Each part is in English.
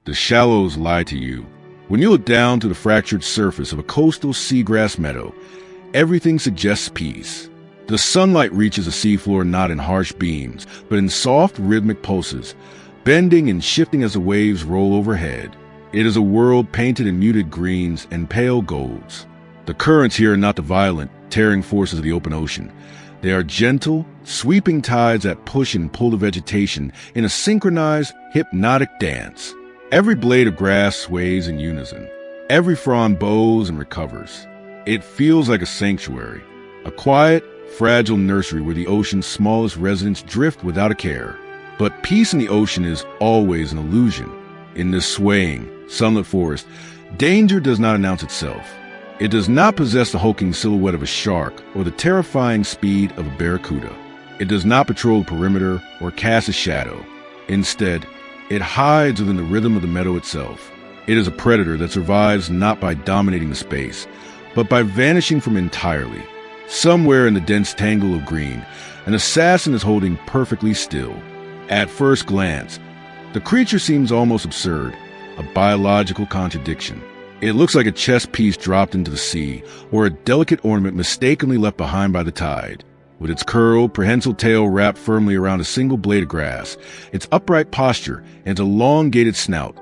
The shallows lie to you. When you look down to the fractured surface of a coastal seagrass meadow, everything suggests peace. The sunlight reaches the seafloor not in harsh beams, but in soft, rhythmic pulses, bending and shifting as the waves roll overhead. It is a world painted in muted greens and pale golds. The currents here are not the violent, tearing forces of the open ocean. They are gentle, sweeping tides that push and pull the vegetation in a synchronized, hypnotic dance. Every blade of grass sways in unison. Every frond bows and recovers. It feels like a sanctuary, a quiet, fragile nursery where the ocean's smallest residents drift without a care. But peace in the ocean is always an illusion. In this swaying, sunlit forest, danger does not announce itself. It does not possess the hulking silhouette of a shark or the terrifying speed of a barracuda. It does not patrol the perimeter or cast a shadow. Instead, it hides within the rhythm of the meadow itself. It is a predator that survives not by dominating the space, but by vanishing from it entirely. Somewhere in the dense tangle of green, an assassin is holding perfectly still. At first glance, the creature seems almost absurd, a biological contradiction. It looks like a chess piece dropped into the sea, or a delicate ornament mistakenly left behind by the tide. With its curled, prehensile tail wrapped firmly around a single blade of grass, its upright posture, and its elongated snout,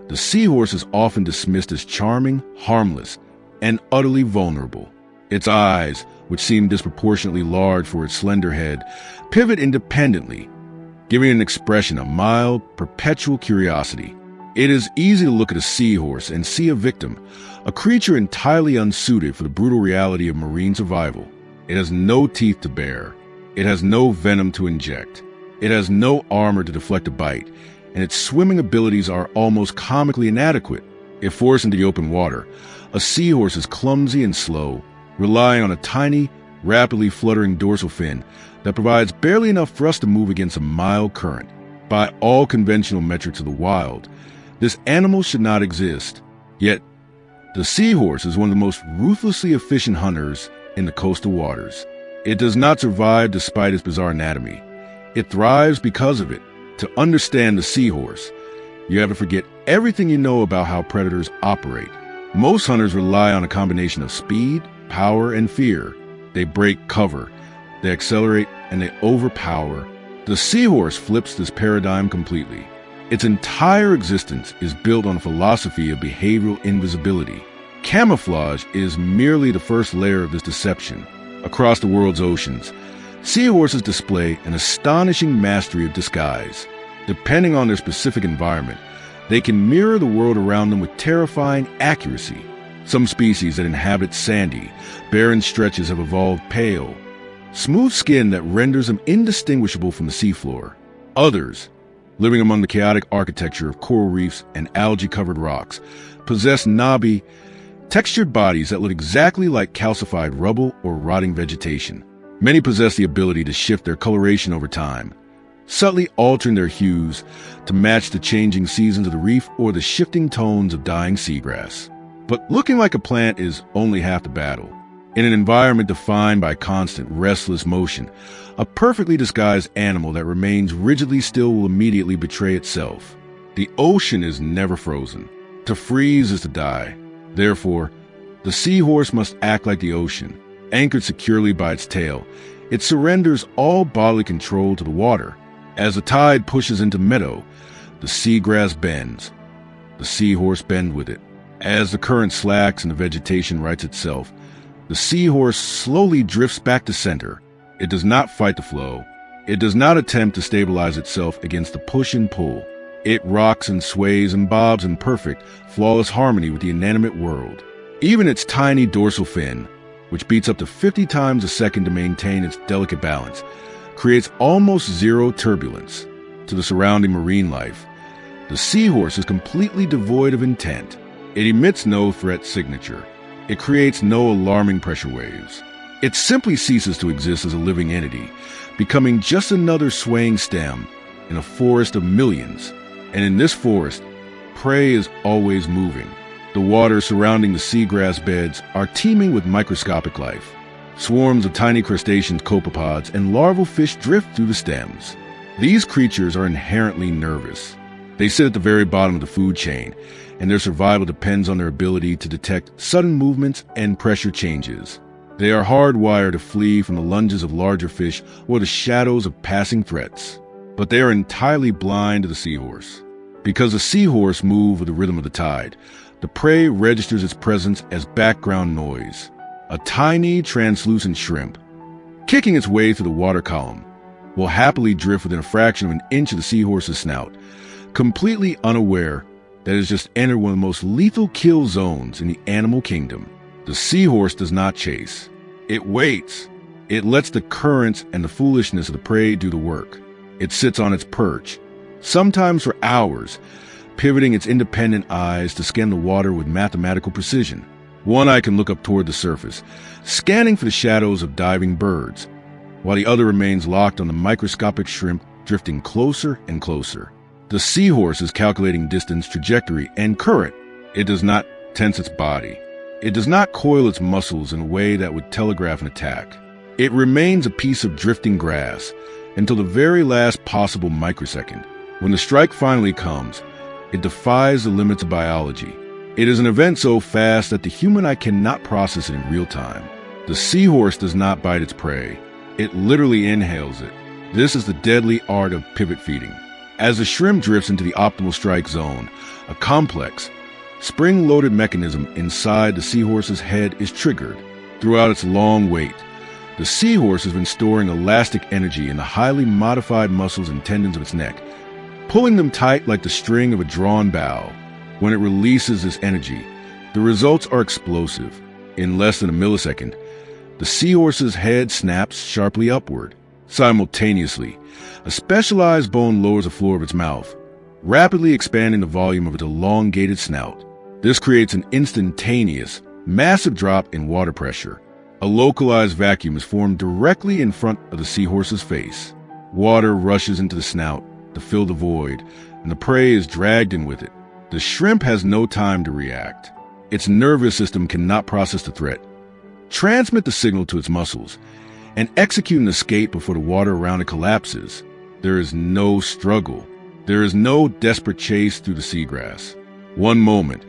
the seahorse is often dismissed as charming, harmless, and utterly vulnerable. Its eyes, which seem disproportionately large for its slender head, pivot independently, giving an expression of mild, perpetual curiosity. It is easy to look at a seahorse and see a victim, a creature entirely unsuited for the brutal reality of marine survival. It has no teeth to bear. It has no venom to inject. It has no armor to deflect a bite, and its swimming abilities are almost comically inadequate. If forced into the open water, a seahorse is clumsy and slow, relying on a tiny, rapidly fluttering dorsal fin that provides barely enough thrust to move against a mild current. By all conventional metrics of the wild, this animal should not exist. Yet, the seahorse is one of the most ruthlessly efficient hunters in the coastal waters. It does not survive despite its bizarre anatomy. It thrives because of it. To understand the seahorse, you have to forget everything you know about how predators operate. Most hunters rely on a combination of speed, power, and fear. They break cover, they accelerate, and they overpower. The seahorse flips this paradigm completely. Its entire existence is built on a philosophy of behavioral invisibility. Camouflage is merely the first layer of this deception. Across the world's oceans, seahorses display an astonishing mastery of disguise. Depending on their specific environment, they can mirror the world around them with terrifying accuracy. Some species that inhabit sandy, barren stretches have evolved pale, smooth skin that renders them indistinguishable from the seafloor. Others, living among the chaotic architecture of coral reefs and algae-covered rocks, possess knobby, textured bodies that look exactly like calcified rubble or rotting vegetation. Many possess the ability to shift their coloration over time, subtly altering their hues to match the changing seasons of the reef or the shifting tones of dying seagrass. But looking like a plant is only half the battle. In an environment defined by constant, restless motion, a perfectly disguised animal that remains rigidly still will immediately betray itself. The ocean is never frozen. To freeze is to die. Therefore, the seahorse must act like the ocean. Anchored securely by its tail, it surrenders all bodily control to the water. As the tide pushes into meadow, the seagrass bends. The seahorse bends with it. As the current slacks and the vegetation rights itself, the seahorse slowly drifts back to center. It does not fight the flow. It does not attempt to stabilize itself against the push and pull. It rocks and sways and bobs in perfect, flawless harmony with the inanimate world. Even its tiny dorsal fin, which beats up to 50 times a second to maintain its delicate balance, creates almost zero turbulence. To the surrounding marine life, the seahorse is completely devoid of intent. It emits no threat signature. It creates no alarming pressure waves. It simply ceases to exist as a living entity, becoming just another swaying stem in a forest of millions. And in this forest, prey is always moving. The waters surrounding the seagrass beds are teeming with microscopic life. Swarms of tiny crustaceans, copepods, and larval fish drift through the stems. These creatures are inherently nervous. They sit at the very bottom of the food chain, and their survival depends on their ability to detect sudden movements and pressure changes. They are hardwired to flee from the lunges of larger fish or the shadows of passing threats. But they are entirely blind to the seahorse. Because the seahorse moves with the rhythm of the tide, the prey registers its presence as background noise. A tiny, translucent shrimp, kicking its way through the water column, will happily drift within a fraction of an inch of the seahorse's snout, completely unaware that it has just entered one of the most lethal kill zones in the animal kingdom. The seahorse does not chase. It waits. It lets the currents and the foolishness of the prey do the work. It sits on its perch, sometimes for hours, pivoting its independent eyes to scan the water with mathematical precision. One eye can look up toward the surface, scanning for the shadows of diving birds, while the other remains locked on the microscopic shrimp drifting closer and closer. The seahorse is calculating distance, trajectory, and current. It does not tense its body. It does not coil its muscles in a way that would telegraph an attack. It remains a piece of drifting grass until the very last possible microsecond. When the strike finally comes, it defies the limits of biology. It is an event so fast that the human eye cannot process it in real time. The seahorse does not bite its prey. It literally inhales it. This is the deadly art of pivot feeding. As the shrimp drifts into the optimal strike zone, a complex, spring-loaded mechanism inside the seahorse's head is triggered. Throughout its long wait, the seahorse has been storing elastic energy in the highly modified muscles and tendons of its neck, pulling them tight like the string of a drawn bow. When it releases this energy, the results are explosive. In less than a millisecond, the seahorse's head snaps sharply upward. Simultaneously, a specialized bone lowers the floor of its mouth, rapidly expanding the volume of its elongated snout. This creates an instantaneous, massive drop in water pressure. A localized vacuum is formed directly in front of the seahorse's face. Water rushes into the snout to fill the void, and the prey is dragged in with it. The shrimp has no time to react. Its nervous system cannot process the threat, transmit the signal to its muscles, and execute an escape before the water around it collapses. There is no struggle. There is no desperate chase through the seagrass. One moment,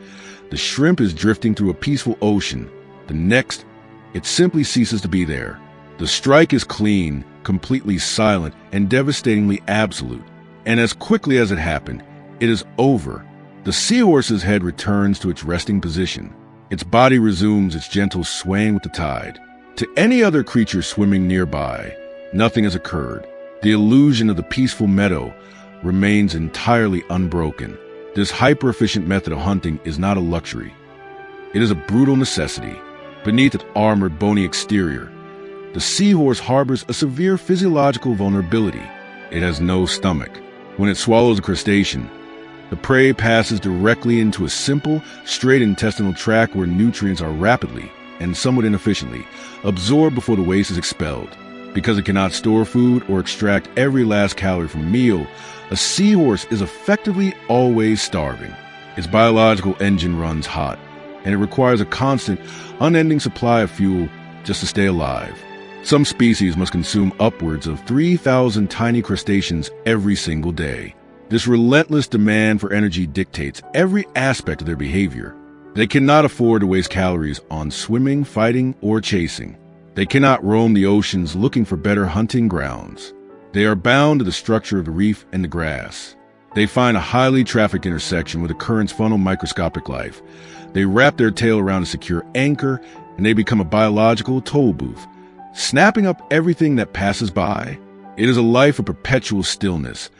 the shrimp is drifting through a peaceful ocean. The next, it simply ceases to be there. The strike is clean, completely silent, and devastatingly absolute. And as quickly as it happened, it is over. The seahorse's head returns to its resting position. Its body resumes its gentle swaying with the tide. To any other creature swimming nearby, nothing has occurred. The illusion of the peaceful meadow remains entirely unbroken. This hyper-efficient method of hunting is not a luxury. It is a brutal necessity. Beneath its armored, bony exterior, the seahorse harbors a severe physiological vulnerability. It has no stomach. When it swallows a crustacean, the prey passes directly into a simple, straight intestinal tract where nutrients are rapidly, and somewhat inefficiently, absorbed before the waste is expelled. Because it cannot store food or extract every last calorie from a meal, a seahorse is effectively always starving. Its biological engine runs hot, and it requires a constant, unending supply of fuel just to stay alive. Some species must consume upwards of 3,000 tiny crustaceans every single day. This relentless demand for energy dictates every aspect of their behavior. They cannot afford to waste calories on swimming, fighting, or chasing. They cannot roam the oceans looking for better hunting grounds. They are bound to the structure of the reef and the grass. They find a highly trafficked intersection where the currents funnel microscopic life. They wrap their tail around a secure anchor, and they become a biological toll booth, snapping up everything that passes by. It is a life of perpetual stillness,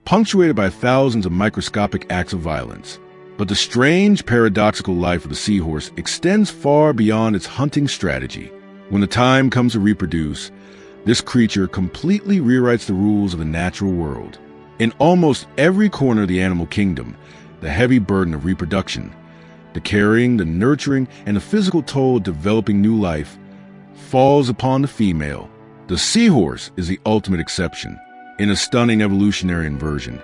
punctuated by thousands of microscopic acts of violence. But the strange, paradoxical life of the seahorse extends far beyond its hunting strategy. When the time comes to reproduce, this creature completely rewrites the rules of the natural world. In almost every corner of the animal kingdom, the heavy burden of reproduction, the carrying, the nurturing, and the physical toll of developing new life falls upon the female. The seahorse is the ultimate exception. In a stunning evolutionary inversion,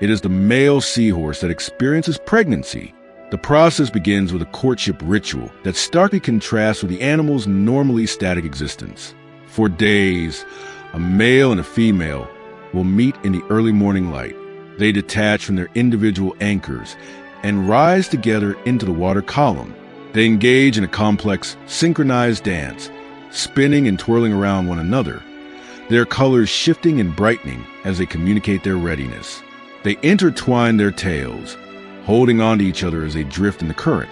it is the male seahorse that experiences pregnancy. The process begins with a courtship ritual that starkly contrasts with the animal's normally static existence. For days, a male and a female will meet in the early morning light. They detach from their individual anchors and rise together into the water column. They engage in a complex, synchronized dance, spinning and twirling around one another, their colors shifting and brightening as they communicate their readiness. They intertwine their tails, holding on to each other as they drift in the current,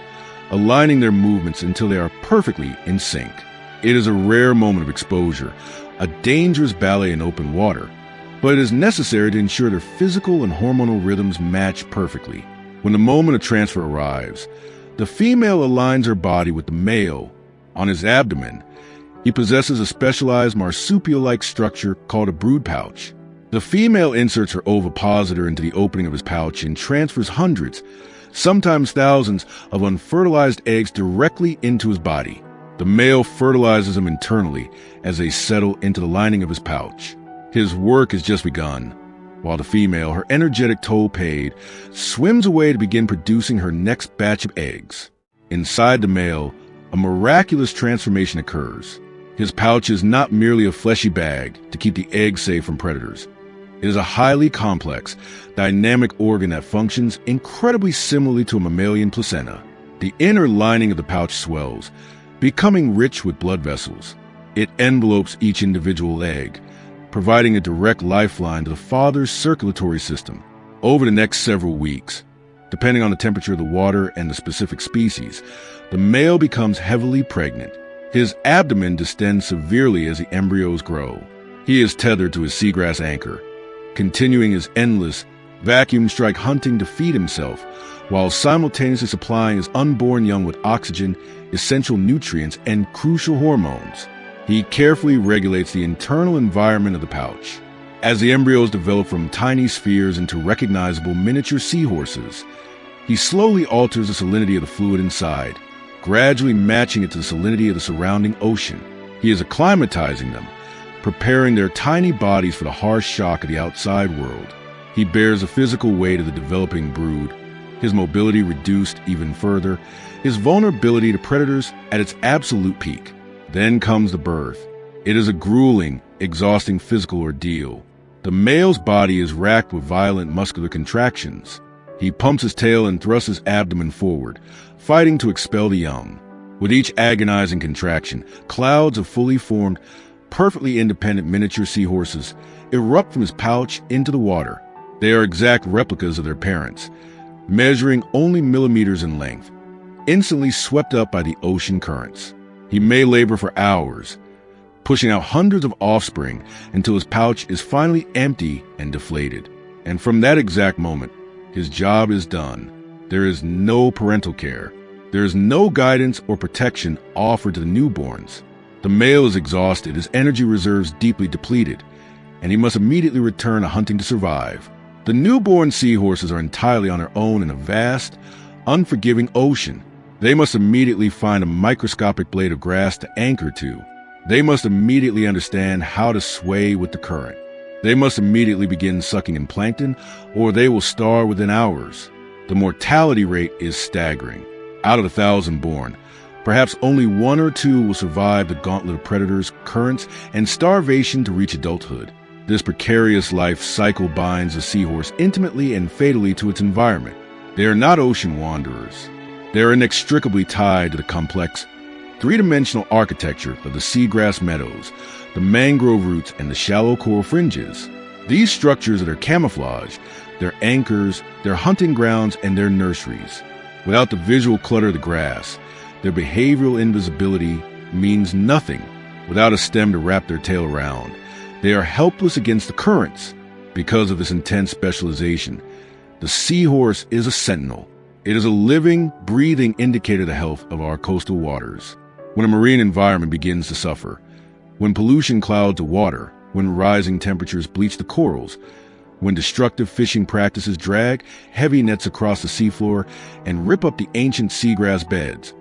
aligning their movements until they are perfectly in sync. It is a rare moment of exposure, a dangerous ballet in open water, but it is necessary to ensure their physical and hormonal rhythms match perfectly. When the moment of transfer arrives, the female aligns her body with the male. On his abdomen, he possesses a specialized marsupial-like structure called a brood pouch. The female inserts her ovipositor into the opening of his pouch and transfers hundreds, sometimes thousands, of unfertilized eggs directly into his body. The male fertilizes them internally as they settle into the lining of his pouch. His work has just begun, while the female, her energetic toll paid, swims away to begin producing her next batch of eggs. Inside the male, a miraculous transformation occurs. His pouch is not merely a fleshy bag to keep the eggs safe from predators. It is a highly complex, dynamic organ that functions incredibly similarly to a mammalian placenta. The inner lining of the pouch swells, becoming rich with blood vessels. It envelopes each individual egg, providing a direct lifeline to the father's circulatory system. Over the next several weeks, depending on the temperature of the water and the specific species, the male becomes heavily pregnant. His abdomen distends severely as the embryos grow. He is tethered to his seagrass anchor, continuing his endless, vacuum-strike hunting to feed himself, while simultaneously supplying his unborn young with oxygen, essential nutrients, and crucial hormones. He carefully regulates the internal environment of the pouch. As the embryos develop from tiny spheres into recognizable miniature seahorses, he slowly alters the salinity of the fluid inside, gradually matching it to the salinity of the surrounding ocean. He is acclimatizing them, preparing their tiny bodies for the harsh shock of the outside world. He bears the physical weight of the developing brood, his mobility reduced even further, his vulnerability to predators at its absolute peak. Then comes the birth. It is a grueling, exhausting physical ordeal. The male's body is racked with violent muscular contractions. He pumps his tail and thrusts his abdomen forward, fighting to expel the young. With each agonizing contraction, clouds of fully formed, perfectly independent miniature seahorses erupt from his pouch into the water. They are exact replicas of their parents, measuring only millimeters in length, instantly swept up by the ocean currents. He may labor for hours, pushing out hundreds of offspring until his pouch is finally empty and deflated. And from that exact moment, his job is done. There is no parental care. There is no guidance or protection offered to the newborns. The male is exhausted, his energy reserves deeply depleted, and he must immediately return to hunting to survive. The newborn seahorses are entirely on their own in a vast, unforgiving ocean. They must immediately find a microscopic blade of grass to anchor to. They must immediately understand how to sway with the current. They must immediately begin sucking in plankton, or they will starve within hours. The mortality rate is staggering. Out of 1,000 born, perhaps only 1 or 2 will survive the gauntlet of predators, currents, and starvation to reach adulthood. This precarious life cycle binds the seahorse intimately and fatally to its environment. They are not ocean wanderers. They are inextricably tied to the complex, three-dimensional architecture of the seagrass meadows, the mangrove roots, and the shallow coral fringes. These structures are their camouflage, their anchors, their hunting grounds, and their nurseries. Without the visual clutter of the grass, their behavioral invisibility means nothing. Without a stem to wrap their tail around, they are helpless against the currents. Because of this intense specialization, the seahorse is a sentinel. It is a living, breathing indicator of the health of our coastal waters. When a marine environment begins to suffer, when pollution clouds the water, when rising temperatures bleach the corals, when destructive fishing practices drag heavy nets across the seafloor and rip up the ancient seagrass beds,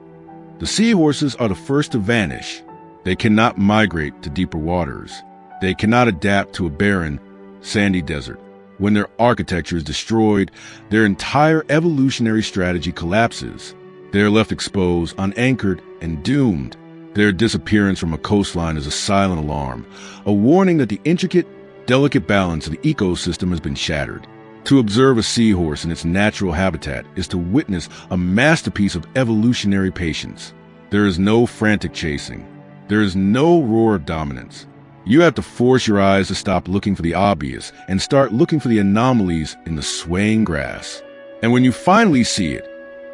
the seahorses are the first to vanish. They cannot migrate to deeper waters. They cannot adapt to a barren, sandy desert. When their architecture is destroyed, their entire evolutionary strategy collapses. They are left exposed, unanchored, and doomed. Their disappearance from a coastline is a silent alarm, a warning that the intricate, delicate balance of the ecosystem has been shattered. To observe a seahorse in its natural habitat is to witness a masterpiece of evolutionary patience. There is no frantic chasing. There is no roar of dominance. You have to force your eyes to stop looking for the obvious and start looking for the anomalies in the swaying grass. And when you finally see it,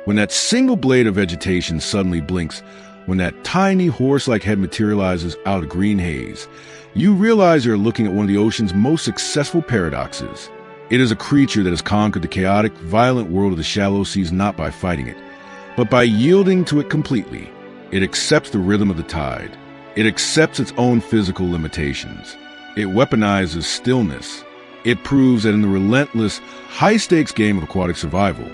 when that single blade of vegetation suddenly blinks, when that tiny horse-like head materializes out of green haze, you realize you're looking at one of the ocean's most successful paradoxes. It is a creature that has conquered the chaotic, violent world of the shallow seas not by fighting it, but by yielding to it completely. It accepts the rhythm of the tide. It accepts its own physical limitations. It weaponizes stillness. It proves that in the relentless, high-stakes game of aquatic survival,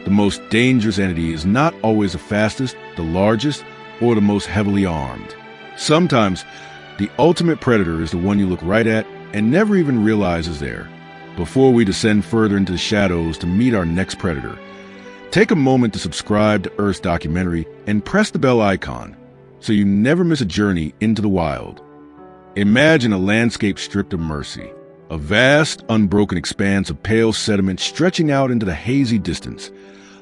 the most dangerous entity is not always the fastest, the largest, or the most heavily armed. Sometimes, the ultimate predator is the one you look right at and never even realize is there. Before we descend further into the shadows to meet our next predator, take a moment to subscribe to Earth's documentary and press the bell icon so you never miss a journey into the wild. Imagine a landscape stripped of mercy, a vast, unbroken expanse of pale sediment stretching out into the hazy distance,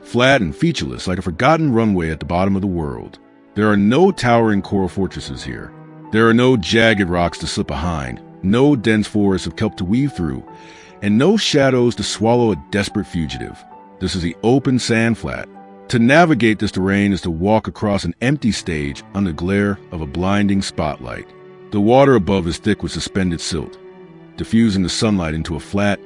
flat and featureless like a forgotten runway at the bottom of the world. There are no towering coral fortresses here. There are no jagged rocks to slip behind, no dense forests of kelp to weave through, and no shadows to swallow a desperate fugitive. This is the open sand flat. To navigate this terrain is to walk across an empty stage under the glare of a blinding spotlight. The water above is thick with suspended silt, diffusing the sunlight into a flat,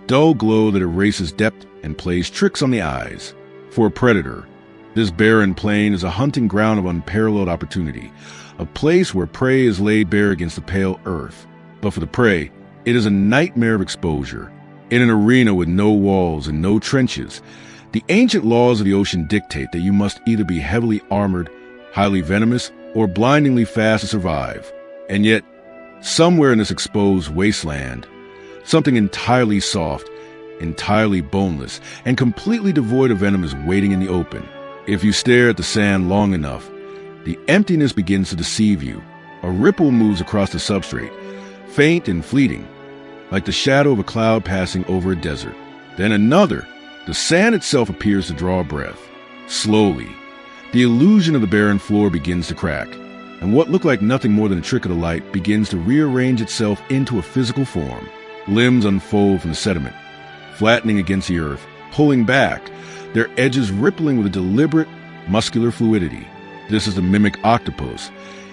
dull glow that erases depth and plays tricks on the eyes. For a predator, this barren plain is a hunting ground of unparalleled opportunity, a place where prey is laid bare against the pale earth. But for the prey, it is a nightmare of exposure. In an arena with no walls and no trenches, the ancient laws of the ocean dictate that you must either be heavily armored, highly venomous, or blindingly fast to survive. And yet, somewhere in this exposed wasteland, something entirely soft, entirely boneless, and completely devoid of venom is waiting in the open. If you stare at the sand long enough, the emptiness begins to deceive you. A ripple moves across the substrate, faint and fleeting, like the shadow of a cloud passing over a desert. Then another. The sand itself appears to draw a breath. Slowly, the illusion of the barren floor begins to crack, and what looked like nothing more than a trick of the light begins to rearrange itself into a physical form. Limbs unfold from the sediment, flattening against the earth, pulling back, their edges rippling with a deliberate, muscular fluidity. This is the mimic octopus,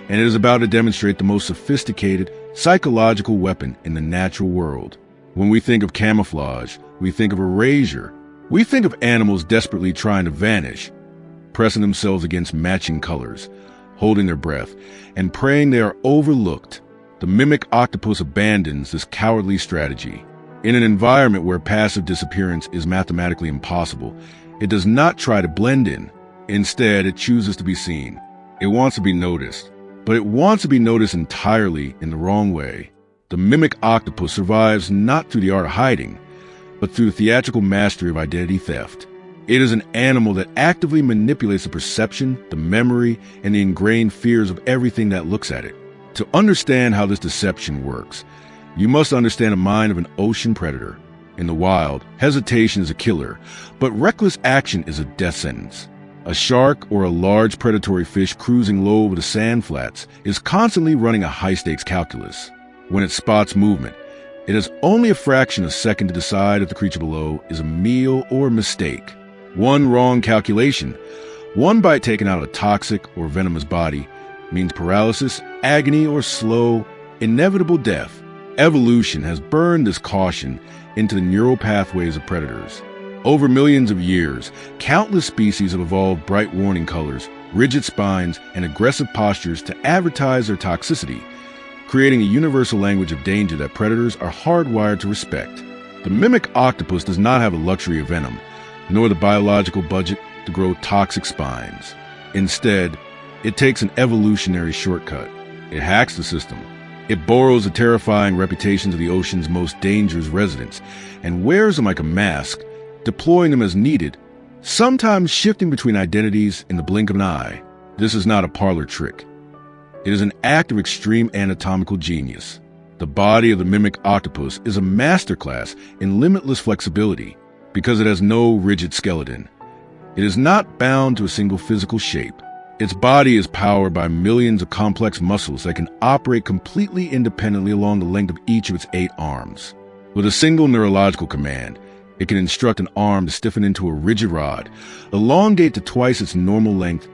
and it is about to demonstrate the most sophisticated, psychological weapon in the natural world. When we think of camouflage, we think of erasure. We think of animals desperately trying to vanish, pressing themselves against matching colors, holding their breath, and praying they are overlooked. The mimic octopus abandons this cowardly strategy. In an environment where passive disappearance is mathematically impossible, it does not try to blend in. Instead, it chooses to be seen. It wants to be noticed, but it wants to be noticed entirely in the wrong way. The mimic octopus survives not through the art of hiding, but through theatrical mastery of identity theft. It is an animal that actively manipulates the perception, the memory, and the ingrained fears of everything that looks at it. To understand how this deception works, you must understand the mind of an ocean predator. In the wild, hesitation is a killer, but reckless action is a death sentence. A shark or a large predatory fish cruising low over the sand flats is constantly running a high-stakes calculus. When it spots movement, it has only a fraction of a second to decide if the creature below is a meal or a mistake. One wrong calculation, one bite taken out of a toxic or venomous body, means paralysis, agony, or slow, inevitable death. Evolution has burned this caution into the neural pathways of predators. Over millions of years, countless species have evolved bright warning colors, rigid spines, and aggressive postures to advertise their toxicity, creating a universal language of danger that predators are hardwired to respect. The mimic octopus does not have the luxury of venom, nor the biological budget to grow toxic spines. Instead, it takes an evolutionary shortcut. It hacks the system. It borrows the terrifying reputations of the ocean's most dangerous residents and wears them like a mask, deploying them as needed, sometimes shifting between identities in the blink of an eye. This is not a parlor trick. It is an act of extreme anatomical genius. The body of the mimic octopus is a masterclass in limitless flexibility because it has no rigid skeleton. It is not bound to a single physical shape. Its body is powered by millions of complex muscles that can operate completely independently along the length of each of its 8 arms. With a single neurological command, it can instruct an arm to stiffen into a rigid rod, elongate to twice its normal length,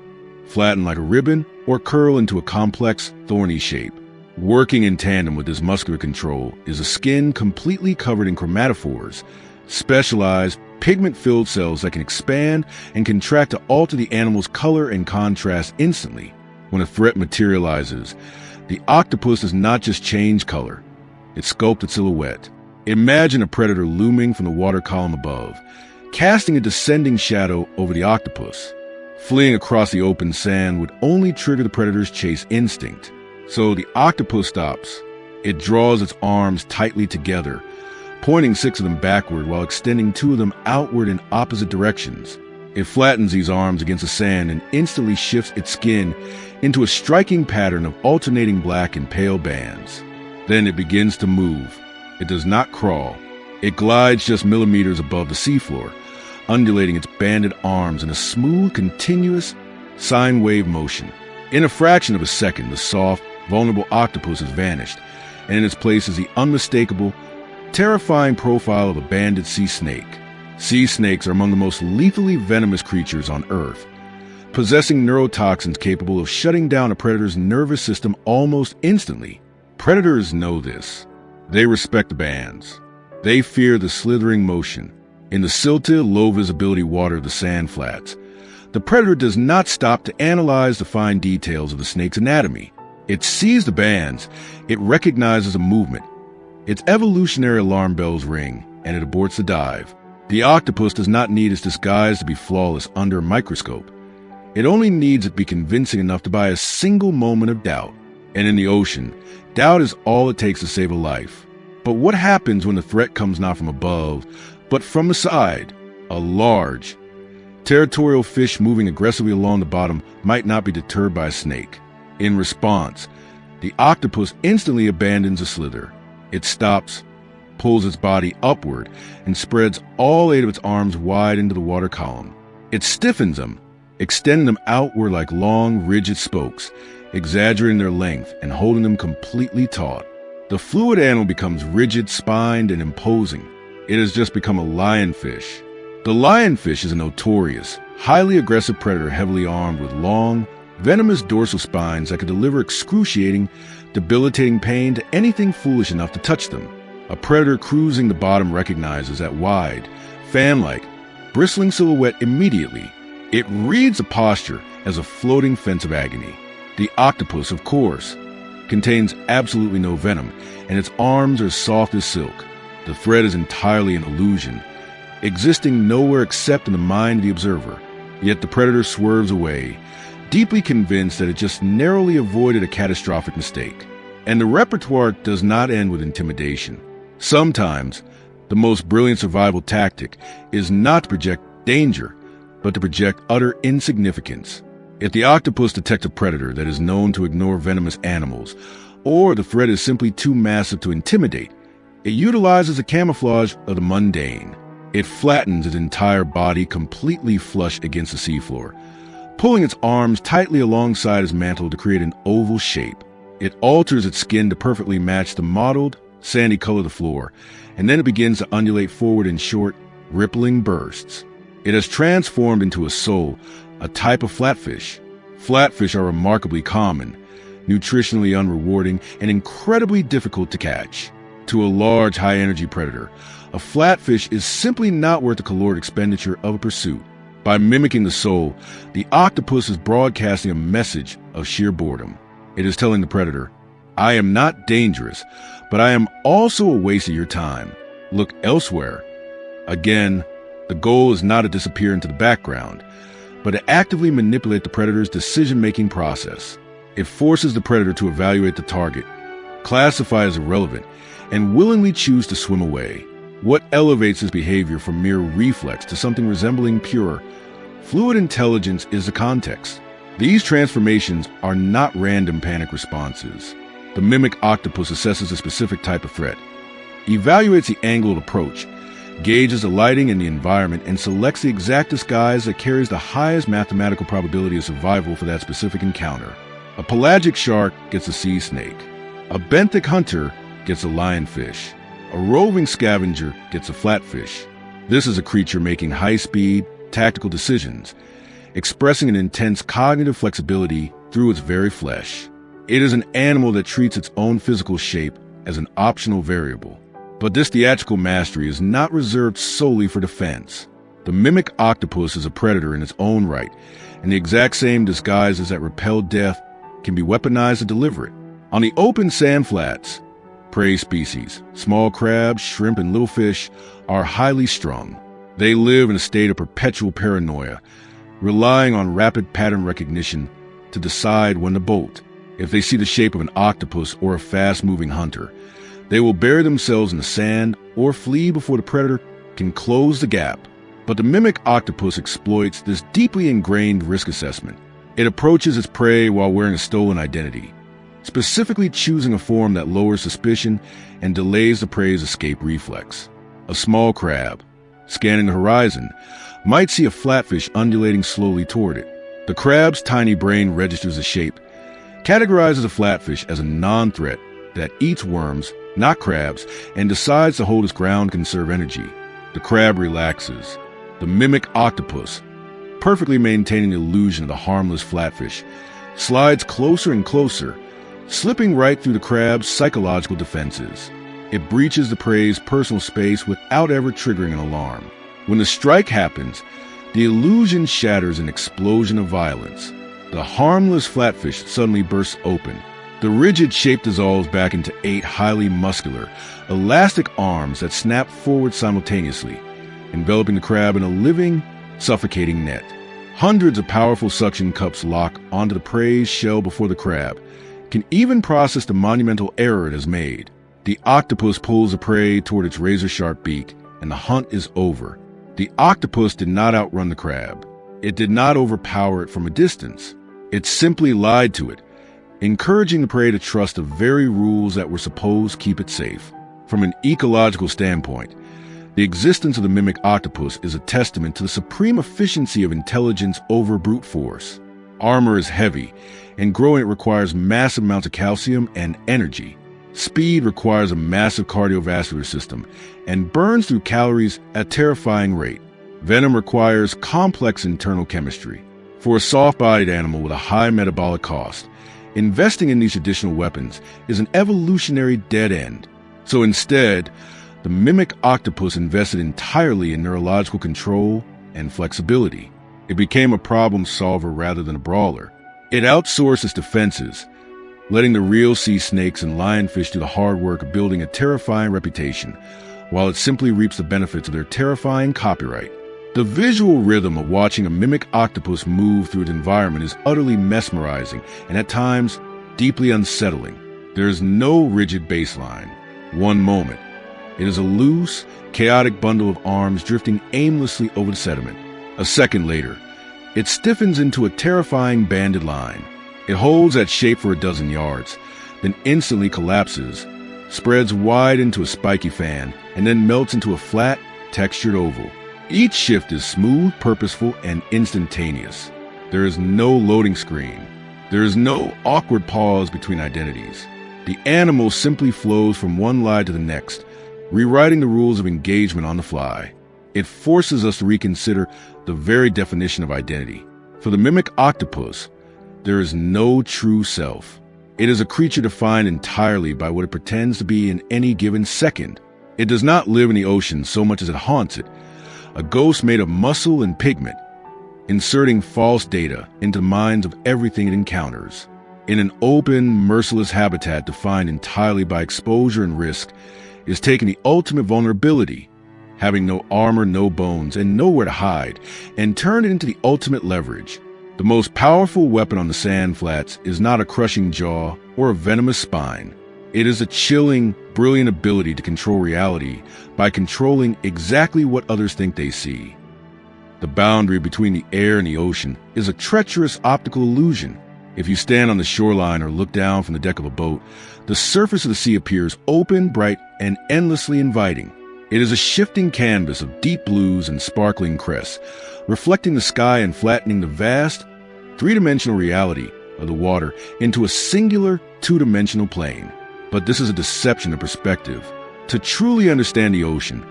flatten like a ribbon, or curl into a complex, thorny shape. Working in tandem with this muscular control is a skin completely covered in chromatophores, specialized, pigment-filled cells that can expand and contract to alter the animal's color and contrast instantly. When a threat materializes, the octopus does not just change color, it sculpts its silhouette. Imagine a predator looming from the water column above, casting a descending shadow over the octopus. Fleeing across the open sand would only trigger the predator's chase instinct. So the octopus stops. It draws its arms tightly together, pointing 6 of them backward while extending 2 of them outward in opposite directions. It flattens these arms against the sand and instantly shifts its skin into a striking pattern of alternating black and pale bands. Then it begins to move. It does not crawl. It glides just millimeters above the seafloor, undulating its banded arms in a smooth, continuous sine wave motion. In a fraction of a second, the soft, vulnerable octopus has vanished, and in its place is the unmistakable, terrifying profile of a banded sea snake. Sea snakes are among the most lethally venomous creatures on Earth, possessing neurotoxins capable of shutting down a predator's nervous system almost instantly. Predators know this. They respect the bands. They fear the slithering motion. In the silted, low-visibility water of the sand flats, the predator does not stop to analyze the fine details of the snake's anatomy. It sees the bands. It recognizes a movement. Its evolutionary alarm bells ring, and it aborts the dive. The octopus does not need its disguise to be flawless under a microscope. It only needs it to be convincing enough to buy a single moment of doubt. And in the ocean, doubt is all it takes to save a life. But what happens when the threat comes not from above, but from the side? A large, territorial fish moving aggressively along the bottom might not be deterred by a snake. In response, the octopus instantly abandons a slither. It stops, pulls its body upward, and spreads all 8 of its arms wide into the water column. It stiffens them, extending them outward like long, rigid spokes, exaggerating their length and holding them completely taut. The fluid animal becomes rigid, spined, and imposing. It has just become a lionfish. The lionfish is a notorious, highly aggressive predator heavily armed with long, venomous dorsal spines that could deliver excruciating, debilitating pain to anything foolish enough to touch them. A predator cruising the bottom recognizes that wide, fan-like, bristling silhouette immediately. It reads the posture as a floating fence of agony. The octopus, of course, contains absolutely no venom, and its arms are soft as silk. The threat is entirely an illusion, existing nowhere except in the mind of the observer. Yet the predator swerves away, deeply convinced that it just narrowly avoided a catastrophic mistake. And the repertoire does not end with intimidation. Sometimes, the most brilliant survival tactic is not to project danger, but to project utter insignificance. If the octopus detects a predator that is known to ignore venomous animals, or the threat is simply too massive to intimidate, it utilizes the camouflage of the mundane. It flattens its entire body completely flush against the seafloor, pulling its arms tightly alongside its mantle to create an oval shape. It alters its skin to perfectly match the mottled, sandy color of the floor, and then it begins to undulate forward in short, rippling bursts. It has transformed into a sole, a type of flatfish. Flatfish are remarkably common, nutritionally unrewarding, and incredibly difficult to catch. To a large, high-energy predator, a flatfish is simply not worth the caloric expenditure of a pursuit. By mimicking the sole, the octopus is broadcasting a message of sheer boredom. It is telling the predator, "I am not dangerous, but I am also a waste of your time. Look elsewhere." Again, the goal is not to disappear into the background, but to actively manipulate the predator's decision-making process. It forces the predator to evaluate the target, classify as irrelevant, and willingly choose to swim away. What elevates his behavior from mere reflex to something resembling pure, fluid intelligence is the context. These transformations are not random panic responses. The mimic octopus assesses a specific type of threat, evaluates the angle of approach, gauges the lighting and the environment, and selects the exact disguise that carries the highest mathematical probability of survival for that specific encounter. A pelagic shark gets a sea snake. A benthic hunter gets a lionfish. A roving scavenger gets a flatfish. This is a creature making high-speed, tactical decisions, expressing an intense cognitive flexibility through its very flesh. It is an animal that treats its own physical shape as an optional variable. But this theatrical mastery is not reserved solely for defense. The mimic octopus is a predator in its own right, and the exact same disguises that repel death can be weaponized to deliver it. On the open sand flats, prey species, small crabs, shrimp, and little fish, are highly strung. They live in a state of perpetual paranoia, relying on rapid pattern recognition to decide when to bolt. If they see the shape of an octopus or a fast-moving hunter, they will bury themselves in the sand or flee before the predator can close the gap. But the mimic octopus exploits this deeply ingrained risk assessment. It approaches its prey while wearing a stolen identity, specifically choosing a form that lowers suspicion and delays the prey's escape reflex. A small crab, scanning the horizon, might see a flatfish undulating slowly toward it. The crab's tiny brain registers the shape, categorizes a flatfish as a non-threat that eats worms, not crabs, and decides to hold its ground to conserve energy. The crab relaxes. The mimic octopus, perfectly maintaining the illusion of the harmless flatfish, slides closer and closer, slipping right through the crab's psychological defenses. It breaches the prey's personal space without ever triggering an alarm. When the strike happens, the illusion shatters in an explosion of violence. The harmless flatfish suddenly bursts open. The rigid shape dissolves back into 8 highly muscular, elastic arms that snap forward simultaneously, enveloping the crab in a living, suffocating net. Hundreds of powerful suction cups lock onto the prey's shell before the crab can even process the monumental error it has made. The octopus pulls the prey toward its razor-sharp beak, and the hunt is over. The octopus did not outrun the crab. It did not overpower it from a distance. It simply lied to it, encouraging the prey to trust the very rules that were supposed to keep it safe. From an ecological standpoint, the existence of the mimic octopus is a testament to the supreme efficiency of intelligence over brute force. Armor is heavy, and growing it requires massive amounts of calcium and energy. Speed requires a massive cardiovascular system and burns through calories at a terrifying rate. Venom requires complex internal chemistry. For a soft-bodied animal with a high metabolic cost, investing in these additional weapons is an evolutionary dead end. So instead, the mimic octopus invested entirely in neurological control and flexibility. It became a problem solver rather than a brawler. It outsourced its defenses, letting the real sea snakes and lionfish do the hard work of building a terrifying reputation, while it simply reaps the benefits of their terrifying copyright. The visual rhythm of watching a mimic octopus move through its environment is utterly mesmerizing and at times deeply unsettling. There is no rigid baseline. One moment, it is a loose, chaotic bundle of arms drifting aimlessly over the sediment. A second later, it stiffens into a terrifying banded line. It holds that shape for a dozen yards, then instantly collapses, spreads wide into a spiky fan, and then melts into a flat, textured oval. Each shift is smooth, purposeful, and instantaneous. There is no loading screen. There is no awkward pause between identities. The animal simply flows from one lie to the next, rewriting the rules of engagement on the fly. It forces us to reconsider the very definition of identity. For the mimic octopus, there is no true self. It is a creature defined entirely by what it pretends to be in any given second. It does not live in the ocean so much as it haunts it, a ghost made of muscle and pigment, inserting false data into the minds of everything it encounters. In an open, merciless habitat defined entirely by exposure and risk, is taking the ultimate vulnerability, having no armor, no bones, and nowhere to hide, and turn it into the ultimate leverage. The most powerful weapon on the sand flats is not a crushing jaw or a venomous spine. It is a chilling, brilliant ability to control reality by controlling exactly what others think they see. The boundary between the air and the ocean is a treacherous optical illusion. If you stand on the shoreline or look down from the deck of a boat, the surface of the sea appears open, bright, and endlessly inviting. It is a shifting canvas of deep blues and sparkling crests, reflecting the sky and flattening the vast, three-dimensional reality of the water into a singular, two-dimensional plane. But this is a deception of perspective. To truly understand the ocean,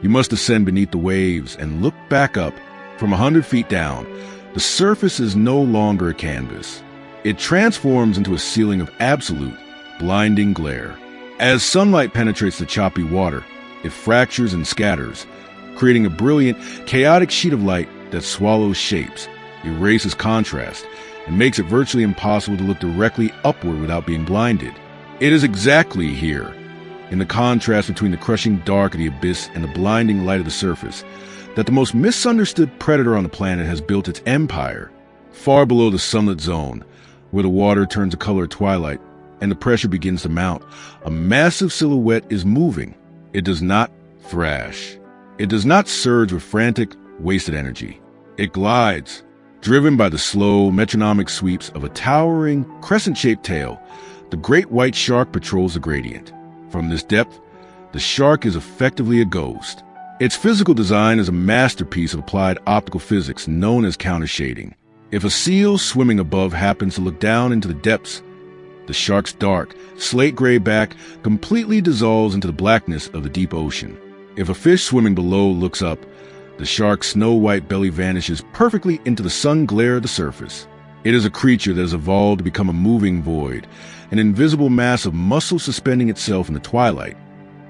you must descend beneath the waves and look back up. From 100 feet down, the surface is no longer a canvas. It transforms into a ceiling of absolute, blinding glare. As sunlight penetrates the choppy water, it fractures and scatters, creating a brilliant, chaotic sheet of light that swallows shapes, erases contrast, and makes it virtually impossible to look directly upward without being blinded. It is exactly here, in the contrast between the crushing dark of the abyss and the blinding light of the surface, that the most misunderstood predator on the planet has built its empire. Far below the sunlit zone, where the water turns a color of twilight and the pressure begins to mount, a massive silhouette is moving. It does not thrash. It does not surge with frantic, wasted energy. It glides, driven by the slow, metronomic sweeps of a towering, crescent-shaped tail. The great white shark patrols the gradient. From this depth, the shark is effectively a ghost. Its physical design is a masterpiece of applied optical physics known as countershading. If a seal swimming above happens to look down into the depths, the shark's dark, slate-gray back completely dissolves into the blackness of the deep ocean. If a fish swimming below looks up, the shark's snow-white belly vanishes perfectly into the sun glare of the surface. It is a creature that has evolved to become a moving void, an invisible mass of muscle suspending itself in the twilight,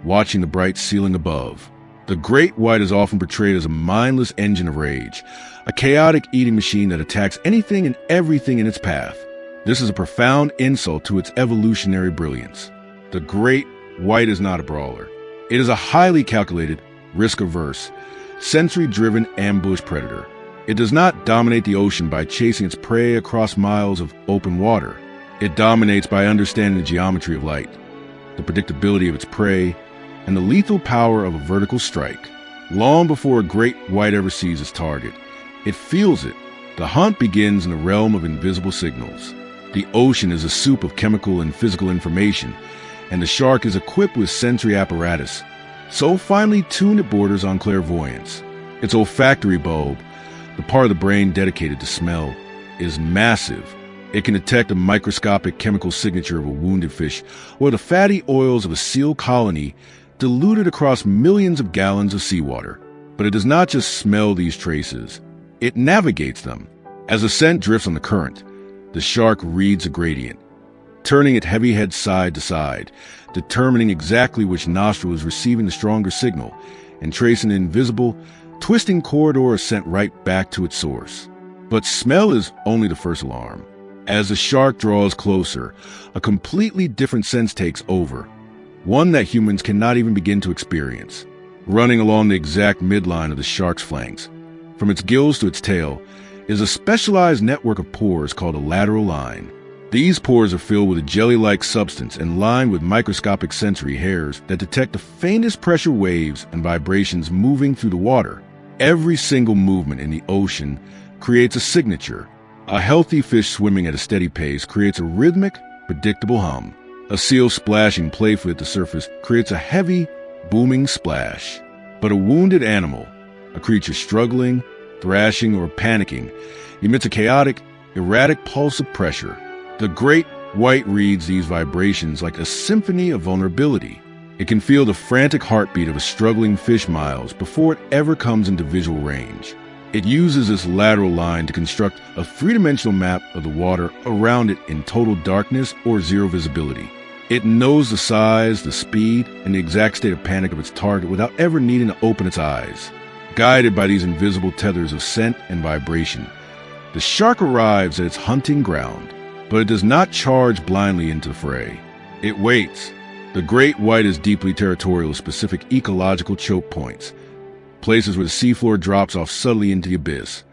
watching the bright ceiling above. The great white is often portrayed as a mindless engine of rage, a chaotic eating machine that attacks anything and everything in its path. This is a profound insult to its evolutionary brilliance. The great white is not a brawler. It is a highly calculated, risk-averse, sensory-driven ambush predator. It does not dominate the ocean by chasing its prey across miles of open water. It dominates by understanding the geometry of light, the predictability of its prey, and the lethal power of a vertical strike. Long before a great white ever sees its target, it feels it. The hunt begins in the realm of invisible signals. The ocean is a soup of chemical and physical information, and the shark is equipped with sensory apparatus, so finely tuned it borders on clairvoyance. Its olfactory bulb, the part of the brain dedicated to smell, is massive. It can detect a microscopic chemical signature of a wounded fish or the fatty oils of a seal colony diluted across millions of gallons of seawater. But it does not just smell these traces, it navigates them. As the scent drifts on the current, the shark reads a gradient, turning its heavy head side to side, determining exactly which nostril is receiving the stronger signal, and tracing an invisible, twisting corridor of scent right back to its source. But smell is only the first alarm. As the shark draws closer, a completely different sense takes over, one that humans cannot even begin to experience. Running along the exact midline of the shark's flanks, from its gills to its tail, is a specialized network of pores called a lateral line. These pores are filled with a jelly-like substance and lined with microscopic sensory hairs that detect the faintest pressure waves and vibrations moving through the water. Every single movement in the ocean creates a signature. A healthy fish swimming at a steady pace creates a rhythmic, predictable hum. A seal splashing playfully at the surface creates a heavy, booming splash. But a wounded animal, a creature struggling, thrashing, or panicking, emits a chaotic, erratic pulse of pressure. The great white reads these vibrations like a symphony of vulnerability. It can feel the frantic heartbeat of a struggling fish miles before it ever comes into visual range. It uses this lateral line to construct a three-dimensional map of the water around it in total darkness or zero visibility. It knows the size, the speed, and the exact state of panic of its target without ever needing to open its eyes. Guided by these invisible tethers of scent and vibration, the shark arrives at its hunting ground, but it does not charge blindly into the fray. It waits. The great white is deeply territorial with specific ecological choke points, places where the seafloor drops off subtly into the abyss,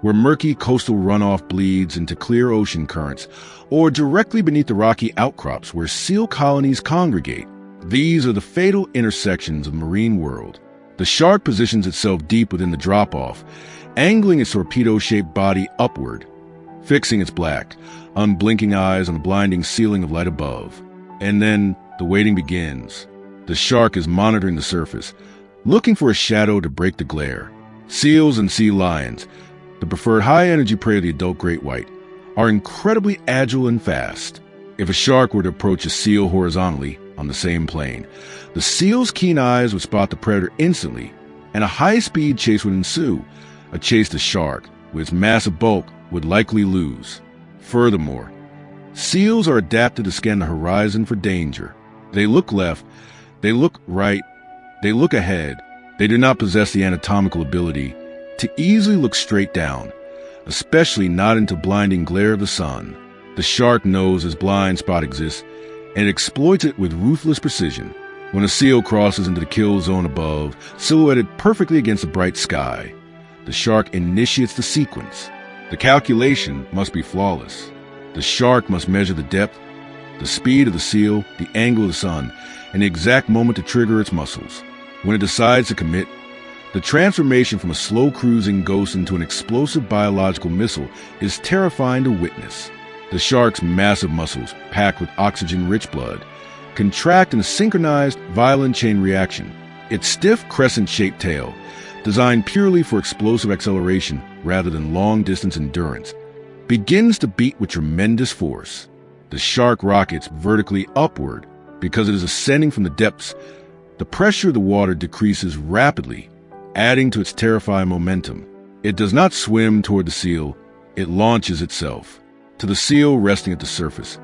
where murky coastal runoff bleeds into clear ocean currents, or directly beneath the rocky outcrops where seal colonies congregate. These are the fatal intersections of the marine world. The shark positions itself deep within the drop-off, angling its torpedo-shaped body upward, fixing its black, unblinking eyes on the blinding ceiling of light above. And then the waiting begins. The shark is monitoring the surface, looking for a shadow to break the glare. Seals and sea lions, the preferred high-energy prey of the adult great white, are incredibly agile and fast. If a shark were to approach a seal horizontally on the same plane, the seal's keen eyes would spot the predator instantly, and a high-speed chase would ensue, a chase the shark, with its massive bulk, would likely lose. Furthermore, seals are adapted to scan the horizon for danger. They look left, they look right, they look ahead. They do not possess the anatomical ability to easily look straight down, especially not into blinding glare of the sun. The shark knows its blind spot exists, and it exploits it with ruthless precision. When a seal crosses into the kill zone above, silhouetted perfectly against the bright sky, the shark initiates the sequence. The calculation must be flawless. The shark must measure the depth, the speed of the seal, the angle of the sun, and the exact moment to trigger its muscles. When it decides to commit, the transformation from a slow-cruising ghost into an explosive biological missile is terrifying to witness. The shark's massive muscles, packed with oxygen-rich blood, contract in a synchronized, violent chain reaction. Its stiff, crescent-shaped tail, designed purely for explosive acceleration rather than long-distance endurance, begins to beat with tremendous force. The shark rockets vertically upward because it is ascending from the depths. The pressure of the water decreases rapidly, adding to its terrifying momentum. It does not swim toward the seal, it launches itself. To the seal resting at the surface,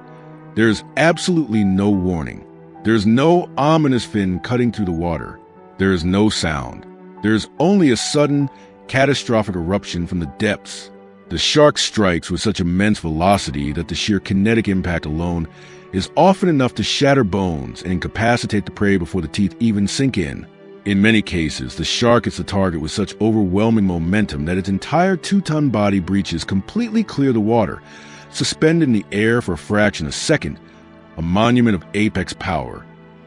there is absolutely no warning. There is no ominous fin cutting through the water. There is no sound. There is only a sudden, catastrophic eruption from the depths. The shark strikes with such immense velocity that the sheer kinetic impact alone is often enough to shatter bones and incapacitate the prey before the teeth even sink in. In many cases, the shark hits the target with such overwhelming momentum that its entire 2-ton body breaches completely clear the water, suspended in the air for a fraction of a second, a monument of apex power,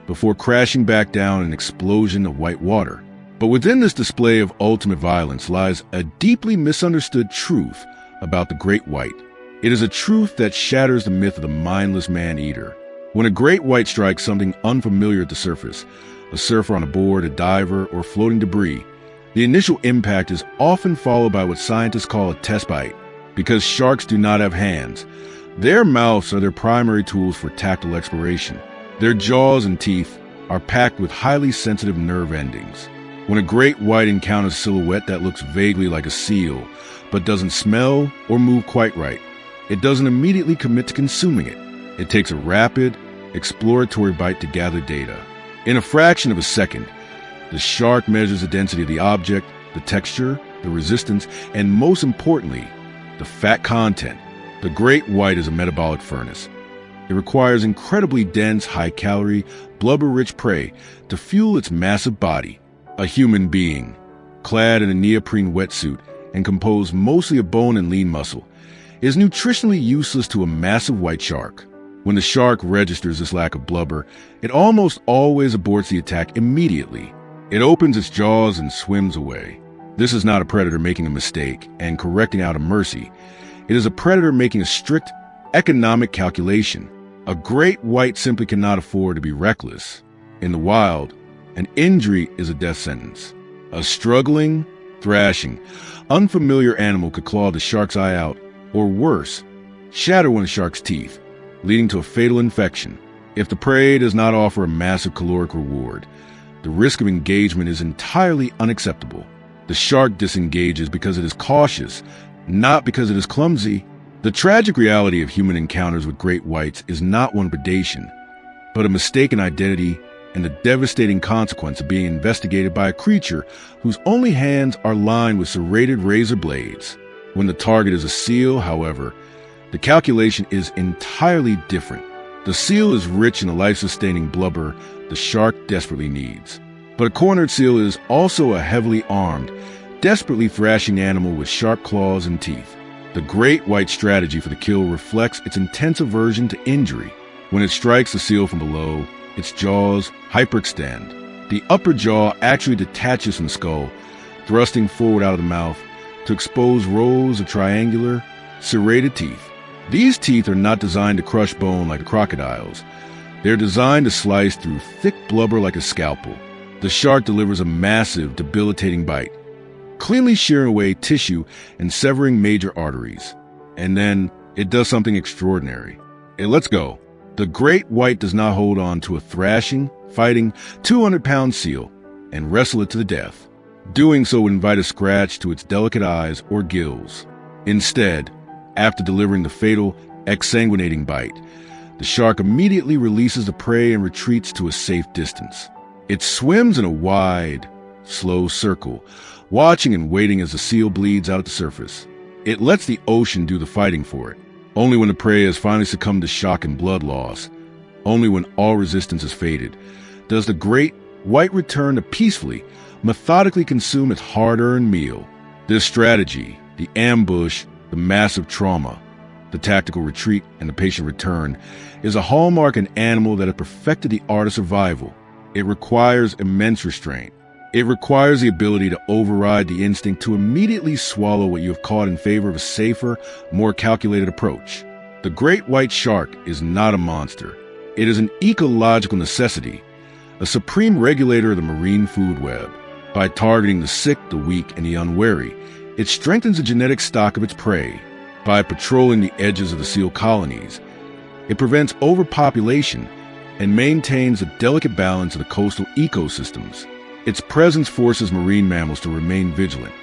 before crashing back down in an explosion of white water. But within this display of ultimate violence lies a deeply misunderstood truth about the great white. It is a truth that shatters the myth of the mindless man-eater. When a great white strikes something unfamiliar at the surface, a surfer on a board, a diver, or floating debris, the initial impact is often followed by what scientists call a test bite. Because sharks do not have hands, their mouths are their primary tools for tactile exploration. Their jaws and teeth are packed with highly sensitive nerve endings. When a great white encounters a silhouette that looks vaguely like a seal, but doesn't smell or move quite right, it doesn't immediately commit to consuming it. It takes a rapid, exploratory bite to gather data. In a fraction of a second, the shark measures the density of the object, the texture, the resistance, and most importantly, the fat content. The great white is a metabolic furnace. It requires incredibly dense, high-calorie, blubber-rich prey to fuel its massive body. A human being, clad in a neoprene wetsuit and composed mostly of bone and lean muscle, is nutritionally useless to a massive white shark. When the shark registers this lack of blubber, it almost always aborts the attack immediately. It opens its jaws and swims away. This is not a predator making a mistake and correcting out of mercy. It is a predator making a strict economic calculation. A great white simply cannot afford to be reckless. In the wild, an injury is a death sentence. A struggling, thrashing, unfamiliar animal could claw the shark's eye out, or worse, shatter one of the shark's teeth, leading to a fatal infection. If the prey does not offer a massive caloric reward, the risk of engagement is entirely unacceptable. The shark disengages because it is cautious, not because it is clumsy. The tragic reality of human encounters with great whites is not one of predation, but a mistaken identity and the devastating consequence of being investigated by a creature whose only hands are lined with serrated razor blades. When the target is a seal, however, the calculation is entirely different. The seal is rich in the life-sustaining blubber the shark desperately needs. But a cornered seal is also a heavily armed, desperately thrashing animal with sharp claws and teeth. The great white strategy for the kill reflects its intense aversion to injury. When it strikes the seal from below, its jaws hyperextend. The upper jaw actually detaches from the skull, thrusting forward out of the mouth to expose rows of triangular, serrated teeth. These teeth are not designed to crush bone like the crocodile's. They're designed to slice through thick blubber like a scalpel. The shark delivers a massive, debilitating bite, cleanly shearing away tissue and severing major arteries. And then it does something extraordinary. It lets go. The great white does not hold on to a thrashing, fighting 200-pound seal and wrestle it to the death. Doing so would invite a scratch to its delicate eyes or gills. Instead, after delivering the fatal, exsanguinating bite, the shark immediately releases the prey and retreats to a safe distance. It swims in a wide, slow circle, watching and waiting as the seal bleeds out at the surface. It lets the ocean do the fighting for it. Only when the prey has finally succumbed to shock and blood loss, only when all resistance has faded, does the great white return to peacefully, methodically consume its hard-earned meal. This strategy, the ambush, the massive trauma, the tactical retreat, and the patient return, is a hallmark and animal that has perfected the art of survival. It requires immense restraint. It requires the ability to override the instinct to immediately swallow what you have caught in favor of a safer, more calculated approach. The great white shark is not a monster. It is an ecological necessity, a supreme regulator of the marine food web. By targeting the sick, the weak, and the unwary, it strengthens the genetic stock of its prey. By patrolling the edges of the seal colonies, it prevents overpopulation and maintains a delicate balance of the coastal ecosystems. Its presence forces marine mammals to remain vigilant,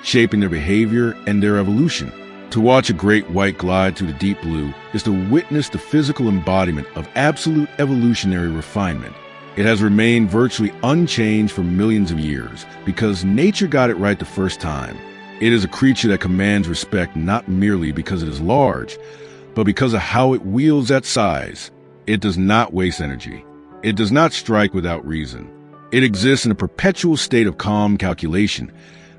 shaping their behavior and their evolution. To watch a great white glide through the deep blue is to witness the physical embodiment of absolute evolutionary refinement. It has remained virtually unchanged for millions of years because nature got it right the first time. It is a creature that commands respect not merely because it is large, but because of how it wields that size. It does not waste energy. It does not strike without reason. It exists in a perpetual state of calm calculation,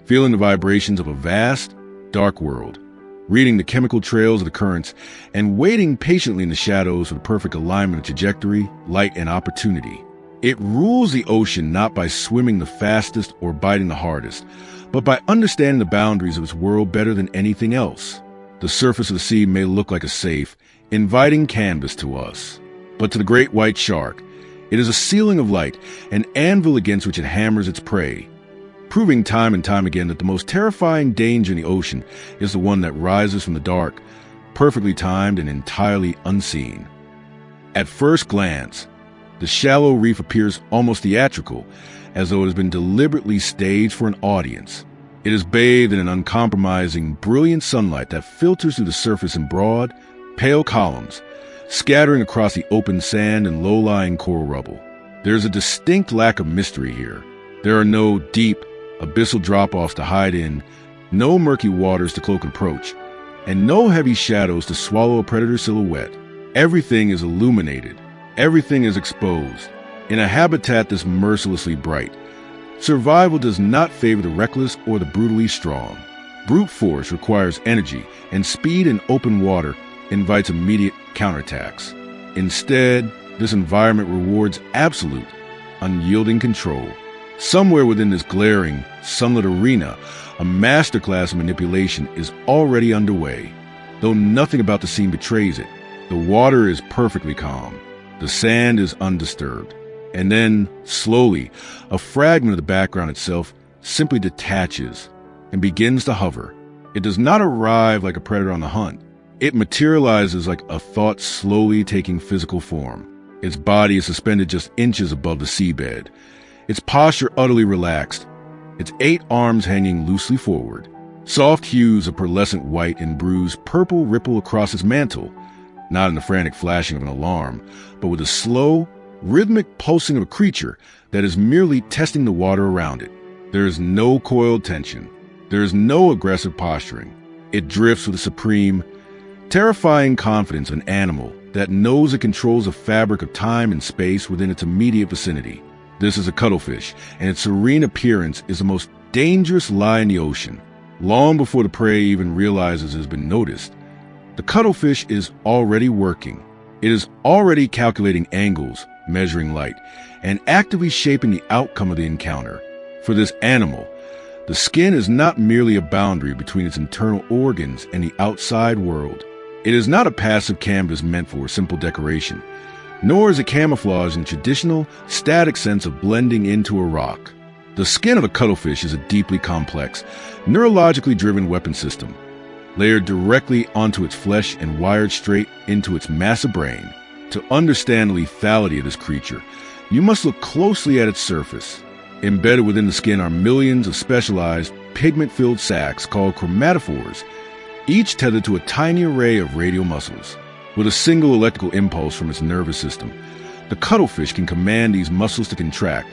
feeling the vibrations of a vast, dark world, reading the chemical trails of the currents, and waiting patiently in the shadows for the perfect alignment of trajectory, light, and opportunity. It rules the ocean not by swimming the fastest or biting the hardest, but by understanding the boundaries of its world better than anything else. The surface of the sea may look like a safe, inviting canvas to us, but to the great white shark, it is a ceiling of light, an anvil against which it hammers its prey, proving time and time again that the most terrifying danger in the ocean is the one that rises from the dark, perfectly timed and entirely unseen. At first glance, the shallow reef appears almost theatrical, as though it has been deliberately staged for an audience. It is bathed in an uncompromising, brilliant sunlight that filters through the surface in broad, pale columns, scattering across the open sand and low-lying coral rubble. There is a distinct lack of mystery here. There are no deep, abyssal drop-offs to hide in, no murky waters to cloak and approach, and no heavy shadows to swallow a predator silhouette. Everything is illuminated. Everything is exposed. In a habitat this mercilessly bright, survival does not favor the reckless or the brutally strong. Brute force requires energy, and speed in open water invites immediate counterattacks. Instead, this environment rewards absolute, unyielding control. Somewhere within this glaring, sunlit arena, a masterclass of manipulation is already underway. Though nothing about the scene betrays it, the water is perfectly calm. The sand is undisturbed. And then, slowly, a fragment of the background itself simply detaches and begins to hover. It does not arrive like a predator on the hunt. It materializes like a thought slowly taking physical form. Its body is suspended just inches above the seabed, its posture utterly relaxed, its 8 arms hanging loosely forward. Soft hues of pearlescent white and bruised purple ripple across its mantle, not in the frantic flashing of an alarm, but with a slow, rhythmic pulsing of a creature that is merely testing the water around it. There is no coiled tension. There is no aggressive posturing. It drifts with a supreme, terrifying confidence of an animal that knows it controls the fabric of time and space within its immediate vicinity. This is a cuttlefish, and its serene appearance is the most dangerous lie in the ocean. Long before the prey even realizes it has been noticed, the cuttlefish is already working. It is already calculating angles, measuring light, and actively shaping the outcome of the encounter. For this animal, The skin is not merely a boundary between its internal organs and the outside world. It is not a passive canvas meant for simple decoration, nor is it camouflage in the traditional, static sense of blending into a rock. The skin of a cuttlefish is a deeply complex, neurologically driven weapon system, layered directly onto its flesh and wired straight into its massive brain. To understand the lethality of this creature, you must look closely at its surface. Embedded within the skin are millions of specialized, pigment-filled sacs called chromatophores, each tethered to a tiny array of radial muscles. With a single electrical impulse from its nervous system, the cuttlefish can command these muscles to contract,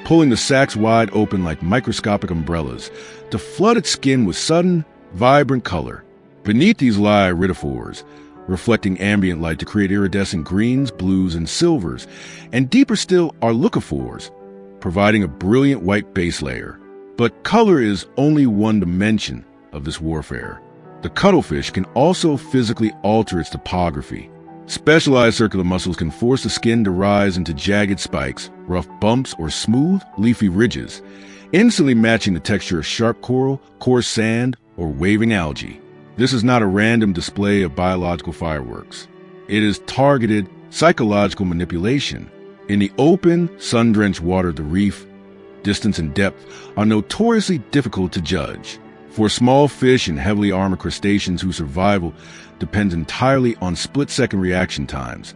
pulling the sacs wide open like microscopic umbrellas to flood its skin with sudden, vibrant color. Beneath these lie iridophores, reflecting ambient light to create iridescent greens, blues, and silvers, and deeper still are leucophores, providing a brilliant white base layer. But color is only one dimension of this warfare. The cuttlefish can also physically alter its topography. Specialized circular muscles can force the skin to rise into jagged spikes, rough bumps, or smooth, leafy ridges, instantly matching the texture of sharp coral, coarse sand, or waving algae. This is not a random display of biological fireworks. It is targeted psychological manipulation. In the open, sun-drenched water of the reef, distance and depth are notoriously difficult to judge. For small fish and heavily armored crustaceans whose survival depends entirely on split-second reaction times,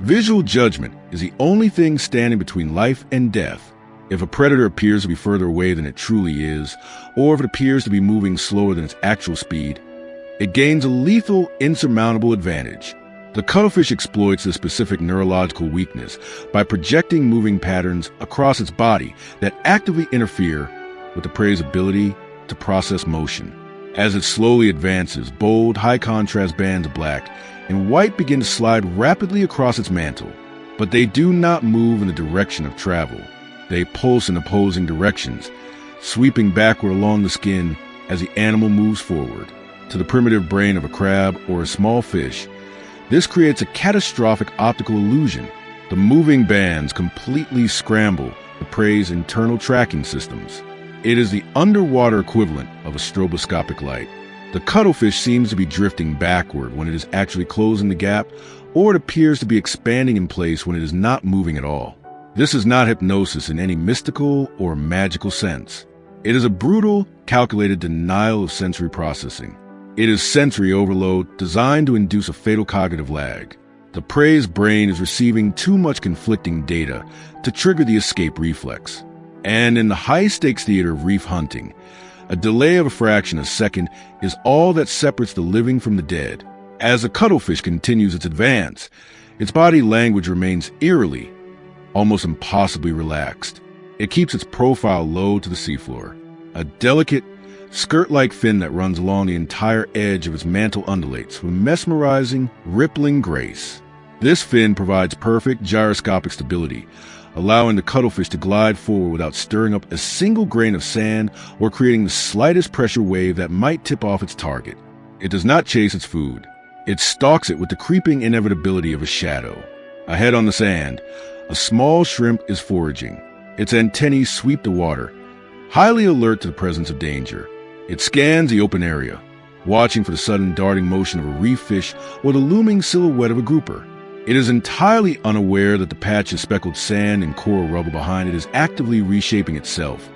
visual judgment is the only thing standing between life and death. If a predator appears to be further away than it truly is, or if it appears to be moving slower than its actual speed, it gains a lethal, insurmountable advantage. The cuttlefish exploits this specific neurological weakness by projecting moving patterns across its body that actively interfere with the prey's ability to process motion. As it slowly advances, bold, high-contrast bands of black and white begin to slide rapidly across its mantle. But they do not move in the direction of travel. They pulse in opposing directions, sweeping backward along the skin as the animal moves forward. To the primitive brain of a crab or a small fish, this creates a catastrophic optical illusion. The moving bands completely scramble the prey's internal tracking systems. It is the underwater equivalent of a stroboscopic light. The cuttlefish seems to be drifting backward when it is actually closing the gap, or it appears to be expanding in place when it is not moving at all. This is not hypnosis in any mystical or magical sense. It is a brutal, calculated denial of sensory processing. It is sensory overload designed to induce a fatal cognitive lag. The prey's brain is receiving too much conflicting data to trigger the escape reflex. And in the high-stakes theater of reef hunting, a delay of a fraction of a second is all that separates the living from the dead. As the cuttlefish continues its advance, its body language remains eerily, almost impossibly relaxed. It keeps its profile low to the seafloor. A delicate, skirt-like fin that runs along the entire edge of its mantle undulates with mesmerizing, rippling grace. This fin provides perfect gyroscopic stability, allowing the cuttlefish to glide forward without stirring up a single grain of sand or creating the slightest pressure wave that might tip off its target. It does not chase its food. It stalks it with the creeping inevitability of a shadow. Ahead on the sand, a small shrimp is foraging. Its antennae sweep the water, highly alert to the presence of danger. It scans the open area, watching for the sudden darting motion of a reef fish or the looming silhouette of a grouper. It is entirely unaware that the patch of speckled sand and coral rubble behind it is actively reshaping itself,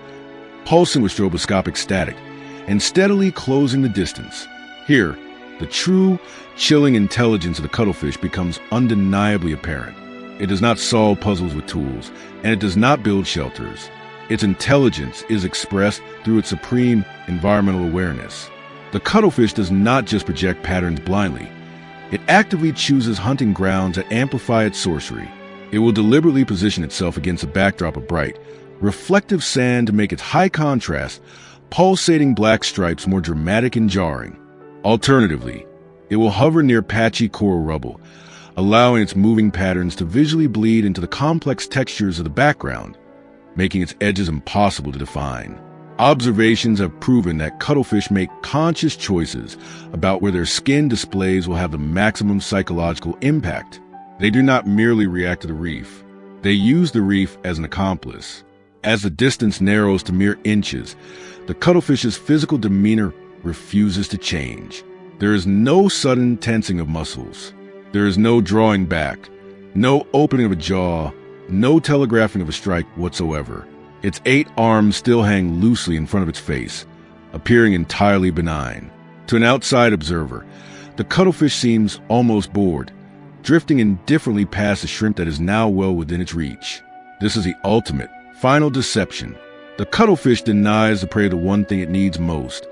pulsing with stroboscopic static, and steadily closing the distance. Here, the true, chilling intelligence of the cuttlefish becomes undeniably apparent. It does not solve puzzles with tools, and it does not build shelters. Its intelligence is expressed through its supreme environmental awareness. The cuttlefish does not just project patterns blindly. It actively chooses hunting grounds that amplify its sorcery. It will deliberately position itself against a backdrop of bright, reflective sand to make its high contrast, pulsating black stripes more dramatic and jarring. Alternatively, it will hover near patchy coral rubble, allowing its moving patterns to visually bleed into the complex textures of the background, making its edges impossible to define. Observations have proven that cuttlefish make conscious choices about where their skin displays will have the maximum psychological impact. They do not merely react to the reef. They use the reef as an accomplice. As the distance narrows to mere inches, the cuttlefish's physical demeanor refuses to change. There is no sudden tensing of muscles. There is no drawing back, no opening of a jaw, no telegraphing of a strike whatsoever. Its 8 arms still hang loosely in front of its face, appearing entirely benign. To an outside observer, the cuttlefish seems almost bored, drifting indifferently past the shrimp that is now well within its reach. This is the ultimate, final deception. The cuttlefish denies the prey the one thing it needs most,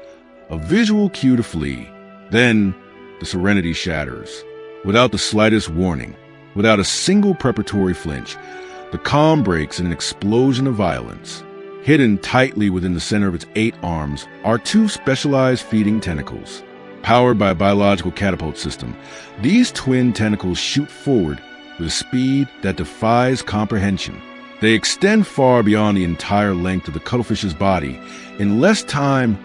a visual cue to flee. Then, the serenity shatters. Without the slightest warning, without a single preparatory flinch, the calm breaks in an explosion of violence. Hidden tightly within the center of its 8 arms are 2 specialized feeding tentacles. Powered by a biological catapult system, these twin tentacles shoot forward with a speed that defies comprehension. They extend far beyond the entire length of the cuttlefish's body in less time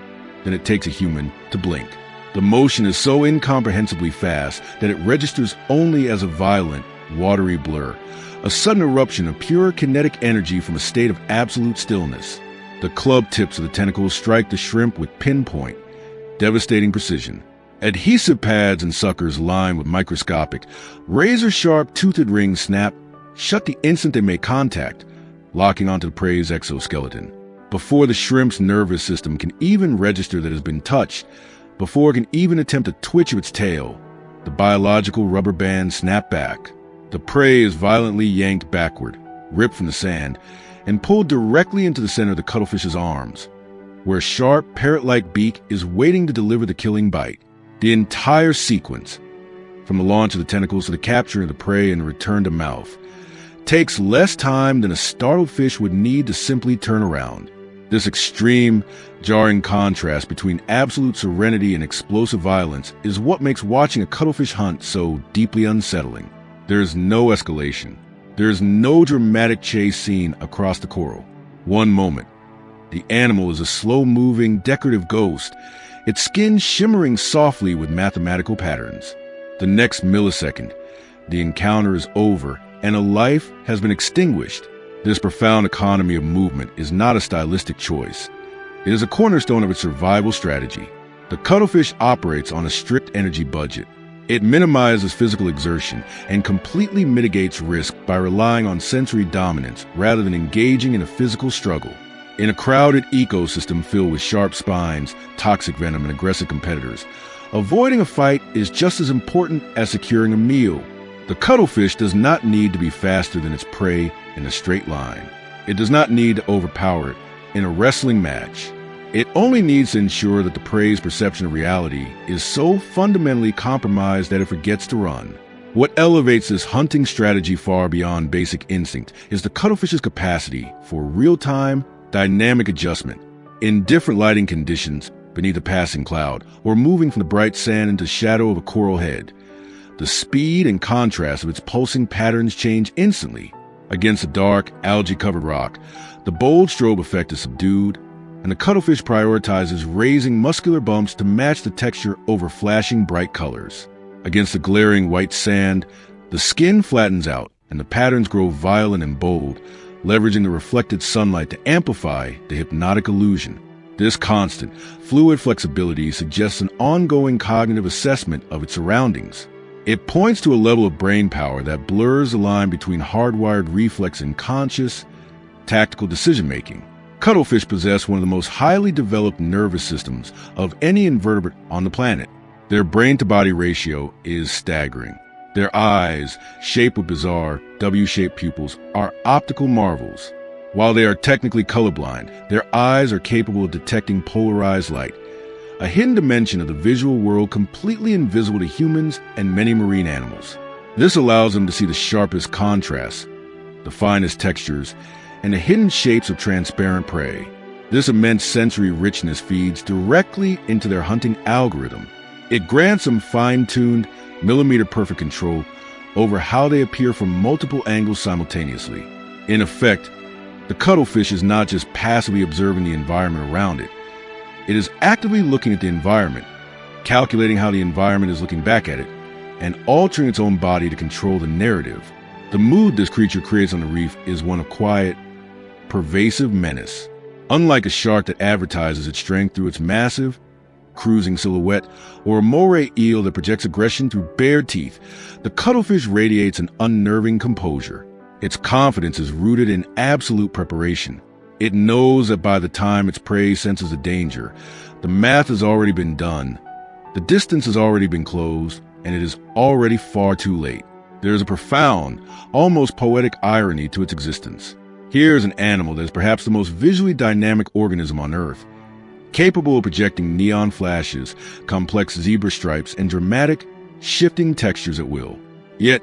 than it takes a human to blink. The motion is so incomprehensibly fast that it registers only as a violent, watery blur, a sudden eruption of pure kinetic energy from a state of absolute stillness. The club tips of the tentacles strike the shrimp with pinpoint, devastating precision. Adhesive pads and suckers lined with microscopic, razor-sharp toothed rings snap shut the instant they make contact, locking onto the prey's exoskeleton. Before the shrimp's nervous system can even register that it has been touched, before it can even attempt a twitch of its tail, the biological rubber bands snap back. The prey is violently yanked backward, ripped from the sand, and pulled directly into the center of the cuttlefish's arms, where a sharp, parrot-like beak is waiting to deliver the killing bite. The entire sequence, from the launch of the tentacles to the capture of the prey and the return to mouth, takes less time than a startled fish would need to simply turn around. This extreme, jarring contrast between absolute serenity and explosive violence is what makes watching a cuttlefish hunt so deeply unsettling. There is no escalation. There is no dramatic chase scene across the coral. One moment, the animal is a slow-moving, decorative ghost, its skin shimmering softly with mathematical patterns. The next millisecond, the encounter is over and a life has been extinguished. This profound economy of movement is not a stylistic choice. It is a cornerstone of its survival strategy. The cuttlefish operates on a strict energy budget. It minimizes physical exertion and completely mitigates risk by relying on sensory dominance rather than engaging in a physical struggle. In a crowded ecosystem filled with sharp spines, toxic venom, and aggressive competitors, avoiding a fight is just as important as securing a meal. The cuttlefish does not need to be faster than its prey in a straight line. It does not need to overpower it in a wrestling match. It only needs to ensure that the prey's perception of reality is so fundamentally compromised that it forgets to run. What elevates this hunting strategy far beyond basic instinct is the cuttlefish's capacity for real-time, dynamic adjustment. In different lighting conditions, beneath a passing cloud, or moving from the bright sand into the shadow of a coral head, the speed and contrast of its pulsing patterns change instantly. Against a dark, algae-covered rock, the bold strobe effect is subdued, and the cuttlefish prioritizes raising muscular bumps to match the texture over flashing bright colors. Against the glaring white sand, the skin flattens out, and the patterns grow violent and bold, leveraging the reflected sunlight to amplify the hypnotic illusion. This constant, fluid flexibility suggests an ongoing cognitive assessment of its surroundings. It points to a level of brain power that blurs the line between hardwired reflex and conscious, tactical decision-making. Cuttlefish possess one of the most highly developed nervous systems of any invertebrate on the planet. Their brain-to-body ratio is staggering. Their eyes, shaped with bizarre, W-shaped pupils, are optical marvels. While they are technically colorblind, their eyes are capable of detecting polarized light, a hidden dimension of the visual world completely invisible to humans and many marine animals. This allows them to see the sharpest contrasts, the finest textures, and the hidden shapes of transparent prey. This immense sensory richness feeds directly into their hunting algorithm. It grants them fine-tuned, millimeter-perfect control over how they appear from multiple angles simultaneously. In effect, the cuttlefish is not just passively observing the environment around it. It is actively looking at the environment, calculating how the environment is looking back at it, and altering its own body to control the narrative. The mood this creature creates on the reef is one of quiet, pervasive menace. Unlike a shark that advertises its strength through its massive, cruising silhouette, or a moray eel that projects aggression through bared teeth, the cuttlefish radiates an unnerving composure. Its confidence is rooted in absolute preparation. It knows that by the time its prey senses a danger, the math has already been done, the distance has already been closed, and it is already far too late. There is a profound, almost poetic irony to its existence. Here is an animal that is perhaps the most visually dynamic organism on Earth, capable of projecting neon flashes, complex zebra stripes, and dramatic, shifting textures at will. Yet,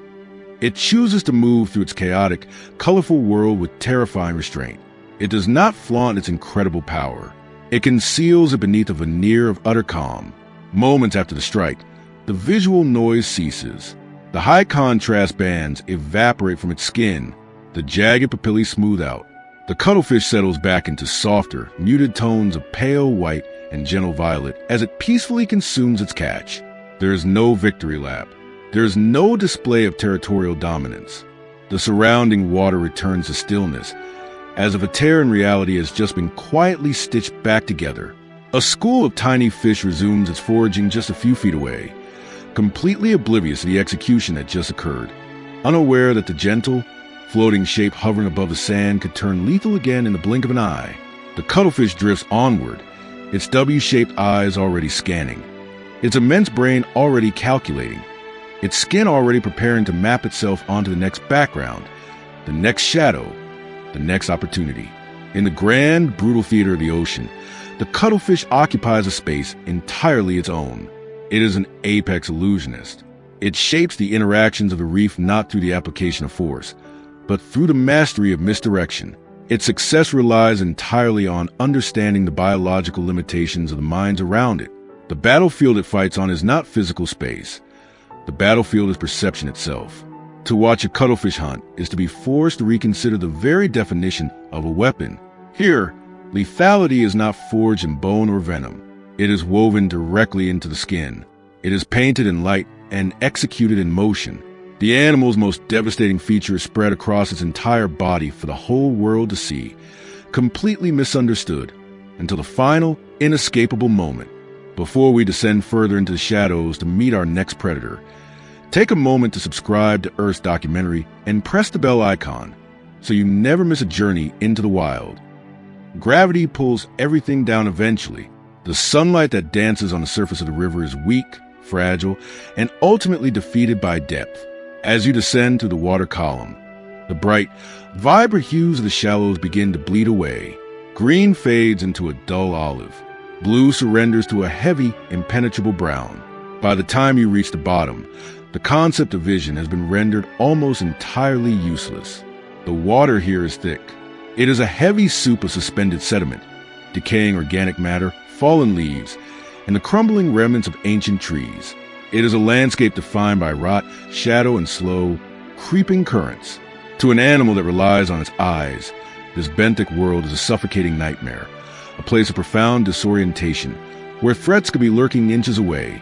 it chooses to move through its chaotic, colorful world with terrifying restraint. It does not flaunt its incredible power. It conceals it beneath a veneer of utter calm. Moments after the strike, the visual noise ceases. The high contrast bands evaporate from its skin. The jagged papillae smooth out. The cuttlefish settles back into softer, muted tones of pale white and gentle violet as it peacefully consumes its catch. There is no victory lap. There is no display of territorial dominance. The surrounding water returns to stillness, as if a tear in reality has just been quietly stitched back together. A school of tiny fish resumes its foraging just a few feet away, completely oblivious to the execution that just occurred, unaware that the gentle, floating shape hovering above the sand could turn lethal again in the blink of an eye. The cuttlefish drifts onward, its W-shaped eyes already scanning, its immense brain already calculating, its skin already preparing to map itself onto the next background, the next shadow, the next opportunity. In the grand, brutal theater of the ocean, the cuttlefish occupies a space entirely its own. It is an apex illusionist. It shapes the interactions of the reef not through the application of force, but through the mastery of misdirection. Its success relies entirely on understanding the biological limitations of the minds around it. The battlefield it fights on is not physical space. The battlefield is perception itself. To watch a cuttlefish hunt is to be forced to reconsider the very definition of a weapon. Here, lethality is not forged in bone or venom. It is woven directly into the skin. It is painted in light and executed in motion. The animal's most devastating feature is spread across its entire body for the whole world to see, completely misunderstood, until the final, inescapable moment. Before we descend further into the shadows to meet our next predator, take a moment to subscribe to Earth's documentary and press the bell icon so you never miss a journey into the wild. Gravity pulls everything down eventually. The sunlight that dances on the surface of the river is weak, fragile, and ultimately defeated by depth. As you descend through the water column, the bright, vibrant hues of the shallows begin to bleed away. Green fades into a dull olive. Blue surrenders to a heavy, impenetrable brown. By the time you reach the bottom, the concept of vision has been rendered almost entirely useless. The water here is thick. It is a heavy soup of suspended sediment, decaying organic matter, fallen leaves, and the crumbling remnants of ancient trees. It is a landscape defined by rot, shadow, and slow, creeping currents. To an animal that relies on its eyes, this benthic world is a suffocating nightmare, a place of profound disorientation, where threats could be lurking inches away,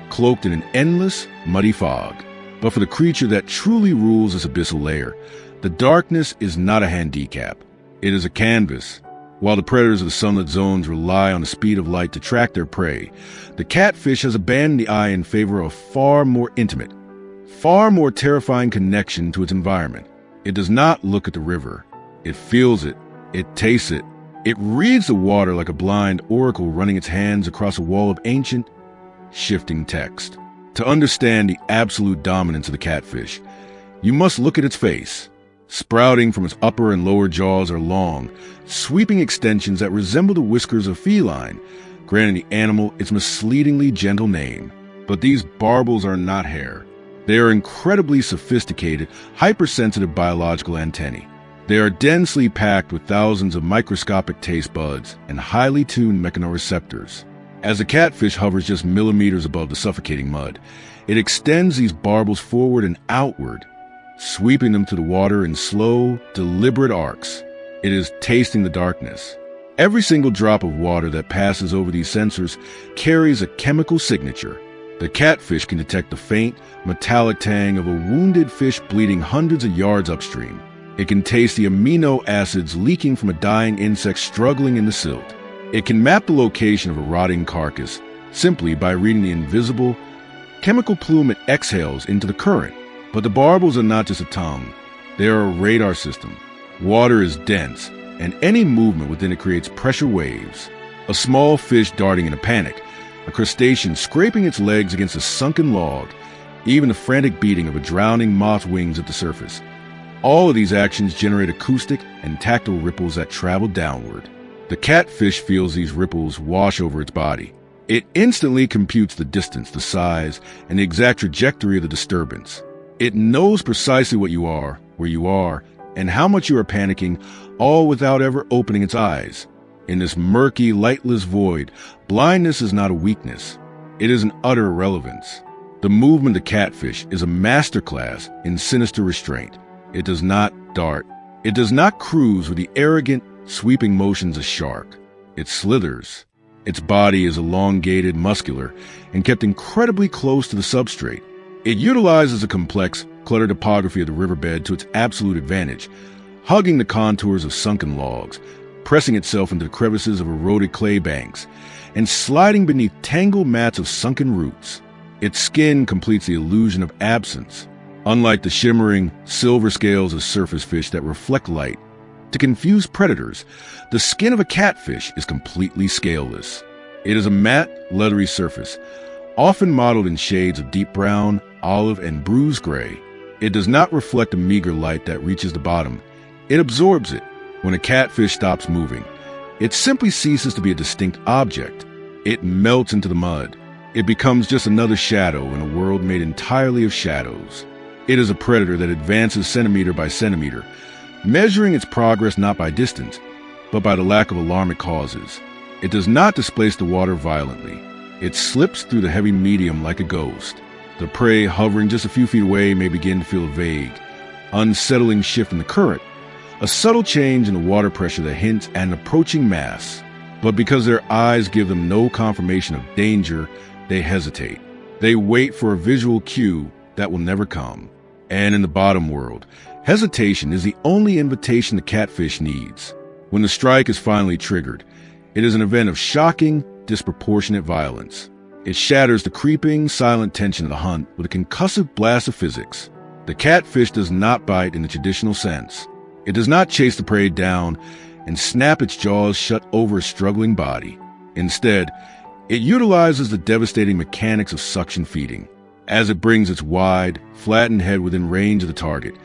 cloaked in an endless, muddy fog. But for the creature that truly rules this abyssal layer, the darkness is not a handicap. It is a canvas. While the predators of the sunlit zones rely on the speed of light to track their prey, the catfish has abandoned the eye in favor of a far more intimate, far more terrifying connection to its environment. It does not look at the river. It feels it. It tastes it. It reads the water like a blind oracle running its hands across a wall of ancient, shifting text. To understand the absolute dominance of the catfish, you must look at its face. Sprouting from its upper and lower jaws are long, sweeping extensions that resemble the whiskers of feline, granting the animal its misleadingly gentle name. But these barbels are not hair. They are incredibly sophisticated, hypersensitive biological antennae. They are densely packed with thousands of microscopic taste buds and highly tuned mechanoreceptors. As the catfish hovers just millimeters above the suffocating mud, it extends these barbels forward and outward, sweeping them to the water in slow, deliberate arcs. It is tasting the darkness. Every single drop of water that passes over these sensors carries a chemical signature. The catfish can detect the faint, metallic tang of a wounded fish bleeding hundreds of yards upstream. It can taste the amino acids leaking from a dying insect struggling in the silt. It can map the location of a rotting carcass simply by reading the invisible chemical plume it exhales into the current. But the barbels are not just a tongue. They are a radar system. Water is dense, and any movement within it creates pressure waves. A small fish darting in a panic, a crustacean scraping its legs against a sunken log, even the frantic beating of a drowning moth's wings at the surface. All of these actions generate acoustic and tactile ripples that travel downward. The catfish feels these ripples wash over its body. It instantly computes the distance, the size, and the exact trajectory of the disturbance. It knows precisely what you are, where you are, and how much you are panicking, all without ever opening its eyes. In this murky, lightless void, blindness is not a weakness. It is an utter irrelevance. The movement of catfish is a masterclass in sinister restraint. It does not dart. It does not cruise with the arrogant, sweeping motions of a shark. It slithers. Its body is elongated, muscular, and kept incredibly close to the substrate. It utilizes a complex, cluttered topography of the riverbed to its absolute advantage, hugging the contours of sunken logs, pressing itself into the crevices of eroded clay banks, and sliding beneath tangled mats of sunken roots. Its skin completes the illusion of absence. Unlike the shimmering, silver scales of surface fish that reflect light to confuse predators, the skin of a catfish is completely scaleless. It is a matte, leathery surface, often mottled in shades of deep brown, olive, and bruised gray. It does not reflect a meager light that reaches the bottom. It absorbs it. When a catfish stops moving, it simply ceases to be a distinct object. It melts into the mud. It becomes just another shadow in a world made entirely of shadows. It is a predator that advances centimeter by centimeter, measuring its progress not by distance, but by the lack of alarm it causes. It does not displace the water violently. It slips through the heavy medium like a ghost. The prey hovering just a few feet away may begin to feel a vague, unsettling shift in the current, a subtle change in the water pressure that hints at an approaching mass. But because their eyes give them no confirmation of danger, they hesitate. They wait for a visual cue that will never come. And in the bottom world, hesitation is the only invitation the catfish needs. When the strike is finally triggered, it is an event of shocking, disproportionate violence. It shatters the creeping, silent tension of the hunt with a concussive blast of physics. The catfish does not bite in the traditional sense. It does not chase the prey down and snap its jaws shut over a struggling body. Instead, it utilizes the devastating mechanics of suction feeding. As it brings its wide, flattened head within range of the target,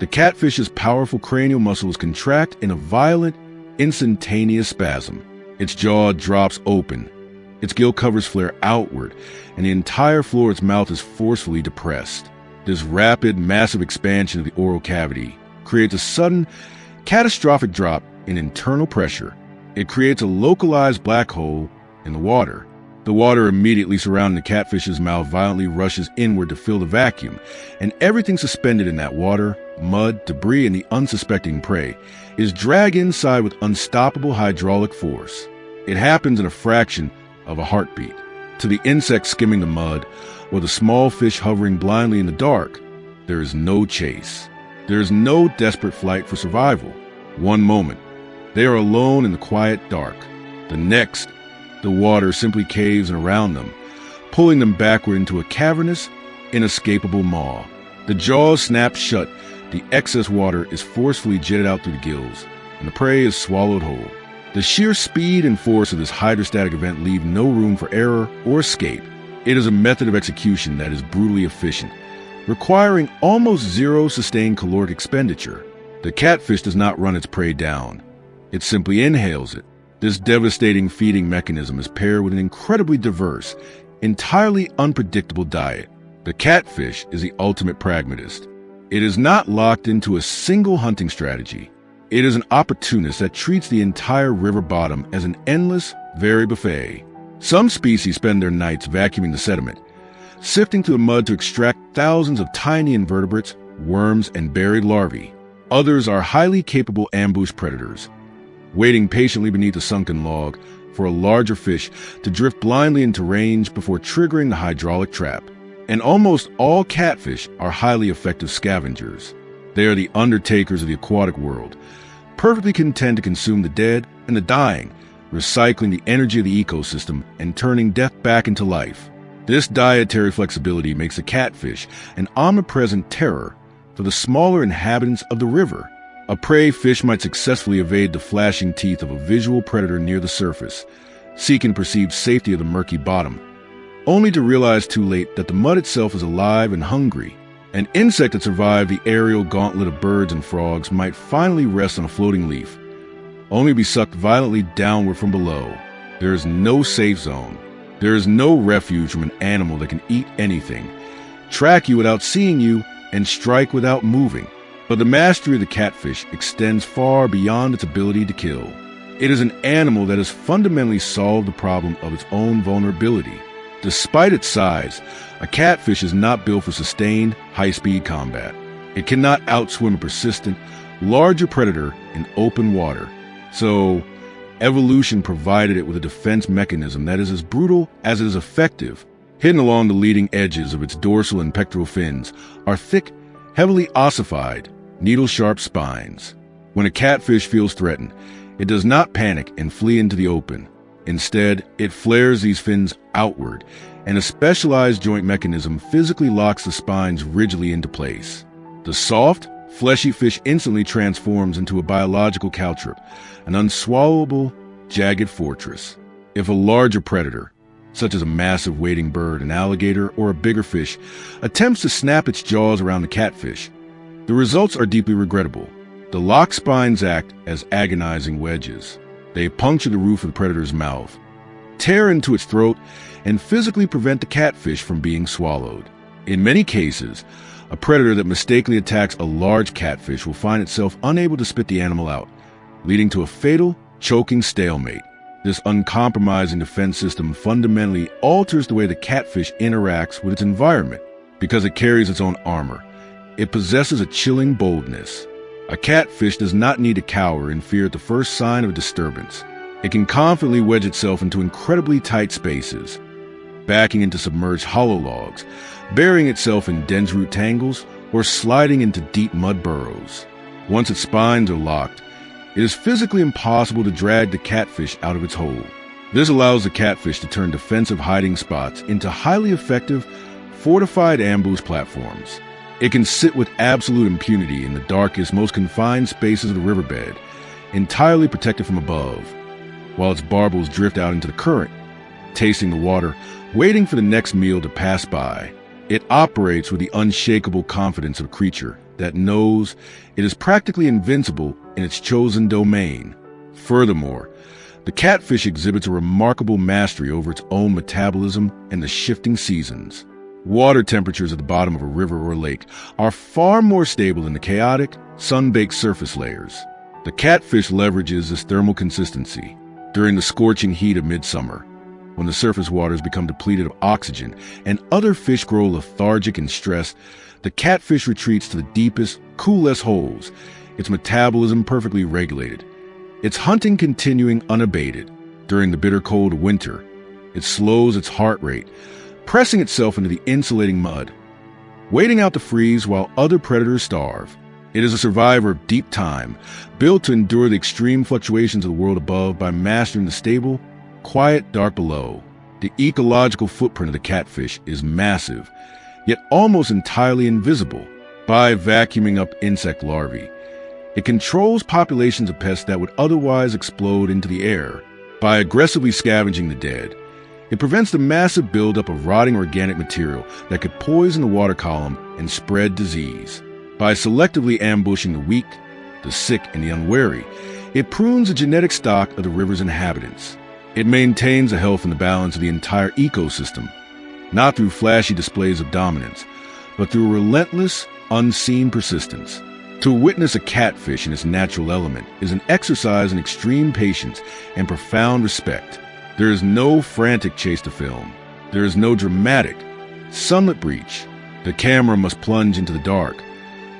the catfish's powerful cranial muscles contract in a violent, instantaneous spasm. Its jaw drops open, its gill covers flare outward, and the entire floor of its mouth is forcefully depressed. This rapid, massive expansion of the oral cavity creates a sudden, catastrophic drop in internal pressure. It creates a localized black hole in the water. The water immediately surrounding the catfish's mouth violently rushes inward to fill the vacuum, and everything suspended in that water, mud, debris, and the unsuspecting prey is dragged inside with unstoppable hydraulic force. It happens in a fraction of a heartbeat. To the insect skimming the mud, or the small fish hovering blindly in the dark, there is no chase. There is no desperate flight for survival. One moment, they are alone in the quiet dark. The next, the water simply caves in around them, pulling them backward into a cavernous, inescapable maw. The jaws snap shut, the excess water is forcefully jetted out through the gills, and the prey is swallowed whole. The sheer speed and force of this hydrostatic event leave no room for error or escape. It is a method of execution that is brutally efficient, requiring almost zero sustained caloric expenditure. The catfish does not run its prey down. It simply inhales it. This devastating feeding mechanism is paired with an incredibly diverse, entirely unpredictable diet. The catfish is the ultimate pragmatist. It is not locked into a single hunting strategy. It is an opportunist that treats the entire river bottom as an endless, varied buffet. Some species spend their nights vacuuming the sediment, sifting through the mud to extract thousands of tiny invertebrates, worms, and buried larvae. Others are highly capable ambush predators, waiting patiently beneath a sunken log for a larger fish to drift blindly into range before triggering the hydraulic trap. And almost all catfish are highly effective scavengers. They are the undertakers of the aquatic world, perfectly content to consume the dead and the dying, recycling the energy of the ecosystem and turning death back into life. This dietary flexibility makes the catfish an omnipresent terror for the smaller inhabitants of the river. A prey fish might successfully evade the flashing teeth of a visual predator near the surface, seeking perceived safety of the murky bottom, only to realize too late that the mud itself is alive and hungry. An insect that survived the aerial gauntlet of birds and frogs might finally rest on a floating leaf, only to be sucked violently downward from below. There is no safe zone. There is no refuge from an animal that can eat anything, track you without seeing you, and strike without moving. But the mastery of the catfish extends far beyond its ability to kill. It is an animal that has fundamentally solved the problem of its own vulnerability. Despite its size, a catfish is not built for sustained, high-speed combat. It cannot outswim a persistent, larger predator in open water. So, evolution provided it with a defense mechanism that is as brutal as it is effective. Hidden along the leading edges of its dorsal and pectoral fins are thick, heavily ossified, needle-sharp spines. When a catfish feels threatened, it does not panic and flee into the open. Instead, it flares these fins outward, and a specialized joint mechanism physically locks the spines rigidly into place. The soft, fleshy fish instantly transforms into a biological caltrop, an unswallowable, jagged fortress. If a larger predator, such as a massive wading bird, an alligator, or a bigger fish, attempts to snap its jaws around the catfish, the results are deeply regrettable. The locked spines act as agonizing wedges. They puncture the roof of the predator's mouth, tear into its throat, and physically prevent the catfish from being swallowed. In many cases, a predator that mistakenly attacks a large catfish will find itself unable to spit the animal out, leading to a fatal, choking stalemate. This uncompromising defense system fundamentally alters the way the catfish interacts with its environment. Because it carries its own armor, it possesses a chilling boldness. A catfish does not need to cower in fear at the first sign of a disturbance. It can confidently wedge itself into incredibly tight spaces, backing into submerged hollow logs, burying itself in dense root tangles, or sliding into deep mud burrows. Once its spines are locked, it is physically impossible to drag the catfish out of its hole. This allows the catfish to turn defensive hiding spots into highly effective, fortified ambush platforms. It can sit with absolute impunity in the darkest, most confined spaces of the riverbed, entirely protected from above, while its barbels drift out into the current, tasting the water, waiting for the next meal to pass by. It operates with the unshakable confidence of a creature that knows it is practically invincible in its chosen domain. Furthermore, the catfish exhibits a remarkable mastery over its own metabolism and the shifting seasons. Water temperatures at the bottom of a river or lake are far more stable than the chaotic, sun-baked surface layers. The catfish leverages this thermal consistency. During the scorching heat of midsummer, when the surface waters become depleted of oxygen and other fish grow lethargic and stressed, the catfish retreats to the deepest, coolest holes, its metabolism perfectly regulated, its hunting continuing unabated. During the bitter cold of winter, it slows its heart rate, pressing itself into the insulating mud, waiting out the freeze while other predators starve. It is a survivor of deep time, built to endure the extreme fluctuations of the world above by mastering the stable, quiet dark below. The ecological footprint of the catfish is massive, yet almost entirely invisible. By vacuuming up insect larvae, it controls populations of pests that would otherwise explode into the air. By aggressively scavenging the dead, it prevents the massive buildup of rotting organic material that could poison the water column and spread disease. By selectively ambushing the weak, the sick, and the unwary, it prunes the genetic stock of the river's inhabitants. It maintains the health and the balance of the entire ecosystem, not through flashy displays of dominance, but through relentless, unseen persistence. To witness a catfish in its natural element is an exercise in extreme patience and profound respect. There is no frantic chase to film. There is no dramatic, sunlit breach. The camera must plunge into the dark,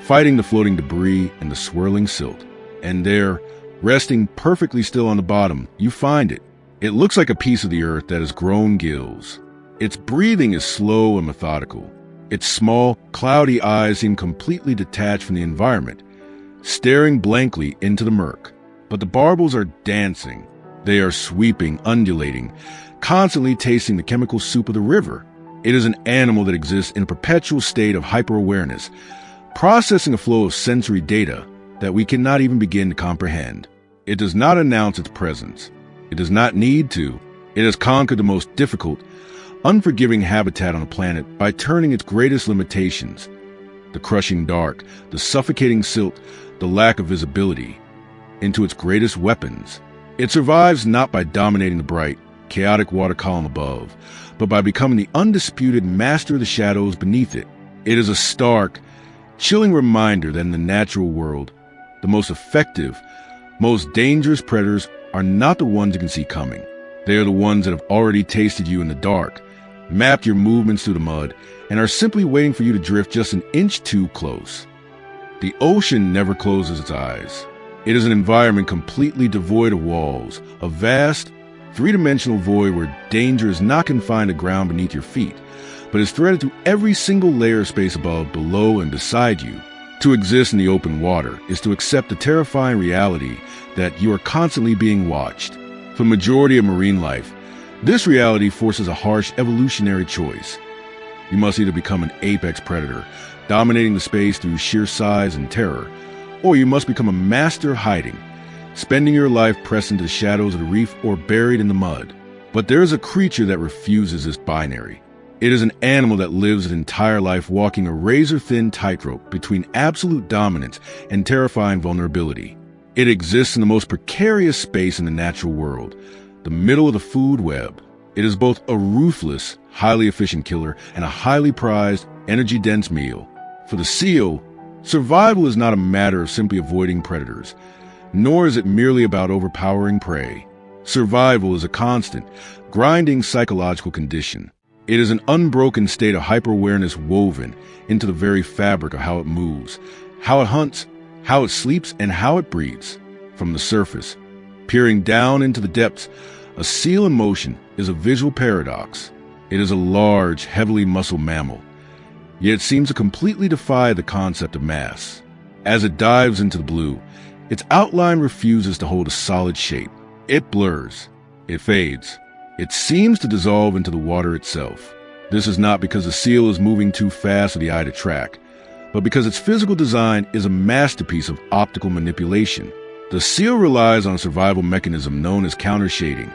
fighting the floating debris and the swirling silt. And there, resting perfectly still on the bottom, you find it. It looks like a piece of the earth that has grown gills. Its breathing is slow and methodical. Its small, cloudy eyes seem completely detached from the environment, staring blankly into the murk. But the barbels are dancing. They are sweeping, undulating, constantly tasting the chemical soup of the river. It is an animal that exists in a perpetual state of hyper-awareness, processing a flow of sensory data that we cannot even begin to comprehend. It does not announce its presence. It does not need to. It has conquered the most difficult, unforgiving habitat on the planet by turning its greatest limitations, the crushing dark, the suffocating silt, the lack of visibility, into its greatest weapons. It survives not by dominating the bright, chaotic water column above, but by becoming the undisputed master of the shadows beneath it. It is a stark, chilling reminder that in the natural world, the most effective, most dangerous predators are not the ones you can see coming. They are the ones that have already tasted you in the dark, mapped your movements through the mud, and are simply waiting for you to drift just an inch too close. The ocean never closes its eyes. It is an environment completely devoid of walls, a vast, three-dimensional void where danger is not confined to ground beneath your feet, but is threaded through every single layer of space above, below, and beside you. To exist in the open water is to accept the terrifying reality that you are constantly being watched. For the majority of marine life, this reality forces a harsh evolutionary choice. You must either become an apex predator, dominating the space through sheer size and terror, or you must become a master hiding, spending your life pressed into the shadows of the reef or buried in the mud. But there is a creature that refuses this binary. It is an animal that lives its entire life walking a razor-thin tightrope between absolute dominance and terrifying vulnerability. It exists in the most precarious space in the natural world, the middle of the food web. It is both a ruthless, highly efficient killer and a highly prized, energy-dense meal. For the seal, survival is not a matter of simply avoiding predators, nor is it merely about overpowering prey. Survival is a constant, grinding psychological condition. It is an unbroken state of hyper-awareness woven into the very fabric of how it moves, how it hunts, how it sleeps, and how it breathes. From the surface, peering down into the depths, a seal in motion is a visual paradox. It is a large, heavily muscled mammal, yet it seems to completely defy the concept of mass. As it dives into the blue, its outline refuses to hold a solid shape. It blurs. It fades. It seems to dissolve into the water itself. This is not because the seal is moving too fast for the eye to track, but because its physical design is a masterpiece of optical manipulation. The seal relies on a survival mechanism known as countershading,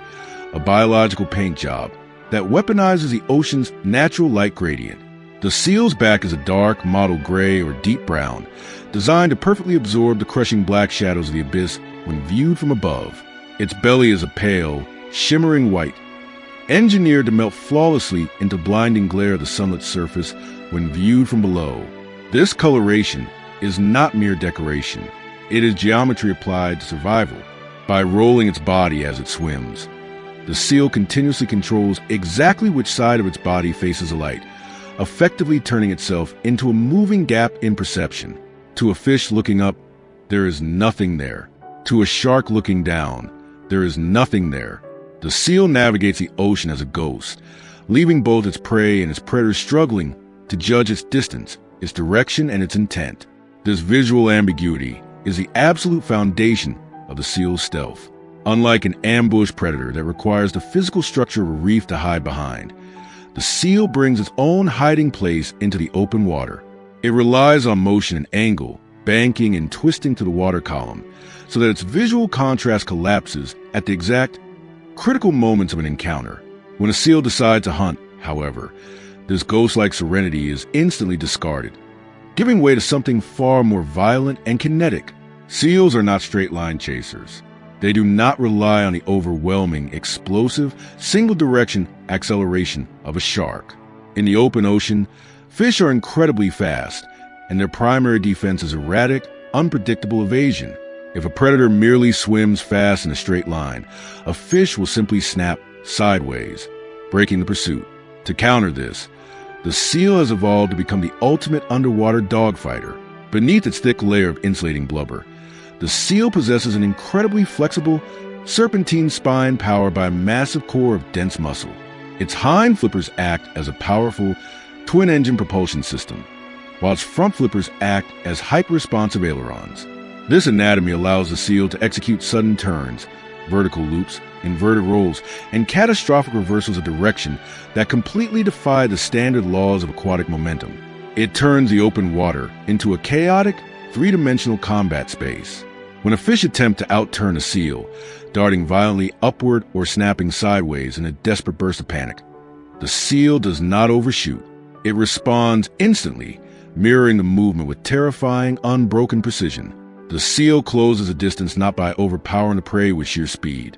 a biological paint job that weaponizes the ocean's natural light gradient. The seal's back is a dark, mottled gray or deep brown, designed to perfectly absorb the crushing black shadows of the abyss when viewed from above. Its belly is a pale, shimmering white, engineered to melt flawlessly into blinding glare of the sunlit surface when viewed from below. This coloration is not mere decoration. It is geometry applied to survival. By rolling its body as it swims, the seal continuously controls exactly which side of its body faces the light, effectively turning itself into a moving gap in perception. To a fish looking up, there is nothing there. To a shark looking down, there is nothing there. The seal navigates the ocean as a ghost, leaving both its prey and its predators struggling to judge its distance, its direction, and its intent. This visual ambiguity is the absolute foundation of the seal's stealth. Unlike an ambush predator that requires the physical structure of a reef to hide behind, the seal brings its own hiding place into the open water. It relies on motion and angle, banking and twisting to the water column, so that its visual contrast collapses at the exact critical moments of an encounter. When a seal decides to hunt, however, this ghost-like serenity is instantly discarded, giving way to something far more violent and kinetic. Seals are not straight-line chasers. They do not rely on the overwhelming, explosive, single-direction acceleration of a shark. In the open ocean, fish are incredibly fast, and their primary defense is erratic, unpredictable evasion. If a predator merely swims fast in a straight line, a fish will simply snap sideways, breaking the pursuit. To counter this, the seal has evolved to become the ultimate underwater dogfighter. Beneath its thick layer of insulating blubber, the seal possesses an incredibly flexible, serpentine spine powered by a massive core of dense muscle. Its hind flippers act as a powerful, twin-engine propulsion system, while its front flippers act as hyper-responsive ailerons. This anatomy allows the seal to execute sudden turns, vertical loops, inverted rolls, and catastrophic reversals of direction that completely defy the standard laws of aquatic momentum. It turns the open water into a chaotic, three-dimensional combat space. When a fish attempts to outturn a seal, darting violently upward or snapping sideways in a desperate burst of panic, the seal does not overshoot. It responds instantly, mirroring the movement with terrifying, unbroken precision. The seal closes a distance not by overpowering the prey with sheer speed,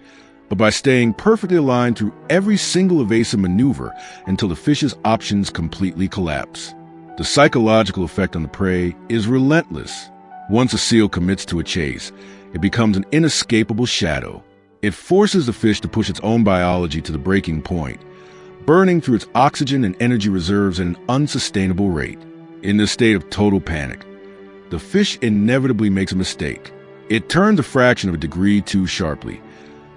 but by staying perfectly aligned through every single evasive maneuver until the fish's options completely collapse. The psychological effect on the prey is relentless. Once a seal commits to a chase, it becomes an inescapable shadow. It forces the fish to push its own biology to the breaking point, burning through its oxygen and energy reserves at an unsustainable rate. In this state of total panic, the fish inevitably makes a mistake. It turns a fraction of a degree too sharply,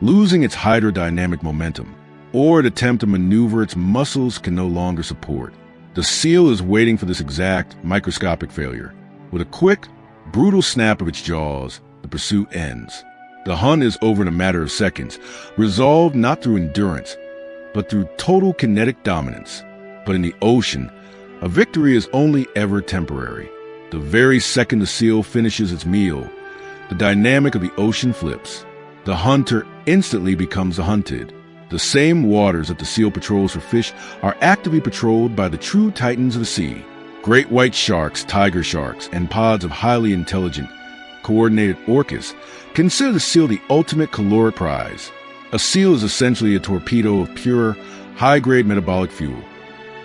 losing its hydrodynamic momentum, or it attempts a maneuver its muscles can no longer support. The seal is waiting for this exact microscopic failure. With a quick, brutal snap of its jaws, the pursuit ends. The hunt is over in a matter of seconds, resolved not through endurance, but through total kinetic dominance. But in the ocean, a victory is only ever temporary. The very second the seal finishes its meal, the dynamic of the ocean flips. The hunter instantly becomes the hunted. The same waters that the seal patrols for fish are actively patrolled by the true titans of the sea. Great white sharks, tiger sharks, and pods of highly intelligent, coordinated orcas consider the seal the ultimate caloric prize. A seal is essentially a torpedo of pure, high-grade metabolic fuel,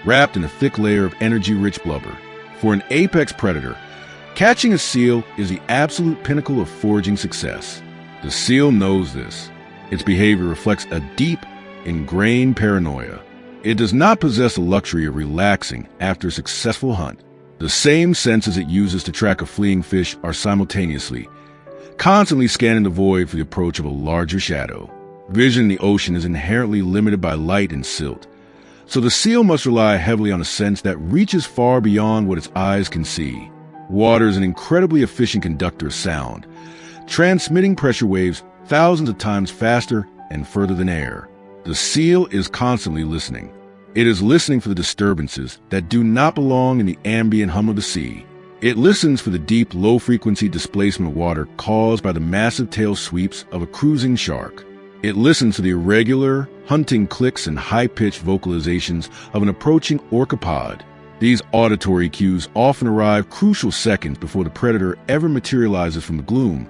wrapped in a thick layer of energy-rich blubber. For an apex predator, catching a seal is the absolute pinnacle of foraging success. The seal knows this. Its behavior reflects a deep, ingrained paranoia. It does not possess the luxury of relaxing after a successful hunt. The same senses it uses to track a fleeing fish are simultaneously, constantly scanning the void for the approach of a larger shadow. Vision in the ocean is inherently limited by light and silt, so the seal must rely heavily on a sense that reaches far beyond what its eyes can see. Water is an incredibly efficient conductor of sound, transmitting pressure waves thousands of times faster and further than air. The seal is constantly listening. It is listening for the disturbances that do not belong in the ambient hum of the sea. It listens for the deep, low-frequency displacement of water caused by the massive tail sweeps of a cruising shark. It listens to the irregular, hunting clicks and high-pitched vocalizations of an approaching orca pod. These auditory cues often arrive crucial seconds before the predator ever materializes from the gloom,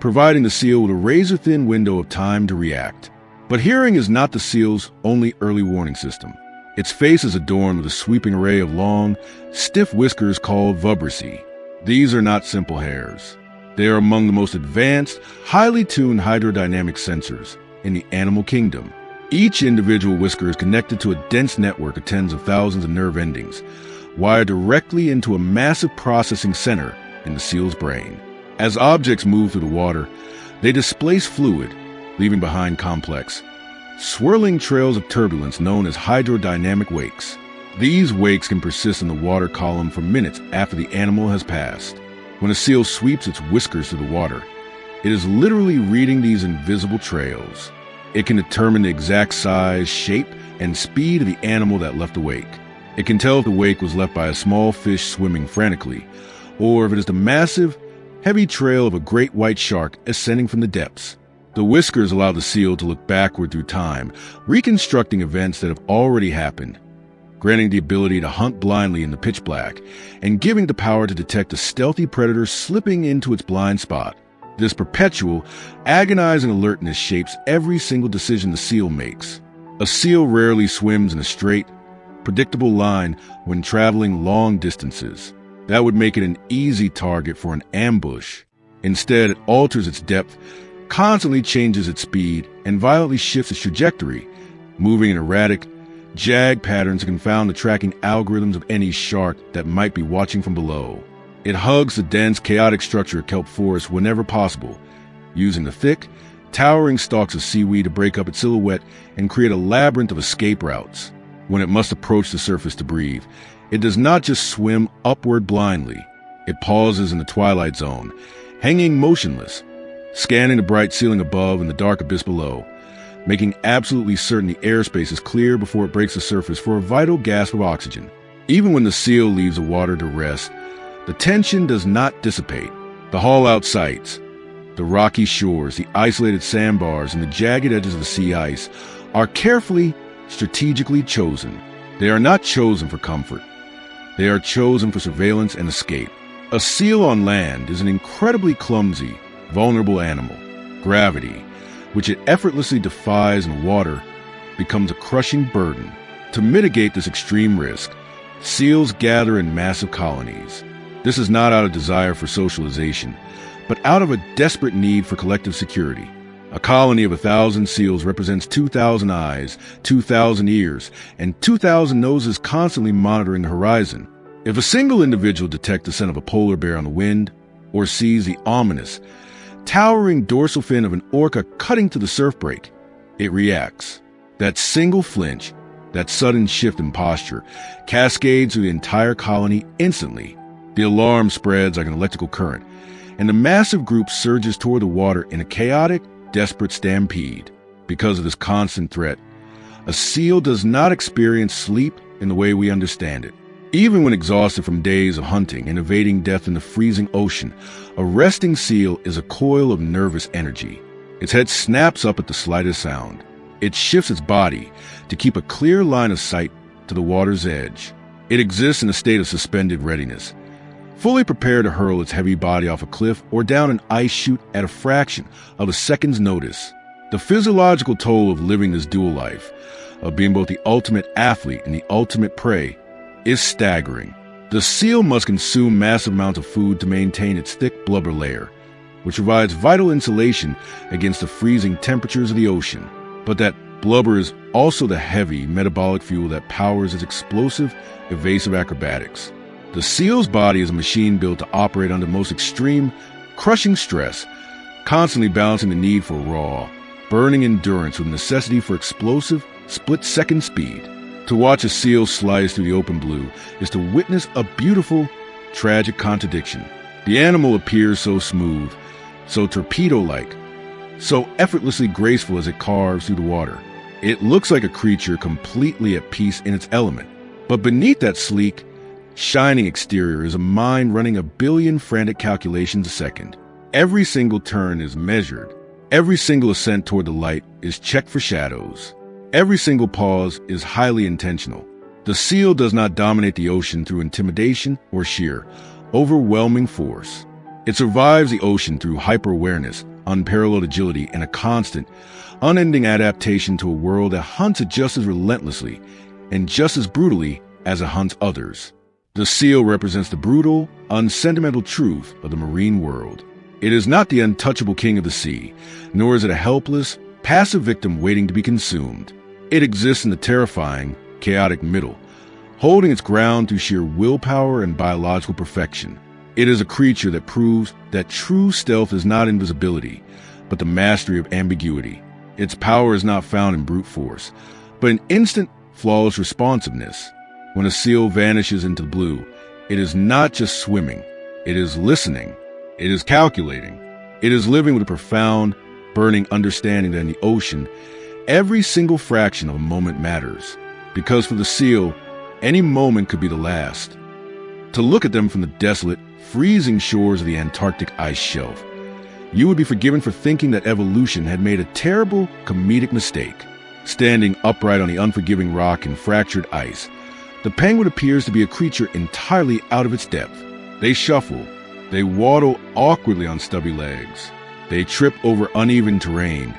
providing the seal with a razor-thin window of time to react. But hearing is not the seal's only early warning system. Its face is adorned with a sweeping array of long, stiff whiskers called vibrissae. These are not simple hairs. They are among the most advanced, highly tuned hydrodynamic sensors in the animal kingdom. Each individual whisker is connected to a dense network of tens of thousands of nerve endings, wired directly into a massive processing center in the seal's brain. As objects move through the water, they displace fluid, leaving behind complex, swirling trails of turbulence known as hydrodynamic wakes. These wakes can persist in the water column for minutes after the animal has passed. When a seal sweeps its whiskers through the water, it is literally reading these invisible trails. It can determine the exact size, shape, and speed of the animal that left the wake. It can tell if the wake was left by a small fish swimming frantically, or if it is the massive, heavy trail of a great white shark ascending from the depths. The whiskers allow the seal to look backward through time, reconstructing events that have already happened, granting the ability to hunt blindly in the pitch black, and giving the power to detect a stealthy predator slipping into its blind spot. This perpetual, agonizing alertness shapes every single decision the seal makes. A seal rarely swims in a straight, predictable line when traveling long distances. That would make it an easy target for an ambush. Instead, it alters its depth, constantly changes its speed, and violently shifts its trajectory, moving in erratic, jagged patterns to confound the tracking algorithms of any shark that might be watching from below. It hugs the dense, chaotic structure of kelp forest whenever possible, using the thick, towering stalks of seaweed to break up its silhouette and create a labyrinth of escape routes. When it must approach the surface to breathe, It does not just swim upward blindly. It pauses in the twilight zone, hanging motionless, scanning the bright ceiling above and the dark abyss below, making absolutely certain the airspace is clear before it breaks the surface for a vital gasp of oxygen. Even when the seal leaves the water to rest, the tension does not dissipate. The haul-out sites, the rocky shores, the isolated sandbars, and the jagged edges of the sea ice are carefully, strategically chosen. They are not chosen for comfort. They are chosen for surveillance and escape. A seal on land is an incredibly clumsy, vulnerable animal. Gravity, which it effortlessly defies in water, becomes a crushing burden. To mitigate this extreme risk, seals gather in massive colonies. This is not out of desire for socialization, but out of a desperate need for collective security. A colony of 1,000 seals represents 2,000 eyes, 2,000 ears, and 2,000 noses constantly monitoring the horizon. If a single individual detects the scent of a polar bear on the wind, or sees the ominous, towering dorsal fin of an orca cutting to the surf break, it reacts. That single flinch, that sudden shift in posture, cascades through the entire colony instantly. The alarm spreads like an electrical current, and the massive group surges toward the water in a chaotic, desperate stampede. Because of this constant threat, a seal does not experience sleep in the way we understand it. Even when exhausted from days of hunting and evading death in the freezing ocean, a resting seal is a coil of nervous energy. Its head snaps up at the slightest sound. It shifts its body to keep a clear line of sight to the water's edge. It exists in a state of suspended readiness, fully prepared to hurl its heavy body off a cliff or down an ice chute at a fraction of a second's notice. The physiological toll of living this dual life, of being both the ultimate athlete and the ultimate prey, is staggering. The seal must consume massive amounts of food to maintain its thick blubber layer, which provides vital insulation against the freezing temperatures of the ocean. But that blubber is also the heavy metabolic fuel that powers its explosive, evasive acrobatics. The seal's body is a machine built to operate under the most extreme, crushing stress, constantly balancing the need for raw, burning endurance with the necessity for explosive, split-second speed. To watch a seal slice through the open blue is to witness a beautiful, tragic contradiction. The animal appears so smooth, so torpedo-like, so effortlessly graceful as it carves through the water. It looks like a creature completely at peace in its element. But beneath that sleek, shining exterior is a mind running 1 billion frantic calculations a second. Every single turn is measured. Every single ascent toward the light is checked for shadows. Every single pause is highly intentional. The seal does not dominate the ocean through intimidation or sheer, overwhelming force. It survives the ocean through hyper-awareness, unparalleled agility, and a constant, unending adaptation to a world that hunts it just as relentlessly and just as brutally as it hunts others. The seal represents the brutal, unsentimental truth of the marine world. It is not the untouchable king of the sea, nor is it a helpless, passive victim waiting to be consumed. It exists in the terrifying, chaotic middle, holding its ground through sheer willpower and biological perfection. It is a creature that proves that true stealth is not invisibility, but the mastery of ambiguity. Its power is not found in brute force, but in instant, flawless responsiveness. When a seal vanishes into the blue, it is not just swimming. It is listening. It is calculating. It is living with a profound, burning understanding that in the ocean, every single fraction of a moment matters. Because for the seal, any moment could be the last. To look at them from the desolate, freezing shores of the Antarctic ice shelf, you would be forgiven for thinking that evolution had made a terrible, comedic mistake. Standing upright on the unforgiving rock and fractured ice, the penguin appears to be a creature entirely out of its depth. They shuffle. They waddle awkwardly on stubby legs. They trip over uneven terrain,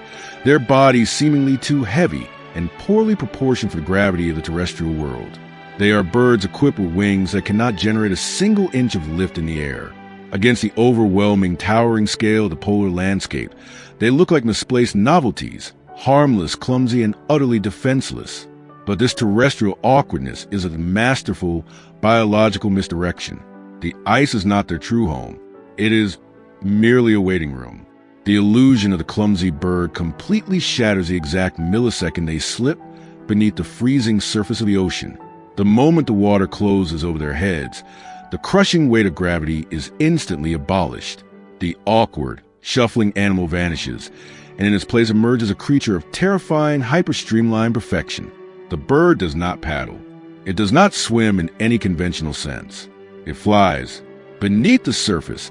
their bodies seemingly too heavy and poorly proportioned for the gravity of the terrestrial world. They are birds equipped with wings that cannot generate a single inch of lift in the air. Against the overwhelming, towering scale of the polar landscape, they look like misplaced novelties, harmless, clumsy, and utterly defenseless. But this terrestrial awkwardness is a masterful biological misdirection. The ice is not their true home. It is merely a waiting room. The illusion of the clumsy bird completely shatters the exact millisecond they slip beneath the freezing surface of the ocean. The moment the water closes over their heads, the crushing weight of gravity is instantly abolished. The awkward, shuffling animal vanishes, and in its place emerges a creature of terrifying, hyper-streamlined perfection. The bird does not paddle. It does not swim in any conventional sense. It flies. Beneath the surface,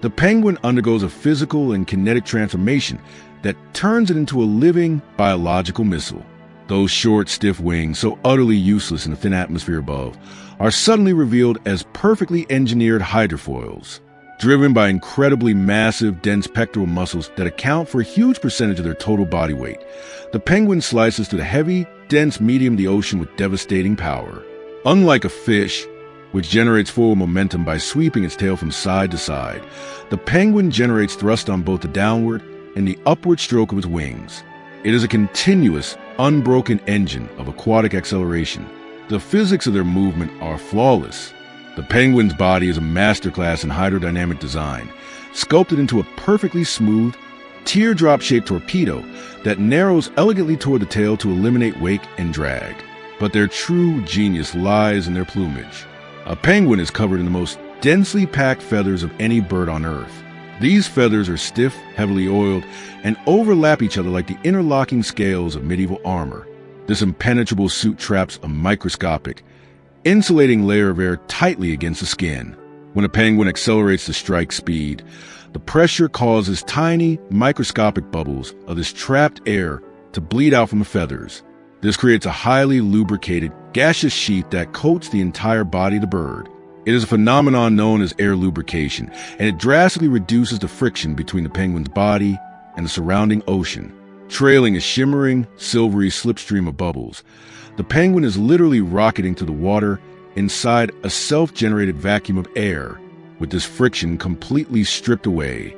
the penguin undergoes a physical and kinetic transformation that turns it into a living, biological missile. Those short, stiff wings, so utterly useless in the thin atmosphere above, are suddenly revealed as perfectly engineered hydrofoils. Driven by incredibly massive, dense pectoral muscles that account for a huge percentage of their total body weight, the penguin slices through the heavy, dense medium of the ocean with devastating power. Unlike a fish, which generates forward momentum by sweeping its tail from side to side, the penguin generates thrust on both the downward and the upward stroke of its wings. It is a continuous, unbroken engine of aquatic acceleration. The physics of their movement are flawless. The penguin's body is a masterclass in hydrodynamic design, sculpted into a perfectly smooth, teardrop-shaped torpedo that narrows elegantly toward the tail to eliminate wake and drag. But their true genius lies in their plumage. A penguin is covered in the most densely packed feathers of any bird on Earth. These feathers are stiff, heavily oiled, and overlap each other like the interlocking scales of medieval armor. This impenetrable suit traps a microscopic, insulating layer of air tightly against the skin. When a penguin accelerates to strike speed, the pressure causes tiny, microscopic bubbles of this trapped air to bleed out from the feathers. This creates a highly lubricated, gaseous sheath that coats the entire body of the bird. It is a phenomenon known as air lubrication, and it drastically reduces the friction between the penguin's body and the surrounding ocean. Trailing a shimmering, silvery slipstream of bubbles, the penguin is literally rocketing to the water inside a self-generated vacuum of air. With this friction completely stripped away,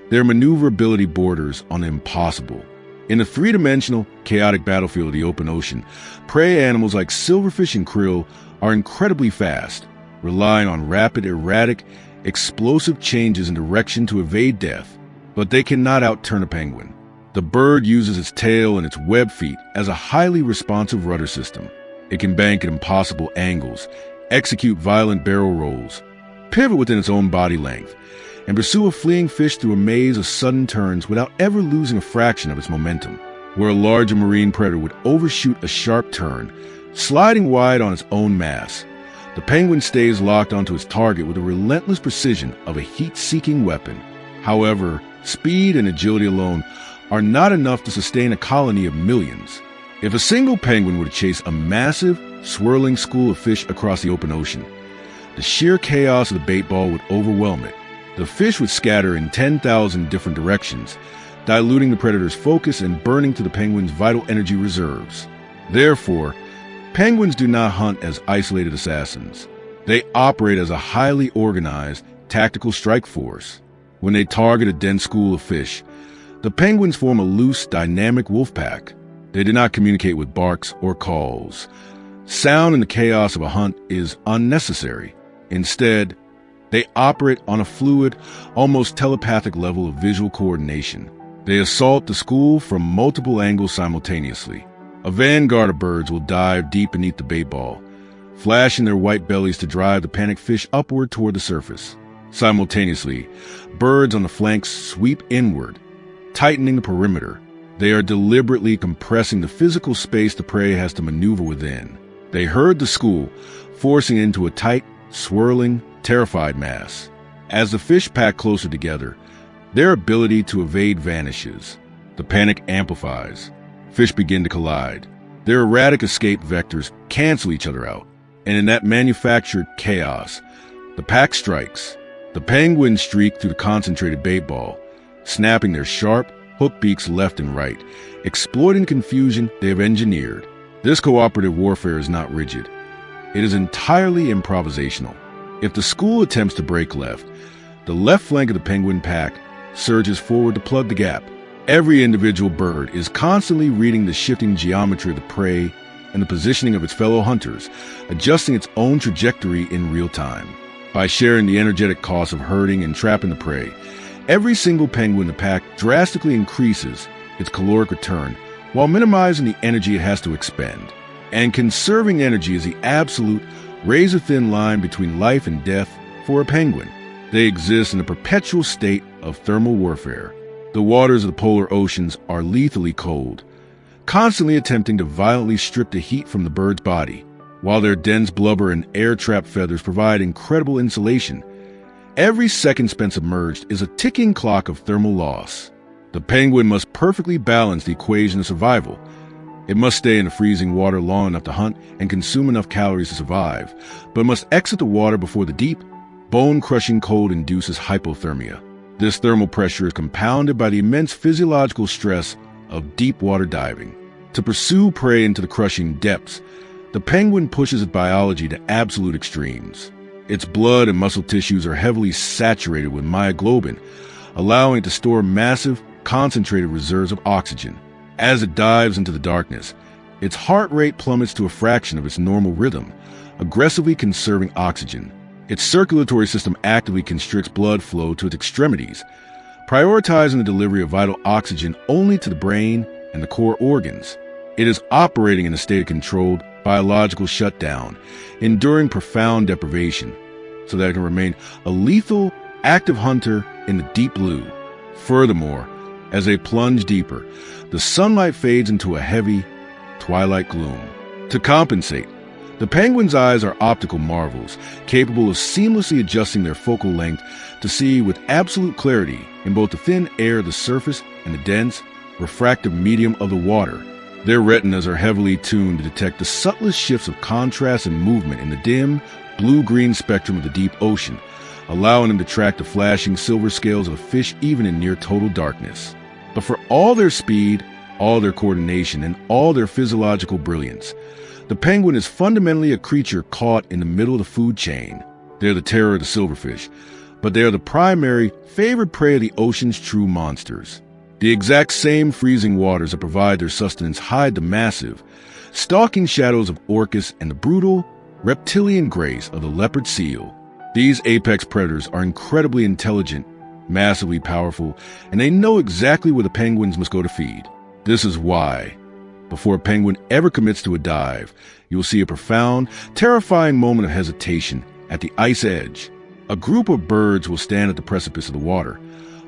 their maneuverability borders on the impossible. In the three-dimensional, chaotic battlefield of the open ocean, prey animals like silverfish and krill are incredibly fast, relying on rapid, erratic, explosive changes in direction to evade death. But they cannot outturn a penguin. The bird uses its tail and its web feet as a highly responsive rudder system. It can bank at impossible angles, execute violent barrel rolls, pivot within its own body length, and pursue a fleeing fish through a maze of sudden turns without ever losing a fraction of its momentum. Where a larger marine predator would overshoot a sharp turn, sliding wide on its own mass, the penguin stays locked onto its target with the relentless precision of a heat-seeking weapon. However, speed and agility alone are not enough to sustain a colony of millions. If a single penguin were to chase a massive, swirling school of fish across the open ocean, the sheer chaos of the bait ball would overwhelm it. The fish would scatter in 10,000 different directions, diluting the predator's focus and burning to the penguin's vital energy reserves. Therefore, penguins do not hunt as isolated assassins. They operate as a highly organized, tactical strike force. When they target a dense school of fish, the penguins form a loose, dynamic wolf pack. They do not communicate with barks or calls. Sound in the chaos of a hunt is unnecessary. Instead, they operate on a fluid, almost telepathic level of visual coordination. They assault the school from multiple angles simultaneously. A vanguard of birds will dive deep beneath the bait ball, flashing their white bellies to drive the panicked fish upward toward the surface. Simultaneously, birds on the flanks sweep inward, tightening the perimeter. They are deliberately compressing the physical space the prey has to maneuver within. They herd the school, forcing it into a tight, swirling, terrified mass. As the fish pack closer together, their ability to evade vanishes. The panic amplifies. Fish begin to collide. Their erratic escape vectors cancel each other out. And in that manufactured chaos, the pack strikes. The penguins streak through the concentrated bait ball, snapping their sharp, hook beaks left and right, exploiting the confusion they have engineered. This cooperative warfare is not rigid. It is entirely improvisational. If the school attempts to break left, the left flank of the penguin pack surges forward to plug the gap. Every individual bird is constantly reading the shifting geometry of the prey and the positioning of its fellow hunters, adjusting its own trajectory in real time. By sharing the energetic cost of herding and trapping the prey, every single penguin in the pack drastically increases its caloric return while minimizing the energy it has to expend. And conserving energy is the absolute razor-thin line between life and death for a penguin. They exist in a perpetual state of thermal warfare. The waters of the polar oceans are lethally cold, constantly attempting to violently strip the heat from the bird's body. While their dense blubber and air-trapped feathers provide incredible insulation, every second spent submerged is a ticking clock of thermal loss. The penguin must perfectly balance the equation of survival. It must stay in the freezing water long enough to hunt and consume enough calories to survive, but must exit the water before the deep, bone-crushing cold induces hypothermia. This thermal pressure is compounded by the immense physiological stress of deep water diving. To pursue prey into the crushing depths, the penguin pushes its biology to absolute extremes. Its blood and muscle tissues are heavily saturated with myoglobin, allowing it to store massive, concentrated reserves of oxygen. As it dives into the darkness, its heart rate plummets to a fraction of its normal rhythm, aggressively conserving oxygen. Its circulatory system actively constricts blood flow to its extremities, prioritizing the delivery of vital oxygen only to the brain and the core organs. It is operating in a state of controlled biological shutdown, enduring profound deprivation, so that it can remain a lethal, active hunter in the deep blue. Furthermore, as they plunge deeper, the sunlight fades into a heavy, twilight gloom. To compensate, the penguin's eyes are optical marvels, capable of seamlessly adjusting their focal length to see with absolute clarity in both the thin air of the surface and the dense, refractive medium of the water. Their retinas are heavily tuned to detect the subtlest shifts of contrast and movement in the dim, blue-green spectrum of the deep ocean, allowing them to track the flashing silver scales of a fish even in near total darkness. But for all their speed, all their coordination, and all their physiological brilliance, the penguin is fundamentally a creature caught in the middle of the food chain. They're the terror of the silverfish, but they are the primary, favored prey of the ocean's true monsters. The exact same freezing waters that provide their sustenance hide the massive, stalking shadows of orcas and the brutal, reptilian grace of the leopard seal. These apex predators are incredibly intelligent, massively powerful, and they know exactly where the penguins must go to feed. This is why, before a penguin ever commits to a dive, you will see a profound, terrifying moment of hesitation at the ice edge. A group of birds will stand at the precipice of the water,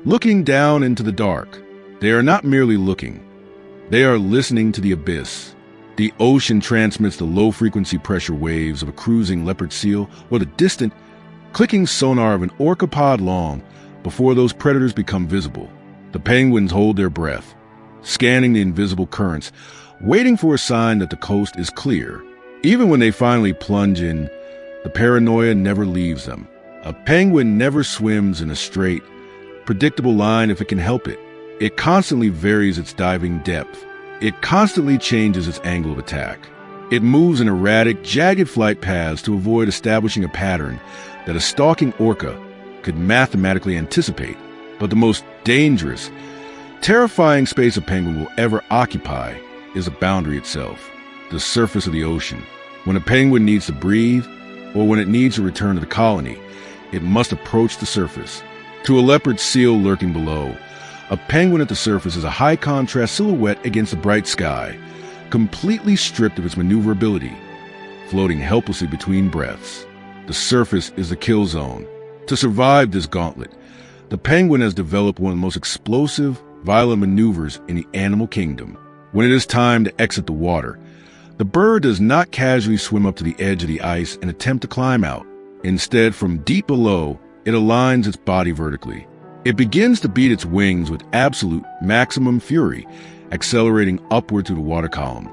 looking down into the dark. They are not merely looking. They are listening to the abyss. The ocean transmits the low-frequency pressure waves of a cruising leopard seal or the distant, clicking sonar of an orca pod long before those predators become visible. The penguins hold their breath, scanning the invisible currents, waiting for a sign that the coast is clear. Even when they finally plunge in, the paranoia never leaves them. A penguin never swims in a straight, predictable line if it can help it. It constantly varies its diving depth. It constantly changes its angle of attack. It moves in erratic, jagged flight paths to avoid establishing a pattern that a stalking orca could mathematically anticipate. But the most dangerous, terrifying space a penguin will ever occupy is the boundary itself, the surface of the ocean. When a penguin needs to breathe, or when it needs to return to the colony, it must approach the surface. To a leopard seal lurking below, a penguin at the surface is a high-contrast silhouette against the bright sky, completely stripped of its maneuverability, floating helplessly between breaths. The surface is the kill zone. To survive this gauntlet, the penguin has developed one of the most explosive, violent maneuvers in the animal kingdom. When it is time to exit the water, the bird does not casually swim up to the edge of the ice and attempt to climb out. Instead, from deep below, it aligns its body vertically. It begins to beat its wings with absolute maximum fury, accelerating upward through the water column,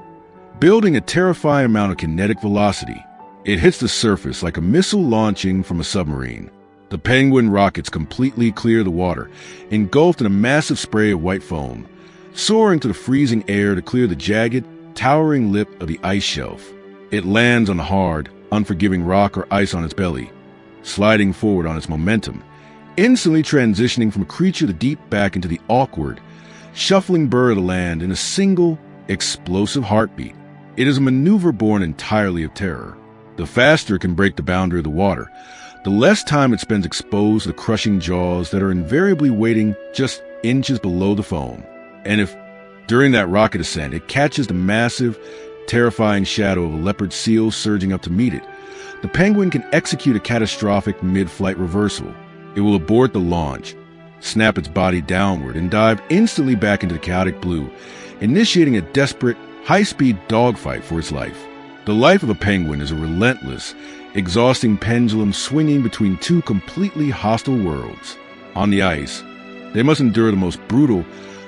building a terrifying amount of kinetic velocity. It hits the surface like a missile launching from a submarine. The penguin rockets completely clear the water, engulfed in a massive spray of white foam, soaring to the freezing air to clear the jagged, towering lip of the ice shelf. It lands on the hard, unforgiving rock or ice on its belly, sliding forward on its momentum, instantly transitioning from a creature of the deep back into the awkward, shuffling bird of the land in a single, explosive heartbeat. It is a maneuver born entirely of terror. The faster it can break the boundary of the water, the less time it spends exposed to the crushing jaws that are invariably waiting just inches below the foam. And if, during that rocket ascent, it catches the massive, terrifying shadow of a leopard seal surging up to meet it, the penguin can execute a catastrophic mid-flight reversal. It will abort the launch, snap its body downward, and dive instantly back into the chaotic blue, initiating a desperate, high-speed dogfight for its life. The life of a penguin is a relentless, exhausting pendulum swinging between two completely hostile worlds. On the ice, they must endure the most brutal,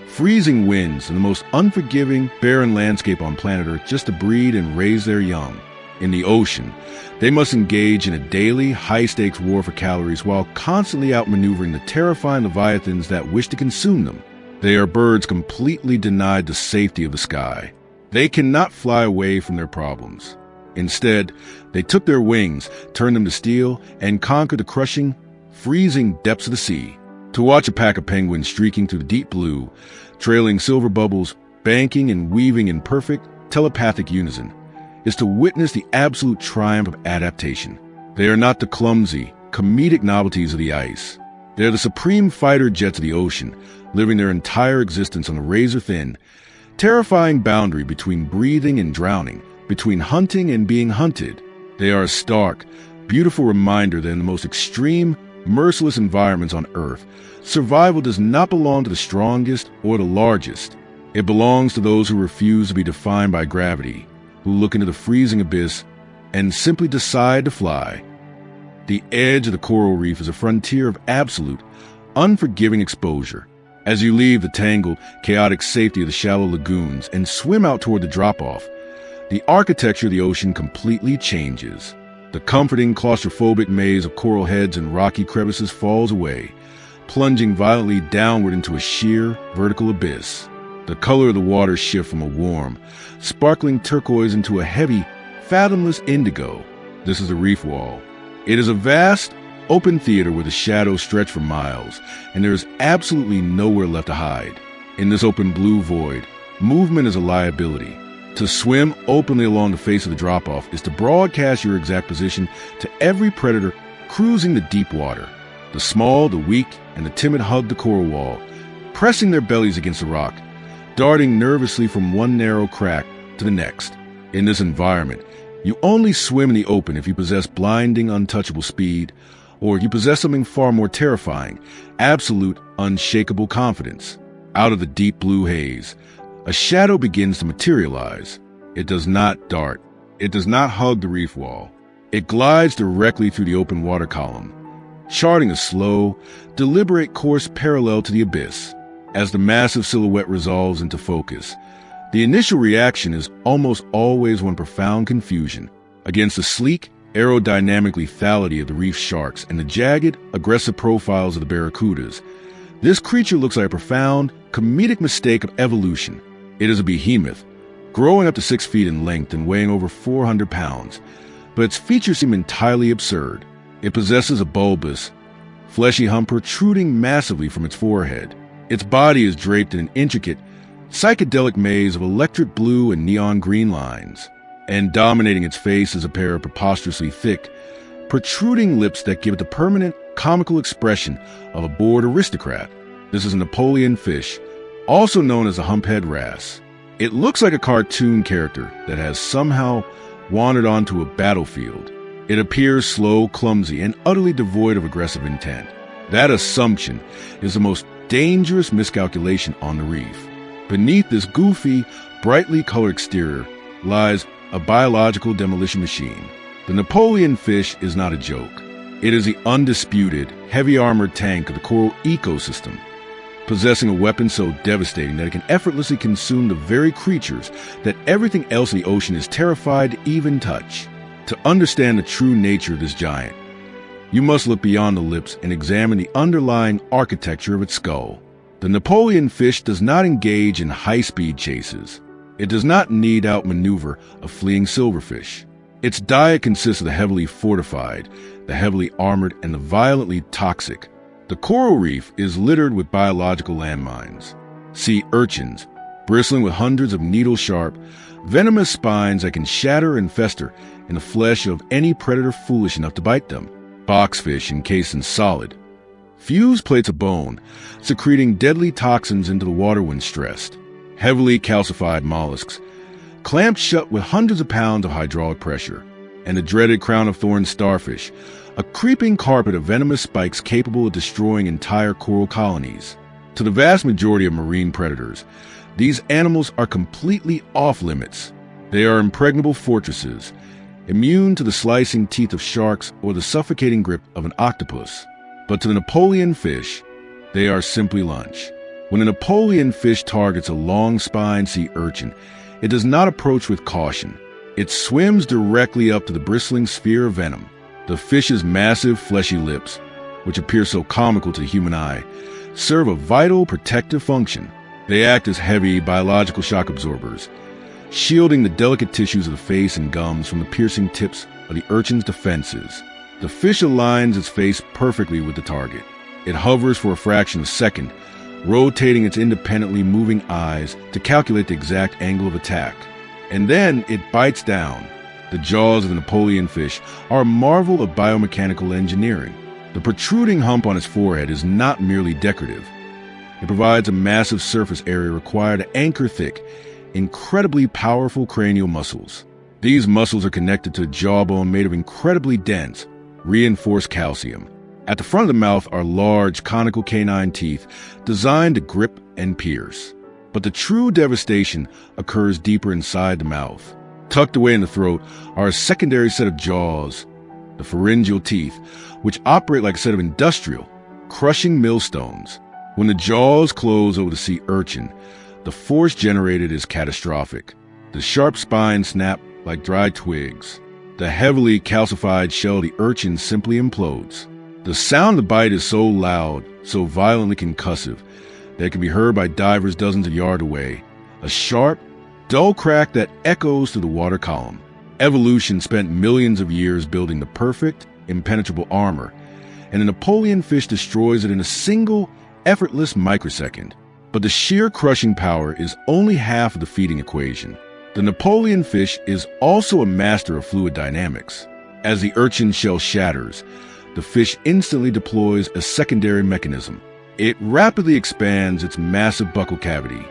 freezing winds and the most unforgiving, barren landscape on planet Earth just to breed and raise their young. In the ocean, they must engage in a daily, high-stakes war for calories while constantly outmaneuvering the terrifying leviathans that wish to consume them. They are birds completely denied the safety of the sky. They cannot fly away from their problems. Instead, they took their wings, turned them to steel, and conquered the crushing, freezing depths of the sea. To watch a pack of penguins streaking through the deep blue, trailing silver bubbles, banking and weaving in perfect, telepathic unison, is to witness the absolute triumph of adaptation. They are not the clumsy, comedic novelties of the ice. They are the supreme fighter jets of the ocean, living their entire existence on a razor-thin, terrifying boundary between breathing and drowning, between hunting and being hunted. They are a stark, beautiful reminder that in the most extreme, merciless environments on Earth, survival does not belong to the strongest or the largest. It belongs to those who refuse to be defined by gravity, who look into the freezing abyss and simply decide to fly. The edge of the coral reef is a frontier of absolute, unforgiving exposure. As you leave the tangled, chaotic safety of the shallow lagoons and swim out toward the drop-off, the architecture of the ocean completely changes. The comforting, claustrophobic maze of coral heads and rocky crevices falls away, plunging violently downward into a sheer, vertical abyss. The color of the water shifts from a warm, sparkling turquoise into a heavy, fathomless indigo. This is the reef wall. It is a vast, open theater where the shadows stretch for miles, and there is absolutely nowhere left to hide. In this open blue void, movement is a liability. To swim openly along the face of the drop-off is to broadcast your exact position to every predator cruising the deep water. The small, the weak, and the timid hug the coral wall, pressing their bellies against the rock, darting nervously from one narrow crack to the next. In this environment, you only swim in the open if you possess blinding, untouchable speed, or if you possess something far more terrifying, absolute, unshakable confidence. Out of the deep blue haze, a shadow begins to materialize. It does not dart. It does not hug the reef wall. It glides directly through the open water column, charting a slow, deliberate course parallel to the abyss. As the massive silhouette resolves into focus, the initial reaction is almost always one profound confusion. Against the sleek, aerodynamic lethality of the reef sharks and the jagged, aggressive profiles of the barracudas, this creature looks like a profound, comedic mistake of evolution. It is a behemoth, growing up to 6 feet in length and weighing over 400 pounds, but its features seem entirely absurd. It possesses a bulbous, fleshy hump protruding massively from its forehead. Its body is draped in an intricate, psychedelic maze of electric blue and neon green lines, and dominating its face is a pair of preposterously thick, protruding lips that give it the permanent, comical expression of a bored aristocrat. This is a Napoleon fish, also known as the humphead wrasse. It looks like a cartoon character that has somehow wandered onto a battlefield. It appears slow, clumsy, and utterly devoid of aggressive intent. That assumption is the most dangerous miscalculation on the reef. Beneath this goofy, brightly colored exterior lies a biological demolition machine. The Napoleon fish is not a joke. It is the undisputed, heavy-armored tank of the coral ecosystem, possessing a weapon so devastating that it can effortlessly consume the very creatures that everything else in the ocean is terrified to even touch. To understand the true nature of this giant, you must look beyond the lips and examine the underlying architecture of its skull. The Napoleon fish does not engage in high-speed chases. It does not need outmaneuver a fleeing silverfish. Its diet consists of the heavily fortified, the heavily armored, and the violently toxic. The coral reef is littered with biological landmines. Sea urchins, bristling with hundreds of needle-sharp, venomous spines that can shatter and fester in the flesh of any predator foolish enough to bite them. Boxfish encased in solid, fused plates of bone, secreting deadly toxins into the water when stressed. Heavily calcified mollusks, clamped shut with hundreds of pounds of hydraulic pressure. And the dreaded crown-of-thorns starfish, a creeping carpet of venomous spikes capable of destroying entire coral colonies. To the vast majority of marine predators, these animals are completely off-limits. They are impregnable fortresses, immune to the slicing teeth of sharks or the suffocating grip of an octopus. But to the Napoleon fish, they are simply lunch. When a Napoleon fish targets a long-spined sea urchin, it does not approach with caution. It swims directly up to the bristling sphere of venom. The fish's massive, fleshy lips, which appear so comical to the human eye, serve a vital protective function. They act as heavy biological shock absorbers, shielding the delicate tissues of the face and gums from the piercing tips of the urchin's defenses. The fish aligns its face perfectly with the target. It hovers for a fraction of a second, rotating its independently moving eyes to calculate the exact angle of attack. And then it bites down. The jaws of the Napoleon fish are a marvel of biomechanical engineering. The protruding hump on its forehead is not merely decorative. It provides a massive surface area required to anchor thick, incredibly powerful cranial muscles. These muscles are connected to a jawbone made of incredibly dense, reinforced calcium. At the front of the mouth are large, conical canine teeth designed to grip and pierce. But the true devastation occurs deeper inside the mouth. Tucked away in the throat are a secondary set of jaws, the pharyngeal teeth, which operate like a set of industrial, crushing millstones. When the jaws close over the sea urchin, the force generated is catastrophic. The sharp spines snap like dry twigs. The heavily calcified shell of the urchin simply implodes. The sound of the bite is so loud, so violently concussive, that it can be heard by divers dozens of yards away. A sharp, dull crack that echoes through the water column. Evolution spent millions of years building the perfect, impenetrable armor, and the Napoleon fish destroys it in a single, effortless microsecond. But the sheer crushing power is only half of the feeding equation. The Napoleon fish is also a master of fluid dynamics. As the urchin shell shatters, the fish instantly deploys a secondary mechanism. It rapidly expands its massive buccal cavity,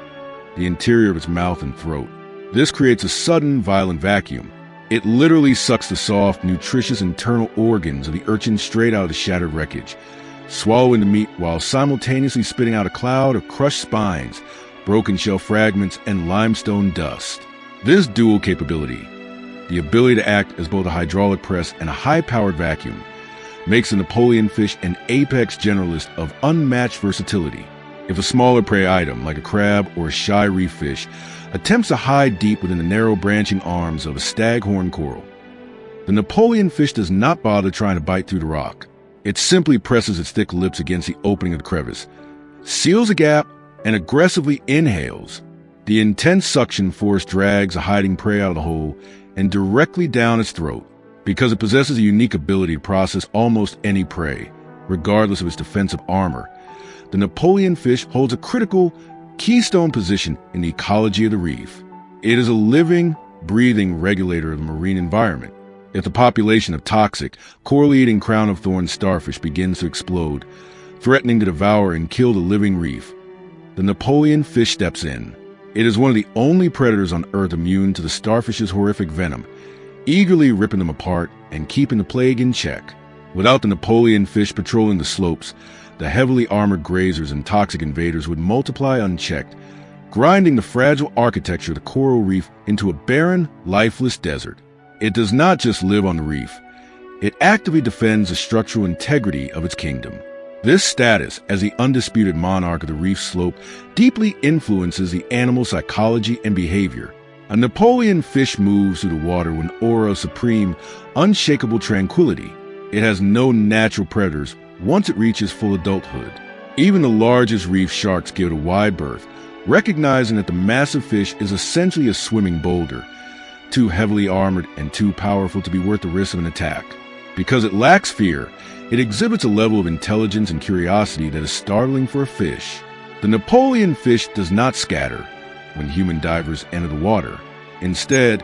the interior of its mouth and throat. This creates a sudden, violent vacuum. It literally sucks the soft, nutritious internal organs of the urchin straight out of the shattered wreckage, swallowing the meat while simultaneously spitting out a cloud of crushed spines, broken shell fragments, and limestone dust. This dual capability, the ability to act as both a hydraulic press and a high-powered vacuum, makes the Napoleon fish an apex generalist of unmatched versatility. If a smaller prey item, like a crab or a shy reef fish, attempts to hide deep within the narrow branching arms of a staghorn coral, the Napoleon fish does not bother trying to bite through the rock. It simply presses its thick lips against the opening of the crevice, seals a gap, and aggressively inhales. The intense suction force drags a hiding prey out of the hole and directly down its throat. Because it possesses a unique ability to process almost any prey, regardless of its defensive armor, the Napoleon fish holds a critical, keystone position in the ecology of the reef. It is a living, breathing regulator of the marine environment. If the population of toxic, coral-eating crown-of-thorns starfish begins to explode, threatening to devour and kill the living reef, the Napoleon fish steps in. It is one of the only predators on Earth immune to the starfish's horrific venom, eagerly ripping them apart and keeping the plague in check. Without the Napoleon fish patrolling the slopes, the heavily armored grazers and toxic invaders would multiply unchecked, grinding the fragile architecture of the coral reef into a barren, lifeless desert. It does not just live on the reef. It actively defends the structural integrity of its kingdom. This status as the undisputed monarch of the reef slope deeply influences the animal's psychology and behavior. A Napoleon fish moves through the water with an aura of supreme, unshakable tranquility. It has no natural predators once it reaches full adulthood. Even the largest reef sharks give it a wide berth, recognizing that the massive fish is essentially a swimming boulder, too heavily armored and too powerful to be worth the risk of an attack. Because it lacks fear, it exhibits a level of intelligence and curiosity that is startling for a fish. The Napoleon fish does not scatter when human divers enter the water. Instead,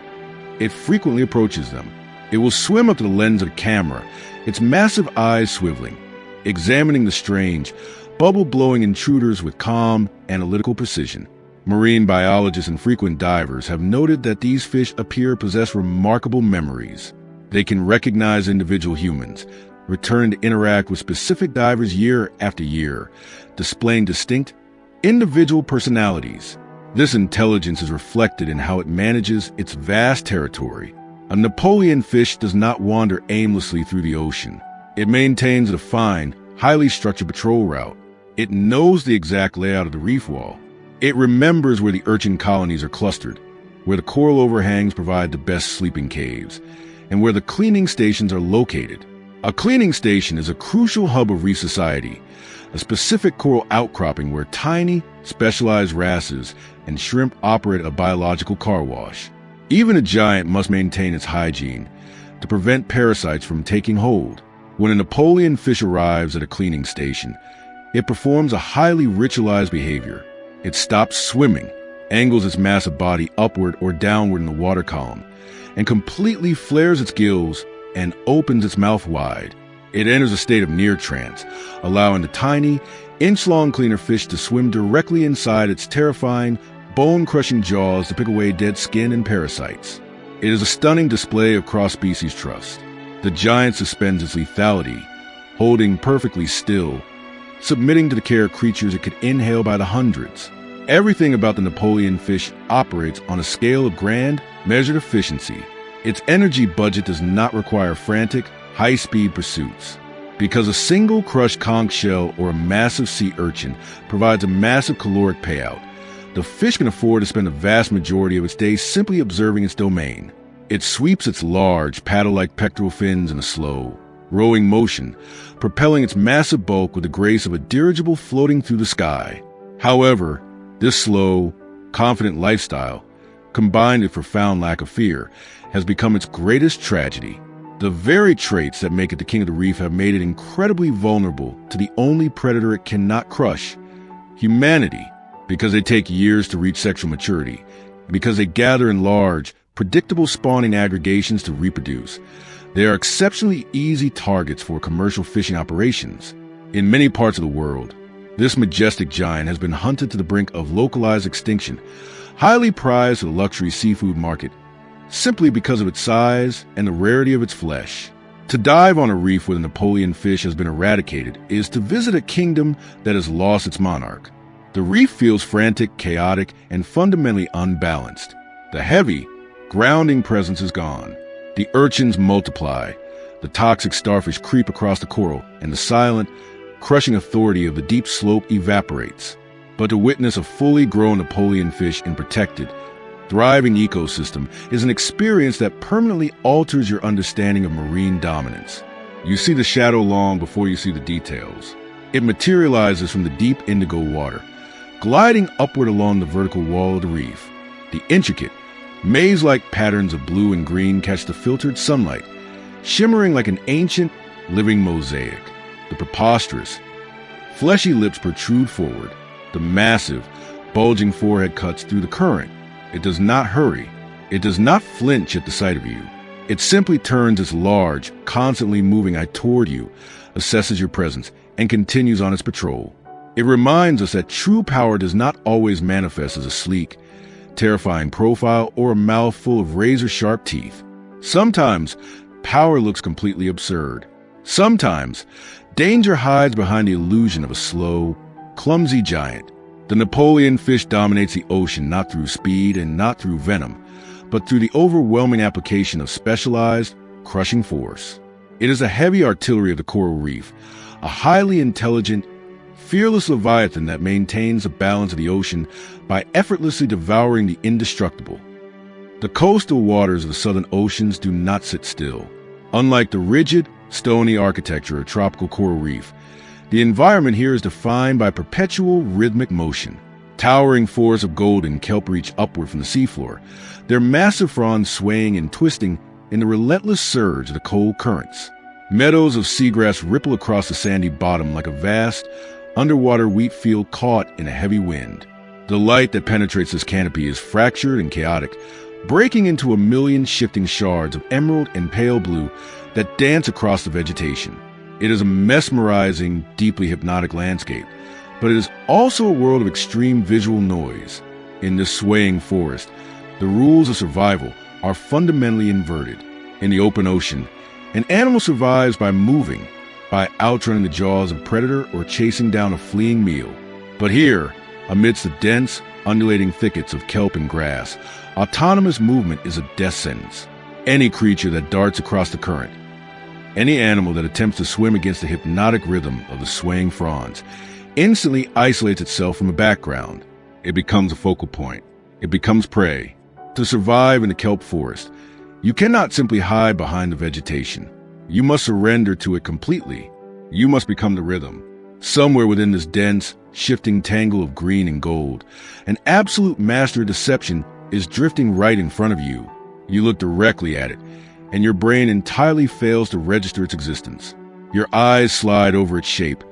it frequently approaches them. It will swim up to the lens of the camera, its massive eyes swiveling, examining the strange, bubble-blowing intruders with calm, analytical precision. Marine biologists and frequent divers have noted that these fish appear to possess remarkable memories. They can recognize individual humans, return to interact with specific divers year after year, displaying distinct, individual personalities. This intelligence is reflected in how it manages its vast territory. A Napoleon fish does not wander aimlessly through the ocean. It maintains a defined, highly structured patrol route. It knows the exact layout of the reef wall. It remembers where the urchin colonies are clustered, where the coral overhangs provide the best sleeping caves, and where the cleaning stations are located. A cleaning station is a crucial hub of reef society, a specific coral outcropping where tiny, specialized wrasses and shrimp operate a biological car wash. Even a giant must maintain its hygiene to prevent parasites from taking hold. When a Napoleon fish arrives at a cleaning station, it performs a highly ritualized behavior. It stops swimming, angles its massive body upward or downward in the water column, and completely flares its gills and opens its mouth wide. It enters a state of near trance, allowing the tiny, inch-long cleaner fish to swim directly inside its terrifying, bone-crushing jaws to pick away dead skin and parasites. It is a stunning display of cross-species trust. The giant suspends its lethality, holding perfectly still, submitting to the care of creatures it could inhale by the hundreds. Everything about the Napoleon fish operates on a scale of grand, measured efficiency. Its energy budget does not require frantic, high-speed pursuits. Because a single crushed conch shell or a massive sea urchin provides a massive caloric payout, the fish can afford to spend the vast majority of its days simply observing its domain. It sweeps its large, paddle-like pectoral fins in a slow, rowing motion, propelling its massive bulk with the grace of a dirigible floating through the sky. However, this slow, confident lifestyle, combined with profound lack of fear, has become its greatest tragedy. The very traits that make it the king of the reef have made it incredibly vulnerable to the only predator it cannot crush, humanity, because they take years to reach sexual maturity, because they gather in large, predictable spawning aggregations to reproduce. They are exceptionally easy targets for commercial fishing operations. In many parts of the world, this majestic giant has been hunted to the brink of localized extinction, highly prized to the luxury seafood market, simply because of its size and the rarity of its flesh. To dive on a reef where the Napoleon fish has been eradicated is to visit a kingdom that has lost its monarch. The reef feels frantic, chaotic, and fundamentally unbalanced. The heavy, grounding presence is gone. The urchins multiply, the toxic starfish creep across the coral, and the silent, crushing authority of the deep slope evaporates. But to witness a fully grown Napoleon fish in protected, thriving ecosystem is an experience that permanently alters your understanding of marine dominance. You see the shadow long before you see the details. It materializes from the deep indigo water, gliding upward along the vertical wall of the reef. The intricate, maze-like patterns of blue and green catch the filtered sunlight, shimmering like an ancient, living mosaic. The preposterous, fleshy lips protrude forward. The massive, bulging forehead cuts through the current. It does not hurry. It does not flinch at the sight of you. It simply turns its large, constantly moving eye toward you, assesses your presence, and continues on its patrol. It reminds us that true power does not always manifest as a sleek, terrifying profile or a mouth full of razor-sharp teeth. Sometimes, power looks completely absurd. Sometimes, danger hides behind the illusion of a slow, clumsy giant. The Napoleon fish dominates the ocean not through speed and not through venom, but through the overwhelming application of specialized, crushing force. It is a heavy artillery of the coral reef, a highly intelligent, fearless leviathan that maintains the balance of the ocean by effortlessly devouring the indestructible. The coastal waters of the southern oceans do not sit still. Unlike the rigid, stony architecture of tropical coral reef, the environment here is defined by perpetual rhythmic motion. Towering forests of golden kelp reach upward from the seafloor, their massive fronds swaying and twisting in the relentless surge of the cold currents. Meadows of seagrass ripple across the sandy bottom like a vast, underwater wheat field caught in a heavy wind. The light that penetrates this canopy is fractured and chaotic, breaking into a million shifting shards of emerald and pale blue that dance across the vegetation. It is a mesmerizing, deeply hypnotic landscape, but it is also a world of extreme visual noise. In this swaying forest, the rules of survival are fundamentally inverted. In the open ocean, an animal survives by moving, by outrunning the jaws of a predator or chasing down a fleeing meal. But here, amidst the dense, undulating thickets of kelp and grass, autonomous movement is a death sentence. Any creature that darts across the current, any animal that attempts to swim against the hypnotic rhythm of the swaying fronds, instantly isolates itself from the background. It becomes a focal point. It becomes prey. To survive in the kelp forest, you cannot simply hide behind the vegetation. You must surrender to it completely. You must become the rhythm. Somewhere within this dense, shifting tangle of green and gold, an absolute master of deception is drifting right in front of you. You look directly at it, and your brain entirely fails to register its existence. Your eyes slide over its shape,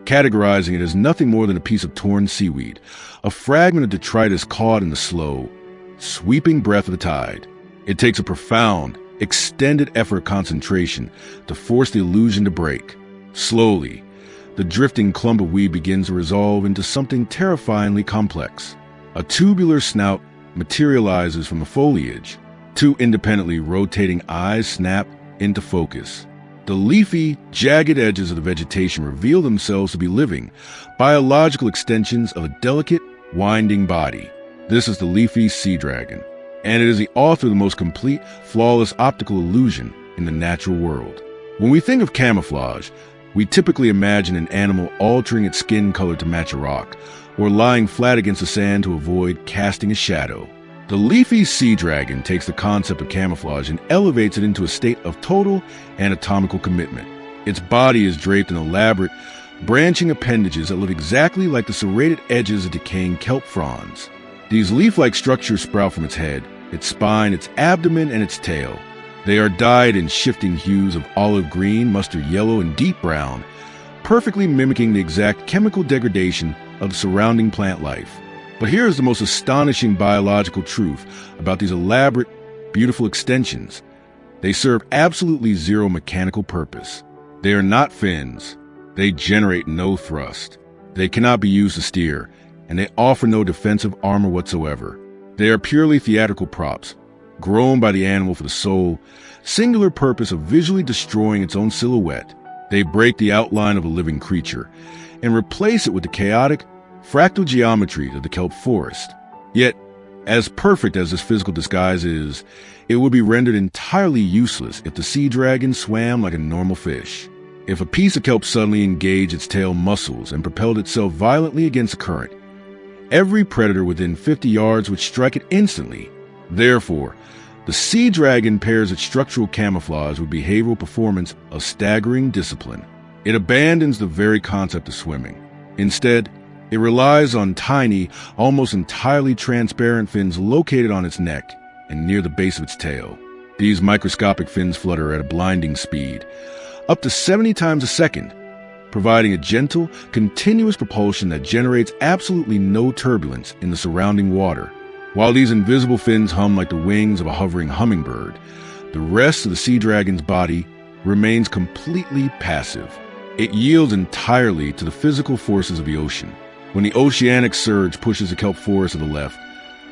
categorizing it as nothing more than a piece of torn seaweed, a fragment of detritus caught in the slow, sweeping breath of the tide. It takes a profound, extended effort of concentration to force the illusion to break. Slowly, the drifting clump of weed begins to resolve into something terrifyingly complex. A tubular snout materializes from the foliage. Two independently rotating eyes snap into focus. The leafy, jagged edges of the vegetation reveal themselves to be living, biological extensions of a delicate, winding body. This is the leafy sea dragon, and it is the author of the most complete, flawless optical illusion in the natural world. When we think of camouflage, we typically imagine an animal altering its skin color to match a rock, or lying flat against the sand to avoid casting a shadow. The leafy sea dragon takes the concept of camouflage and elevates it into a state of total anatomical commitment. Its body is draped in elaborate, branching appendages that look exactly like the serrated edges of decaying kelp fronds. These leaf-like structures sprout from its head, its spine, its abdomen, and its tail. They are dyed in shifting hues of olive green, mustard yellow, and deep brown, perfectly mimicking the exact chemical degradation of the surrounding plant life. But here is the most astonishing biological truth about these elaborate, beautiful extensions. They serve absolutely zero mechanical purpose. They are not fins. They generate no thrust. They cannot be used to steer, and they offer no defensive armor whatsoever. They are purely theatrical props, grown by the animal for the sole, singular purpose of visually destroying its own silhouette. They break the outline of a living creature and replace it with the chaotic, fractal geometry of the kelp forest. Yet, as perfect as this physical disguise is, it would be rendered entirely useless if the sea dragon swam like a normal fish. If a piece of kelp suddenly engaged its tail muscles and propelled itself violently against the current, every predator within 50 yards would strike it instantly. Therefore, the sea dragon pairs its structural camouflage with behavioral performance of staggering discipline. It abandons the very concept of swimming. Instead, it relies on tiny, almost entirely transparent fins located on its neck and near the base of its tail. These microscopic fins flutter at a blinding speed, up to 70 times a second, providing a gentle, continuous propulsion that generates absolutely no turbulence in the surrounding water. While these invisible fins hum like the wings of a hovering hummingbird, the rest of the sea dragon's body remains completely passive. It yields entirely to the physical forces of the ocean. When the oceanic surge pushes the kelp forest to the left,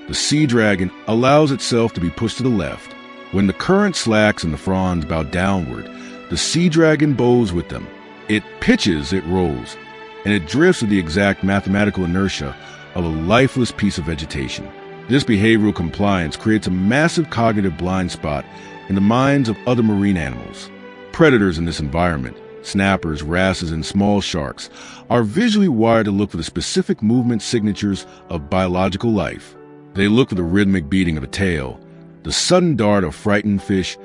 the sea dragon allows itself to be pushed to the left. When the current slacks and the fronds bow downward, the sea dragon bows with them. It pitches, it rolls, and it drifts with the exact mathematical inertia of a lifeless piece of vegetation. This behavioral compliance creates a massive cognitive blind spot in the minds of other marine animals. Predators in this environment, snappers, wrasses, and small sharks, are visually wired to look for the specific movement signatures of biological life. They look for the rhythmic beating of a tail, the sudden dart of frightened fish,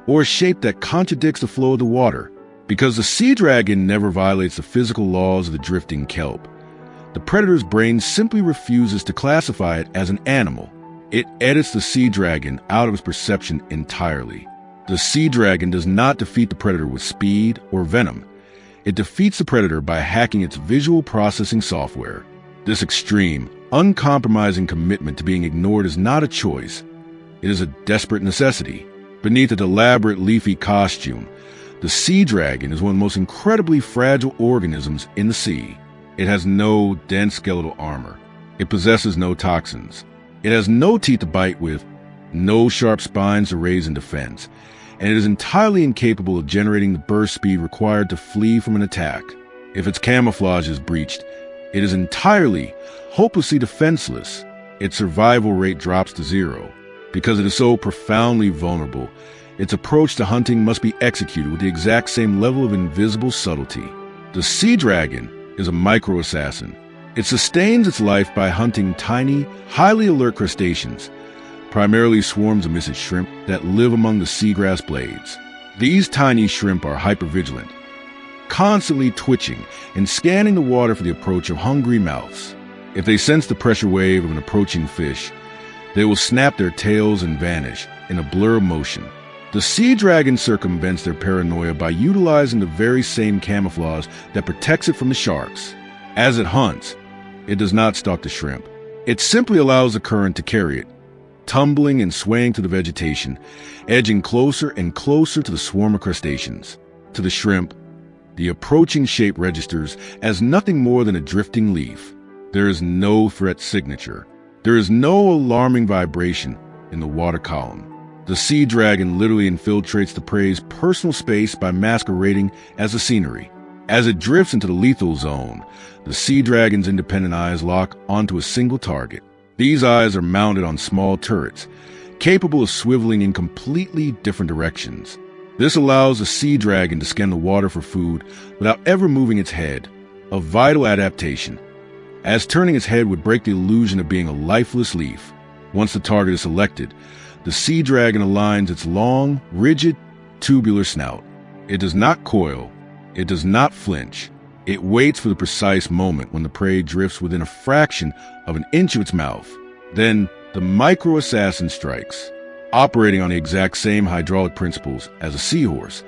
or a shape that contradicts the flow of the water. Because the sea dragon never violates the physical laws of the drifting kelp, the predator's brain simply refuses to classify it as an animal. It edits the sea dragon out of its perception entirely. The sea dragon does not defeat the predator with speed or venom. It defeats the predator by hacking its visual processing software. This extreme, uncompromising commitment to being ignored is not a choice. It is a desperate necessity. Beneath its elaborate leafy costume, the sea dragon is one of the most incredibly fragile organisms in the sea. It has no dense skeletal armor. It possesses no toxins. It has no teeth to bite with, no sharp spines to raise in defense, and it is entirely incapable of generating the burst speed required to flee from an attack. If its camouflage is breached, it is entirely, hopelessly defenseless. Its survival rate drops to 0. Because it is so profoundly vulnerable, its approach to hunting must be executed with the exact same level of invisible subtlety. The sea dragon is a micro-assassin. It sustains its life by hunting tiny, highly alert crustaceans, primarily swarms of misted shrimp that live among the seagrass blades. These tiny shrimp are hypervigilant, constantly twitching and scanning the water for the approach of hungry mouths. If they sense the pressure wave of an approaching fish, they will snap their tails and vanish in a blur of motion. The sea dragon circumvents their paranoia by utilizing the very same camouflage that protects it from the sharks. As it hunts, it does not stalk the shrimp. It simply allows the current to carry it, tumbling and swaying to the vegetation, edging closer and closer to the swarm of crustaceans. To the shrimp, the approaching shape registers as nothing more than a drifting leaf. There is no threat signature. There is no alarming vibration in the water column. The sea dragon literally infiltrates the prey's personal space by masquerading as a scenery. As it drifts into the lethal zone, the sea dragon's independent eyes lock onto a single target. These eyes are mounted on small turrets, capable of swiveling in completely different directions. This allows the sea dragon to scan the water for food without ever moving its head, a vital adaptation, as turning its head would break the illusion of being a lifeless leaf. Once the target is selected, the sea dragon aligns its long, rigid, tubular snout. It does not coil. It does not flinch. It waits for the precise moment when the prey drifts within a fraction of an inch of its mouth. Then the micro-assassin strikes. Operating on the exact same hydraulic principles as a seahorse,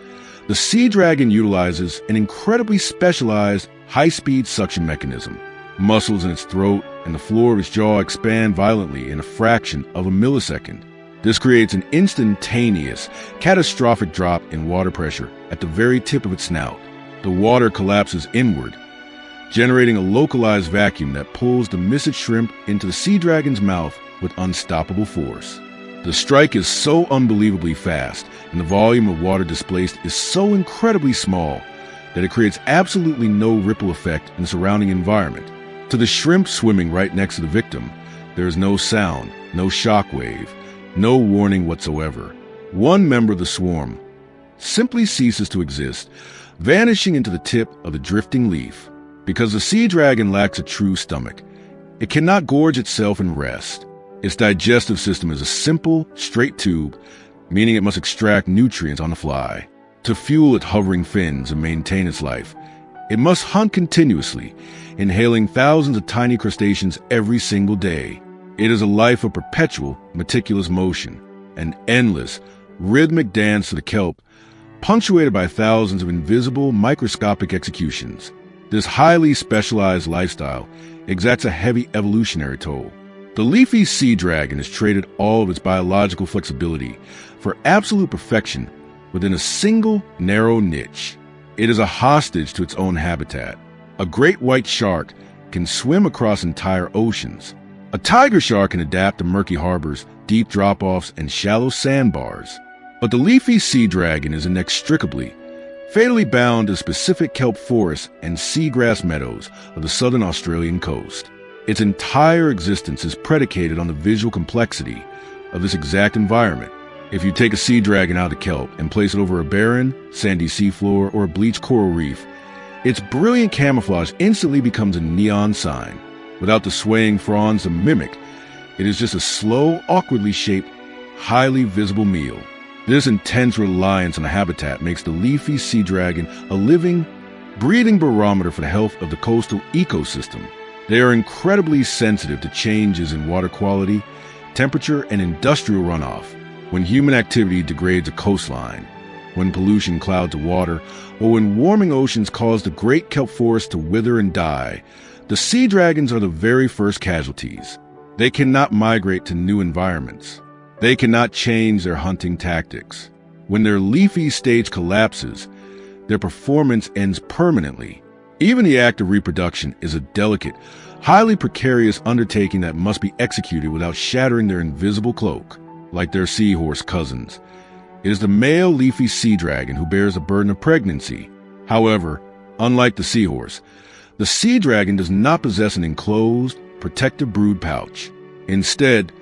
the sea dragon utilizes an incredibly specialized high-speed suction mechanism. Muscles in its throat and the floor of its jaw expand violently in a fraction of a millisecond. This creates an instantaneous, catastrophic drop in water pressure at the very tip of its snout. The water collapses inward, generating a localized vacuum that pulls the misted shrimp into the sea dragon's mouth with unstoppable force. The strike is so unbelievably fast, and the volume of water displaced is so incredibly small that it creates absolutely no ripple effect in the surrounding environment. To the shrimp swimming right next to the victim, there is no sound, no shockwave, no warning whatsoever. One member of the swarm simply ceases to exist, vanishing into the tip of the drifting leaf. Because the sea dragon lacks a true stomach, it cannot gorge itself and rest. Its digestive system is a simple, straight tube, meaning it must extract nutrients on the fly. To fuel its hovering fins and maintain its life, it must hunt continuously, inhaling thousands of tiny crustaceans every single day. It is a life of perpetual, meticulous motion, an endless, rhythmic dance to the kelp, punctuated by thousands of invisible, microscopic executions. This highly specialized lifestyle exacts a heavy evolutionary toll. The leafy sea dragon has traded all of its biological flexibility for absolute perfection within a single, narrow niche. It is a hostage to its own habitat. A great white shark can swim across entire oceans. A tiger shark can adapt to murky harbors, deep drop-offs, and shallow sandbars. But the leafy sea dragon is inextricably, fatally bound to specific kelp forests and seagrass meadows of the southern Australian coast. Its entire existence is predicated on the visual complexity of this exact environment. If you take a sea dragon out of the kelp and place it over a barren, sandy seafloor or a bleached coral reef, its brilliant camouflage instantly becomes a neon sign. Without the swaying fronds to mimic, it is just a slow, awkwardly shaped, highly visible meal. This intense reliance on the habitat makes the leafy sea dragon a living, breathing barometer for the health of the coastal ecosystem. They are incredibly sensitive to changes in water quality, temperature, and industrial runoff. When human activity degrades a coastline, when pollution clouds the water, or when warming oceans cause the great kelp forests to wither and die, the sea dragons are the very first casualties. They cannot migrate to new environments. They cannot change their hunting tactics. When their leafy stage collapses, their performance ends permanently. Even the act of reproduction is a delicate, highly precarious undertaking that must be executed without shattering their invisible cloak, like their seahorse cousins. It is the male leafy sea dragon who bears the burden of pregnancy. However, unlike the seahorse, the sea dragon does not possess an enclosed, protective brood pouch. Instead,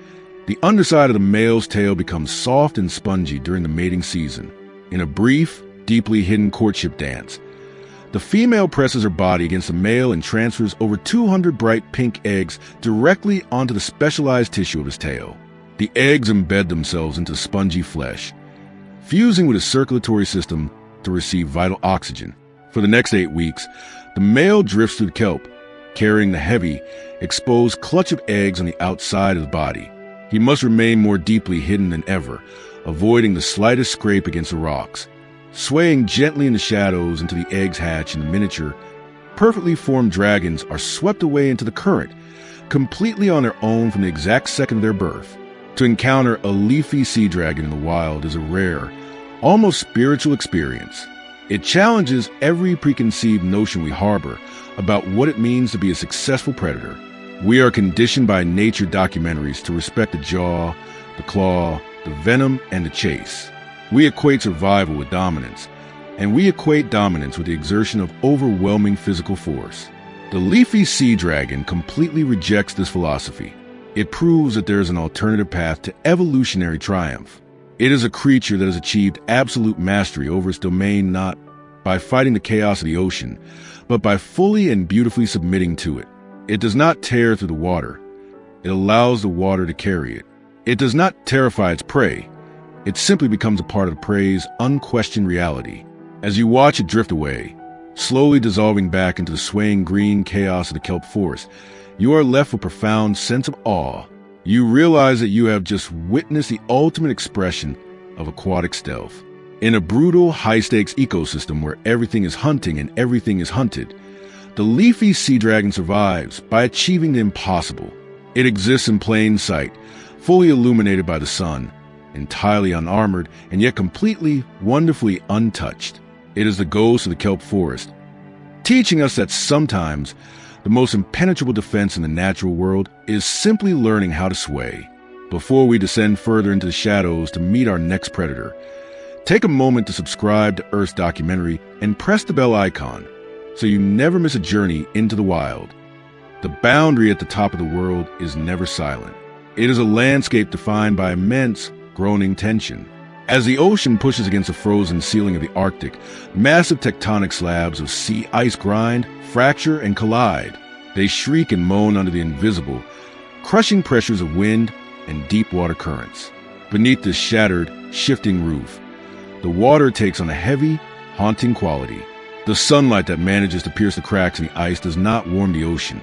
the underside of the male's tail becomes soft and spongy during the mating season. In a brief, deeply hidden courtship dance, the female presses her body against the male and transfers over 200 bright pink eggs directly onto the specialized tissue of his tail. The eggs embed themselves into spongy flesh, fusing with his circulatory system to receive vital oxygen. For the next 8 weeks, the male drifts through the kelp, carrying the heavy, exposed clutch of eggs on the outside of the body. He must remain more deeply hidden than ever, avoiding the slightest scrape against the rocks. Swaying gently in the shadows until the eggs hatch and the miniature, perfectly formed dragons are swept away into the current, completely on their own from the exact second of their birth. To encounter a leafy sea dragon in the wild is a rare, almost spiritual experience. It challenges every preconceived notion we harbor about what it means to be a successful predator. We are conditioned by nature documentaries to respect the jaw, the claw, the venom, and the chase. We equate survival with dominance, and we equate dominance with the exertion of overwhelming physical force. The leafy sea dragon completely rejects this philosophy. It proves that there is an alternative path to evolutionary triumph. It is a creature that has achieved absolute mastery over its domain not by fighting the chaos of the ocean, but by fully and beautifully submitting to it. It does not tear through the water. It allows the water to carry it. It does not terrify its prey. It simply becomes a part of the prey's unquestioned reality. As you watch it drift away, slowly dissolving back into the swaying green chaos of the kelp forest, you are left with a profound sense of awe. You realize that you have just witnessed the ultimate expression of aquatic stealth. In a brutal, high-stakes ecosystem where everything is hunting and everything is hunted, the leafy sea dragon survives by achieving the impossible. It exists in plain sight, fully illuminated by the sun, entirely unarmored and yet completely, wonderfully untouched. It is the ghost of the kelp forest, teaching us that sometimes the most impenetrable defense in the natural world is simply learning how to sway. Before we descend further into the shadows to meet our next predator, take a moment to subscribe to Earth's documentary and press the bell icon so you never miss a journey into the wild. The boundary at the top of the world is never silent. It is a landscape defined by immense, groaning tension. As the ocean pushes against the frozen ceiling of the Arctic, massive tectonic slabs of sea ice grind, fracture, and collide. They shriek and moan under the invisible, crushing pressures of wind and deep water currents. Beneath this shattered, shifting roof, the water takes on a heavy, haunting quality. The sunlight that manages to pierce the cracks in the ice does not warm the ocean.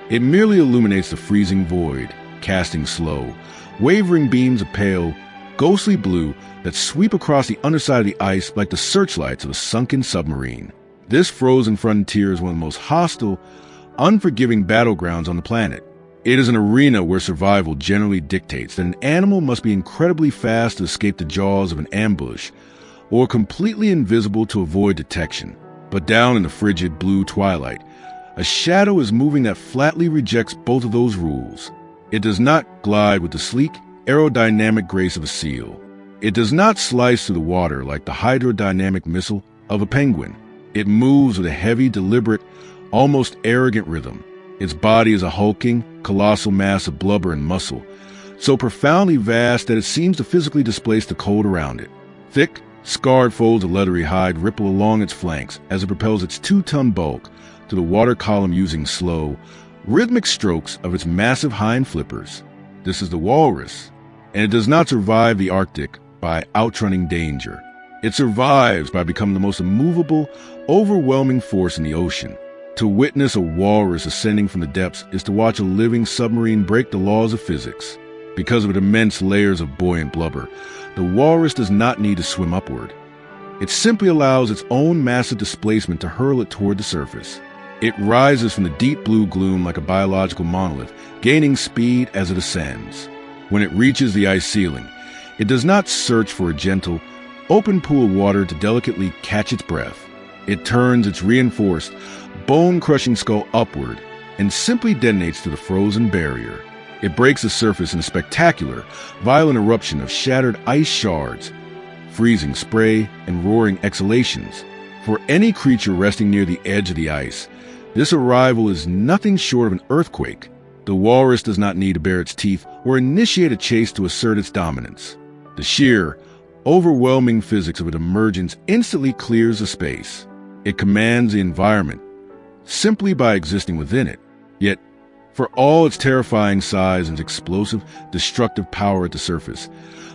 It merely illuminates the freezing void, casting slow, wavering beams of pale, ghostly blue that sweep across the underside of the ice like the searchlights of a sunken submarine. This frozen frontier is one of the most hostile, unforgiving battlegrounds on the planet. It is an arena where survival generally dictates that an animal must be incredibly fast to escape the jaws of an ambush, or completely invisible to avoid detection. But down in the frigid blue twilight, a shadow is moving that flatly rejects both of those rules. It does not glide with the sleek, aerodynamic grace of a seal. It does not slice through the water like the hydrodynamic missile of a penguin. It moves with a heavy, deliberate, almost arrogant rhythm. Its body is a hulking, colossal mass of blubber and muscle, so profoundly vast that it seems to physically displace the cold around it. Thick, scarred folds of leathery hide ripple along its flanks as it propels its 2-ton bulk to the water column using slow, rhythmic strokes of its massive hind flippers. This is the walrus, and it does not survive the Arctic by outrunning danger. It survives by becoming the most immovable, overwhelming force in the ocean. To witness a walrus ascending from the depths is to watch a living submarine break the laws of physics. Because of its immense layers of buoyant blubber, the walrus does not need to swim upward. It simply allows its own massive displacement to hurl it toward the surface. It rises from the deep blue gloom like a biological monolith, gaining speed as it ascends. When it reaches the ice ceiling, it does not search for a gentle, open pool of water to delicately catch its breath. It turns its reinforced, bone-crushing skull upward and simply detonates to the frozen barrier. It breaks the surface in a spectacular, violent eruption of shattered ice shards, freezing spray, and roaring exhalations. For any creature resting near the edge of the ice, this arrival is nothing short of an earthquake. The walrus does not need to bare its teeth or initiate a chase to assert its dominance. The sheer, overwhelming physics of its emergence instantly clears the space. It commands the environment simply by existing within it. Yet, for all its terrifying size and explosive, destructive power at the surface,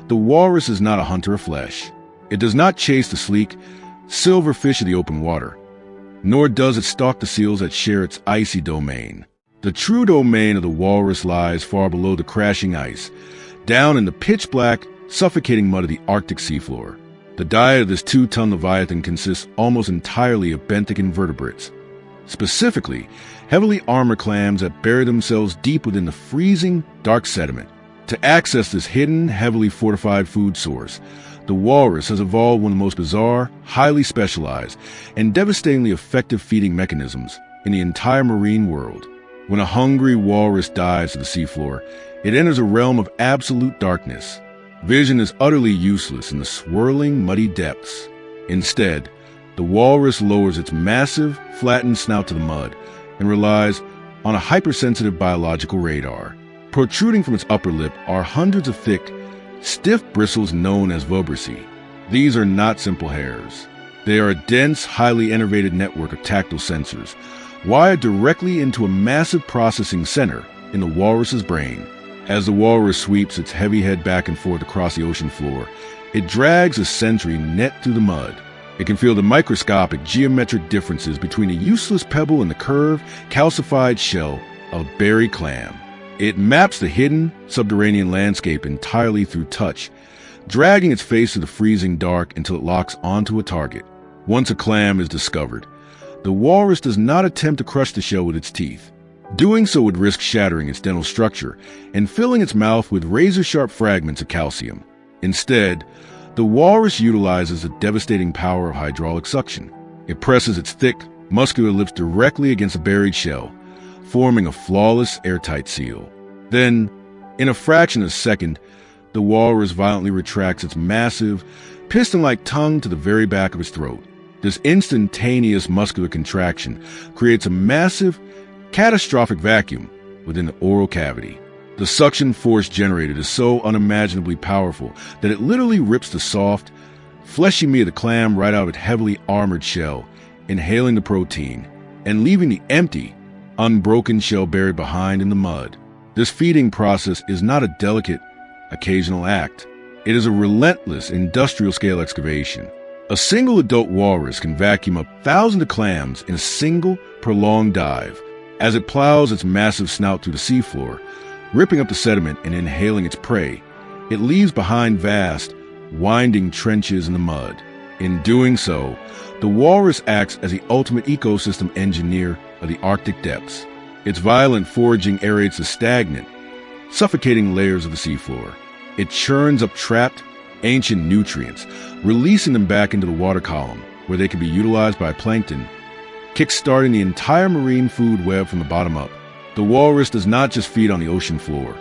the walrus is not a hunter of flesh. It does not chase the sleek, silver fish of the open water, nor does it stalk the seals that share its icy domain. The true domain of the walrus lies far below the crashing ice, down in the pitch-black, suffocating mud of the Arctic seafloor. The diet of this 2-ton leviathan consists almost entirely of benthic invertebrates, specifically heavily armored clams that bury themselves deep within the freezing, dark sediment. To access this hidden, heavily fortified food source, the walrus has evolved one of the most bizarre, highly specialized, and devastatingly effective feeding mechanisms in the entire marine world. When a hungry walrus dives to the seafloor, it enters a realm of absolute darkness. Vision is utterly useless in the swirling, muddy depths. Instead, the walrus lowers its massive, flattened snout to the mud and relies on a hypersensitive biological radar. Protruding from its upper lip are hundreds of thick, stiff bristles known as vibrissae. These are not simple hairs. They are a dense, highly innervated network of tactile sensors, wired directly into a massive processing center in the walrus's brain. As the walrus sweeps its heavy head back and forth across the ocean floor, it drags a sensory net through the mud. It can feel the microscopic geometric differences between a useless pebble and the curved, calcified shell of a buried clam. It maps the hidden, subterranean landscape entirely through touch, dragging its face to the freezing dark until it locks onto a target. Once a clam is discovered, the walrus does not attempt to crush the shell with its teeth. Doing so would risk shattering its dental structure and filling its mouth with razor-sharp fragments of calcium. Instead, the walrus utilizes the devastating power of hydraulic suction. It presses its thick, muscular lips directly against the buried shell, forming a flawless, airtight seal. Then, in a fraction of a second, the walrus violently retracts its massive, piston-like tongue to the very back of its throat. This instantaneous muscular contraction creates a massive, catastrophic vacuum within the oral cavity. The suction force generated is so unimaginably powerful that it literally rips the soft, fleshy meat of the clam right out of its heavily armored shell, inhaling the protein, and leaving the empty, unbroken shell buried behind in the mud. This feeding process is not a delicate, occasional act. It is a relentless, industrial-scale excavation. A single adult walrus can vacuum up thousands of clams in a single, prolonged dive. As it plows its massive snout through the seafloor, ripping up the sediment and inhaling its prey, it leaves behind vast, winding trenches in the mud. In doing so, the walrus acts as the ultimate ecosystem engineer of the Arctic depths. Its violent foraging aerates the stagnant, suffocating layers of the seafloor. It churns up trapped, ancient nutrients, releasing them back into the water column, where they can be utilized by plankton, kick-starting the entire marine food web from the bottom up. The walrus does not just feed on the ocean floor.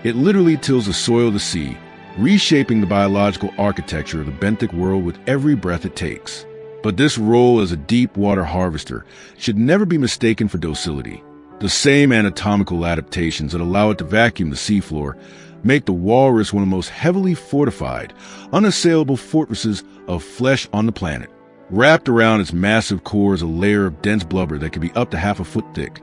It literally tills the soil of the sea, reshaping the biological architecture of the benthic world with every breath it takes. But this role as a deep water harvester should never be mistaken for docility. The same anatomical adaptations that allow it to vacuum the seafloor make the walrus one of the most heavily fortified, unassailable fortresses of flesh on the planet. Wrapped around its massive core is a layer of dense blubber that can be up to half a foot thick,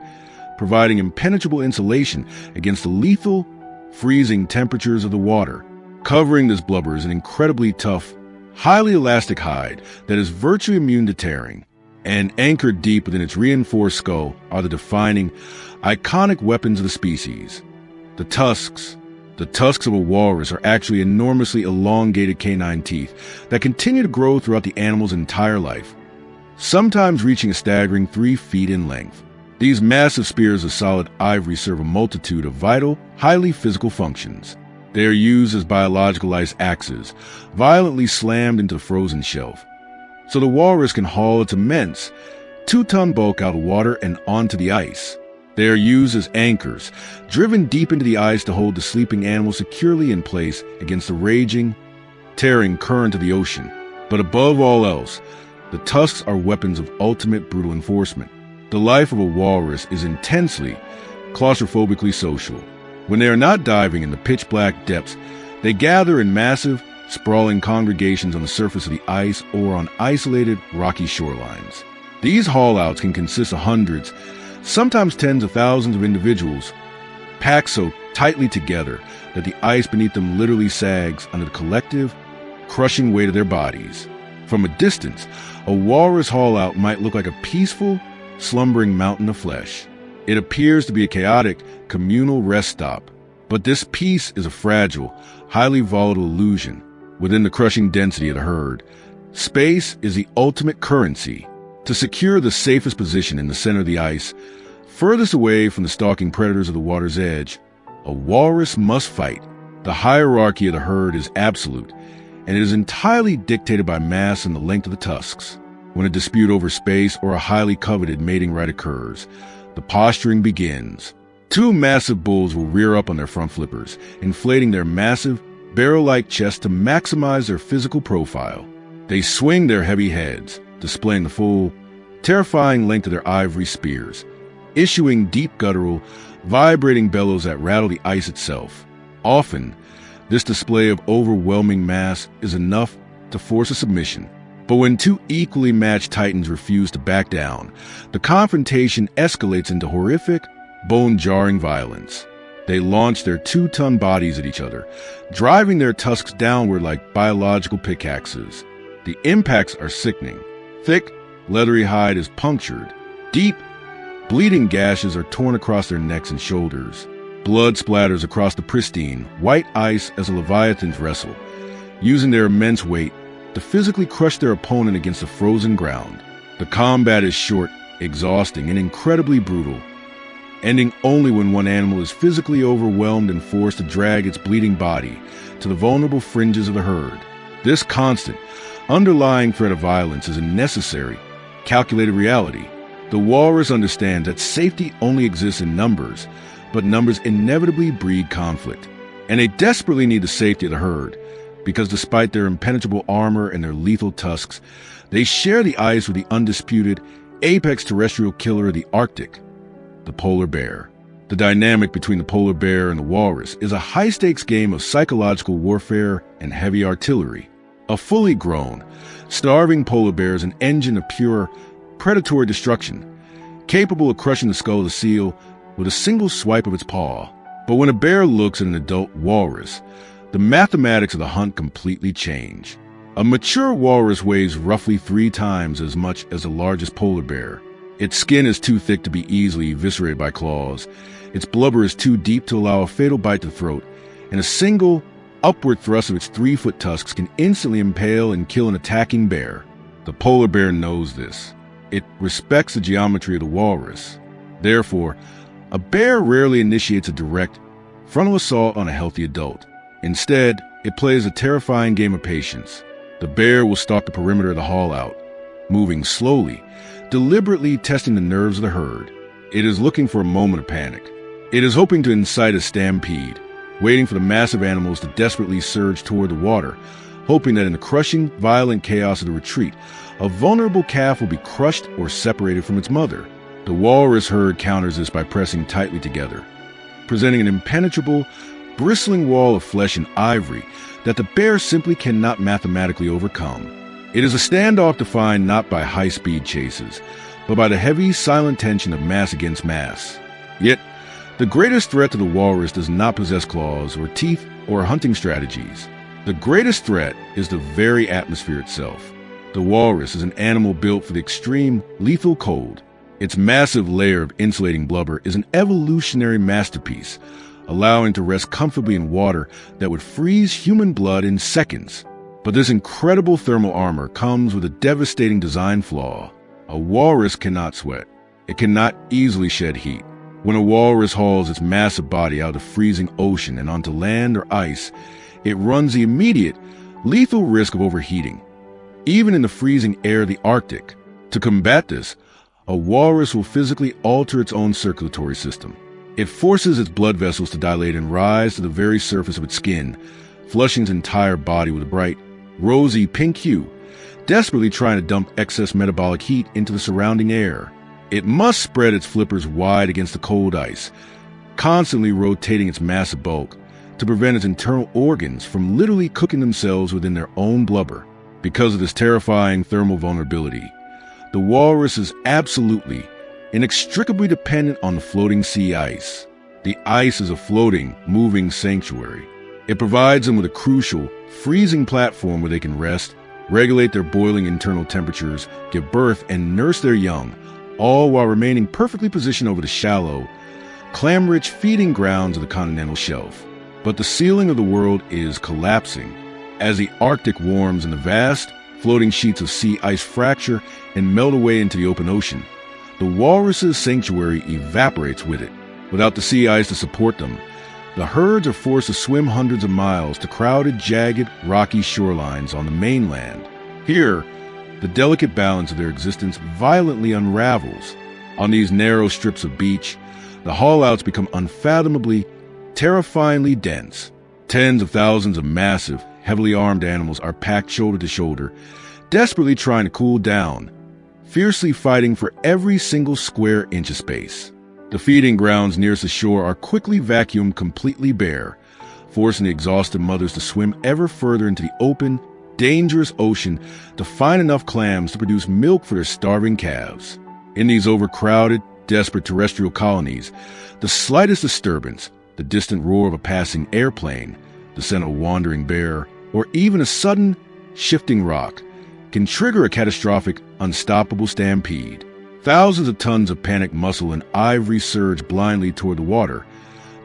providing impenetrable insulation against the lethal, freezing temperatures of the water. Covering this blubber is an incredibly tough, highly elastic hide that is virtually immune to tearing. And anchored deep within its reinforced skull are the defining, iconic weapons of the species. The tusks. The tusks of a walrus are actually enormously elongated canine teeth that continue to grow throughout the animal's entire life, sometimes reaching a staggering 3 feet in length. These massive spears of solid ivory serve a multitude of vital, highly physical functions. They are used as biological ice axes, violently slammed into the frozen shelf, so the walrus can haul its immense, 2-ton bulk out of water and onto the ice. They are used as anchors, driven deep into the ice to hold the sleeping animal securely in place against the raging, tearing current of the ocean. But above all else, the tusks are weapons of ultimate brutal enforcement. The life of a walrus is intensely, claustrophobically social. When they are not diving in the pitch-black depths, they gather in massive, sprawling congregations on the surface of the ice or on isolated, rocky shorelines. These haul-outs can consist of hundreds, sometimes tens of thousands of individuals, packed so tightly together that the ice beneath them literally sags under the collective, crushing weight of their bodies. From a distance, a walrus haul-out might look like a peaceful, slumbering mountain of flesh. It appears to be a chaotic, communal rest stop. But this peace is a fragile, highly volatile illusion within the crushing density of the herd. Space is the ultimate currency. To secure the safest position in the center of the ice, furthest away from the stalking predators of the water's edge, a walrus must fight. The hierarchy of the herd is absolute, and it is entirely dictated by mass and the length of the tusks. When a dispute over space or a highly coveted mating right occurs, the posturing begins. Two massive bulls will rear up on their front flippers, inflating their massive, barrel-like chests to maximize their physical profile. They swing their heavy heads, displaying the full, terrifying length of their ivory spears, issuing deep guttural, vibrating bellows that rattle the ice itself. Often, this display of overwhelming mass is enough to force a submission. But when two equally matched titans refuse to back down, the confrontation escalates into horrific, bone-jarring violence. They launch their 2-ton bodies at each other, driving their tusks downward like biological pickaxes. The impacts are sickening. Thick, leathery hide is punctured. Deep, bleeding gashes are torn across their necks and shoulders. Blood splatters across the pristine, white ice as the leviathans wrestle, using their immense weight to physically crush their opponent against the frozen ground. The combat is short, exhausting, and incredibly brutal, ending only when one animal is physically overwhelmed and forced to drag its bleeding body to the vulnerable fringes of the herd. This constant, underlying threat of violence is a necessary, calculated reality. The walrus understands that safety only exists in numbers, but numbers inevitably breed conflict. And they desperately need the safety of the herd, because despite their impenetrable armor and their lethal tusks, they share the ice with the undisputed, apex terrestrial killer of the Arctic, the polar bear. The dynamic between the polar bear and the walrus is a high-stakes game of psychological warfare and heavy artillery. A fully grown, starving polar bear is an engine of pure, predatory destruction, capable of crushing the skull of the seal with a single swipe of its paw. But when a bear looks at an adult walrus, the mathematics of the hunt completely change. A mature walrus weighs roughly 3 times as much as the largest polar bear. Its skin is too thick to be easily eviscerated by claws. Its blubber is too deep to allow a fatal bite to the throat, and a single, upward thrust of its 3-foot tusks can instantly impale and kill an attacking bear. The polar bear knows this. It respects the geometry of the walrus. Therefore, a bear rarely initiates a direct, frontal assault on a healthy adult. Instead, it plays a terrifying game of patience. The bear will stalk the perimeter of the haul-out, moving slowly, deliberately testing the nerves of the herd. It is looking for a moment of panic. It is hoping to incite a stampede, waiting for the massive animals to desperately surge toward the water, hoping that in the crushing, violent chaos of the retreat, a vulnerable calf will be crushed or separated from its mother. The walrus herd counters this by pressing tightly together, presenting an impenetrable, bristling wall of flesh and ivory that the bear simply cannot mathematically overcome. It is a standoff defined not by high-speed chases, but by the heavy, silent tension of mass against mass. Yet, the greatest threat to the walrus does not possess claws or teeth or hunting strategies. The greatest threat is the very atmosphere itself. The walrus is an animal built for the extreme, lethal cold. Its massive layer of insulating blubber is an evolutionary masterpiece, allowing it to rest comfortably in water that would freeze human blood in seconds. But this incredible thermal armor comes with a devastating design flaw. A walrus cannot sweat. It cannot easily shed heat. When a walrus hauls its massive body out of the freezing ocean and onto land or ice, it runs the immediate, lethal risk of overheating, even in the freezing air of the Arctic. To combat this, A walrus will physically alter its own circulatory system. It forces its blood vessels to dilate and rise to the very surface of its skin, flushing its entire body with a bright, rosy pink hue, desperately trying to dump excess metabolic heat into the surrounding air. It must spread its flippers wide against the cold ice, constantly rotating its massive bulk to prevent its internal organs from literally cooking themselves within their own blubber. Because of this terrifying thermal vulnerability, the walrus is absolutely, inextricably dependent on the floating sea ice. The ice is a floating, moving sanctuary. It provides them with a crucial, freezing platform where they can rest, regulate their boiling internal temperatures, give birth, and nurse their young, all while remaining perfectly positioned over the shallow, clam-rich feeding grounds of the continental shelf. But the ceiling of the world is collapsing. As the Arctic warms and the vast, floating sheets of sea ice fracture and melt away into the open ocean, the walrus's sanctuary evaporates with it. Without the sea ice to support them, the herds are forced to swim hundreds of miles to crowded, jagged, rocky shorelines on the mainland. Here, the delicate balance of their existence violently unravels. On these narrow strips of beach, the haulouts become unfathomably, terrifyingly dense. Tens of thousands of massive, heavily armed animals are packed shoulder to shoulder, desperately trying to cool down, fiercely fighting for every single square inch of space. The feeding grounds nearest the shore are quickly vacuumed completely bare, forcing the exhausted mothers to swim ever further into the open, dangerous ocean to find enough clams to produce milk for their starving calves. In these overcrowded, desperate terrestrial colonies, the slightest disturbance, the distant roar of a passing airplane, the scent of a wandering bear, or even a sudden, shifting rock, can trigger a catastrophic, unstoppable stampede. Thousands of tons of panicked muscle and ivory surge blindly toward the water,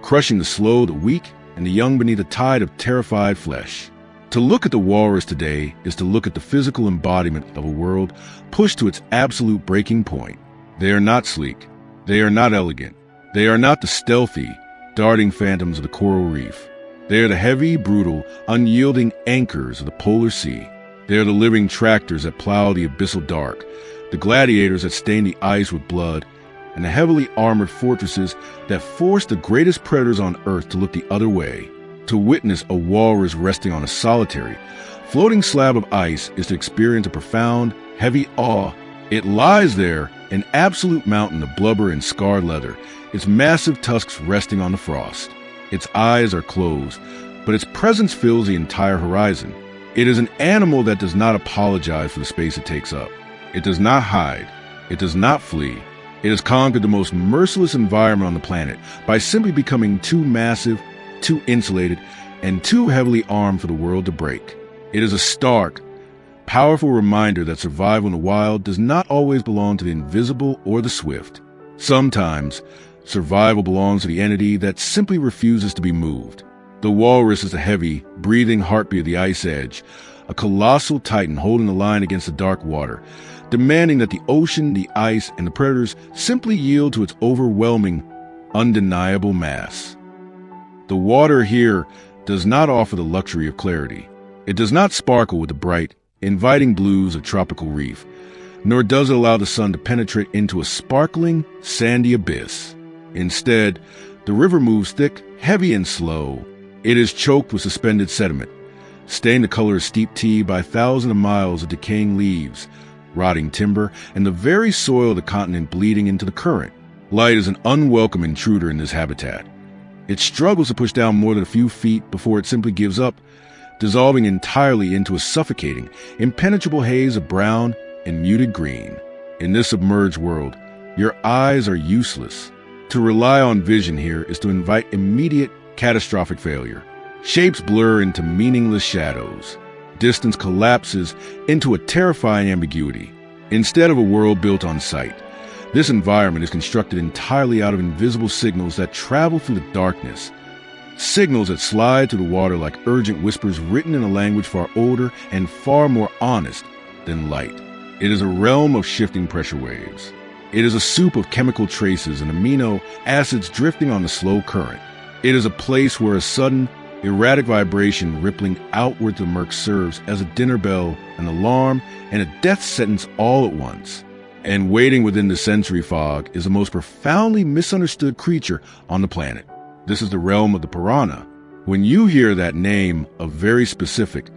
crushing the slow, the weak, and the young beneath a tide of terrified flesh. To look at the walrus today is to look at the physical embodiment of a world pushed to its absolute breaking point. They are not sleek. They are not elegant. They are not the stealthy, darting phantoms of the coral reef. They are the heavy, brutal, unyielding anchors of the polar sea. They are the living tractors that plow the abyssal dark, the gladiators that stain the ice with blood, and the heavily armored fortresses that force the greatest predators on Earth to look the other way. To witness a walrus resting on a solitary, floating slab of ice is to experience a profound, heavy awe. It lies there, an absolute mountain of blubber and scarred leather, its massive tusks resting on the frost. Its eyes are closed, but its presence fills the entire horizon. It is an animal that does not apologize for the space it takes up. It does not hide. It does not flee. It has conquered the most merciless environment on the planet by simply becoming too massive, too insulated, and too heavily armed for the world to break. It is a stark, powerful reminder that survival in the wild does not always belong to the invisible or the swift. Sometimes, survival belongs to the entity that simply refuses to be moved. The walrus is the heavy, breathing heartbeat of the ice edge, a colossal titan holding the line against the dark water, demanding that the ocean, the ice, and the predators simply yield to its overwhelming, undeniable mass. The water here does not offer the luxury of clarity. It does not sparkle with the bright, inviting blues of tropical reef, nor does it allow the sun to penetrate into a sparkling, sandy abyss. Instead, the river moves thick, heavy, and slow. It is choked with suspended sediment, stained the color of steep tea by thousands of miles of decaying leaves, rotting timber, and the very soil of the continent bleeding into the current. Light is an unwelcome intruder in this habitat. It struggles to push down more than a few feet before it simply gives up, dissolving entirely into a suffocating, impenetrable haze of brown and muted green. In this submerged world, your eyes are useless. To rely on vision here is to invite immediate, catastrophic failure. Shapes blur into meaningless shadows. Distance collapses into a terrifying ambiguity. Instead of a world built on sight, this environment is constructed entirely out of invisible signals that travel through the darkness. Signals that slide through the water like urgent whispers written in a language far older and far more honest than light. It is a realm of shifting pressure waves. It is a soup of chemical traces and amino acids drifting on the slow current. It is a place where a sudden, erratic vibration rippling outward to the murk serves as a dinner bell, an alarm, and a death sentence all at once. And waiting within the sensory fog is the most profoundly misunderstood creature on the planet. This is the realm of the piranha. When you hear that name, a very specific,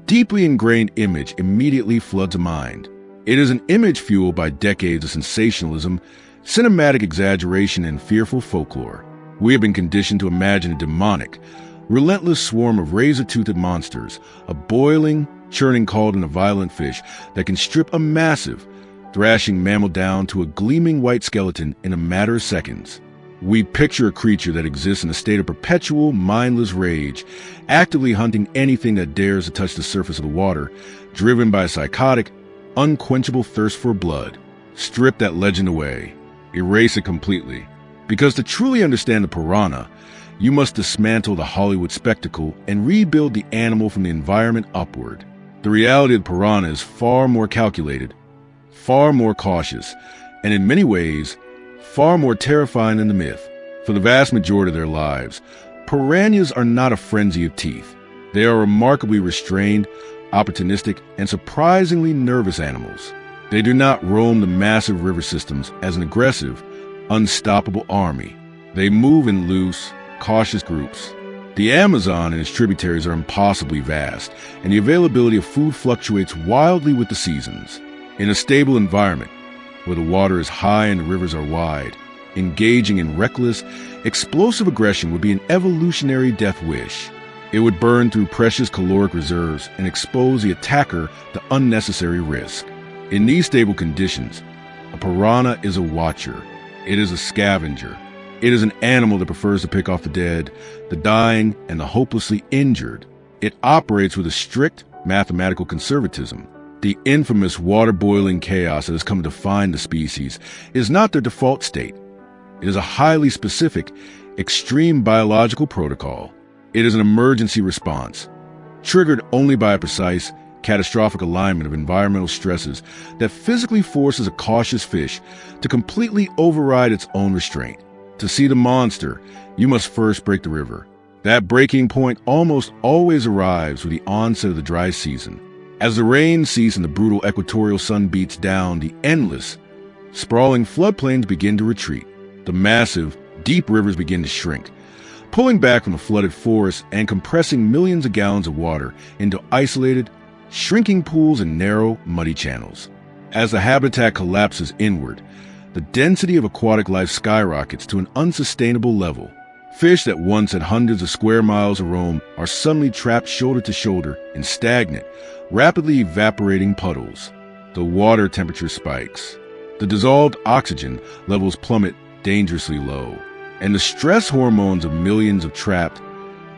deeply ingrained image immediately floods a mind. It is an image fueled by decades of sensationalism, cinematic exaggeration, and fearful folklore. We have been conditioned to imagine a demonic, relentless swarm of razor-toothed monsters, a boiling, churning cauldron of violent fish that can strip a massive, thrashing mammal down to a gleaming white skeleton in a matter of seconds. We picture a creature that exists in a state of perpetual, mindless rage, actively hunting anything that dares to touch the surface of the water, driven by a psychotic, unquenchable thirst for blood. Strip that legend away. Erase it completely. Because to truly understand the piranha, you must dismantle the Hollywood spectacle and rebuild the animal from the environment upward. The reality of the piranha is far more calculated, far more cautious, and in many ways, far more terrifying than the myth. For the vast majority of their lives, piranhas are not a frenzy of teeth. They are remarkably restrained, opportunistic, and surprisingly nervous animals. They do not roam the massive river systems as an aggressive, unstoppable army. They move in loose, cautious groups. The Amazon and its tributaries are impossibly vast, and the availability of food fluctuates wildly with the seasons. In a stable environment, where the water is high and the rivers are wide, engaging in reckless, explosive aggression would be an evolutionary death wish. It would burn through precious caloric reserves and expose the attacker to unnecessary risk. In these stable conditions, a piranha is a watcher. It is a scavenger. It is an animal that prefers to pick off the dead, the dying, and the hopelessly injured. It operates with a strict mathematical conservatism. The infamous water-boiling chaos that has come to define the species is not their default state. It is a highly specific, extreme biological protocol. It is an emergency response, triggered only by a precise, catastrophic alignment of environmental stresses that physically forces a cautious fish to completely override its own restraint. To see the monster, you must first break the river. That breaking point almost always arrives with the onset of the dry season. As the rain ceases and the brutal equatorial sun beats down, the endless, sprawling floodplains begin to retreat. The massive, deep rivers begin to shrink, pulling back from the flooded forests and compressing millions of gallons of water into isolated, shrinking pools and narrow, muddy channels. As the habitat collapses inward, the density of aquatic life skyrockets to an unsustainable level. Fish that once had hundreds of square miles of roam are suddenly trapped shoulder to shoulder in stagnant, rapidly evaporating puddles. The water temperature spikes. The dissolved oxygen levels plummet dangerously low. And the stress hormones of millions of trapped,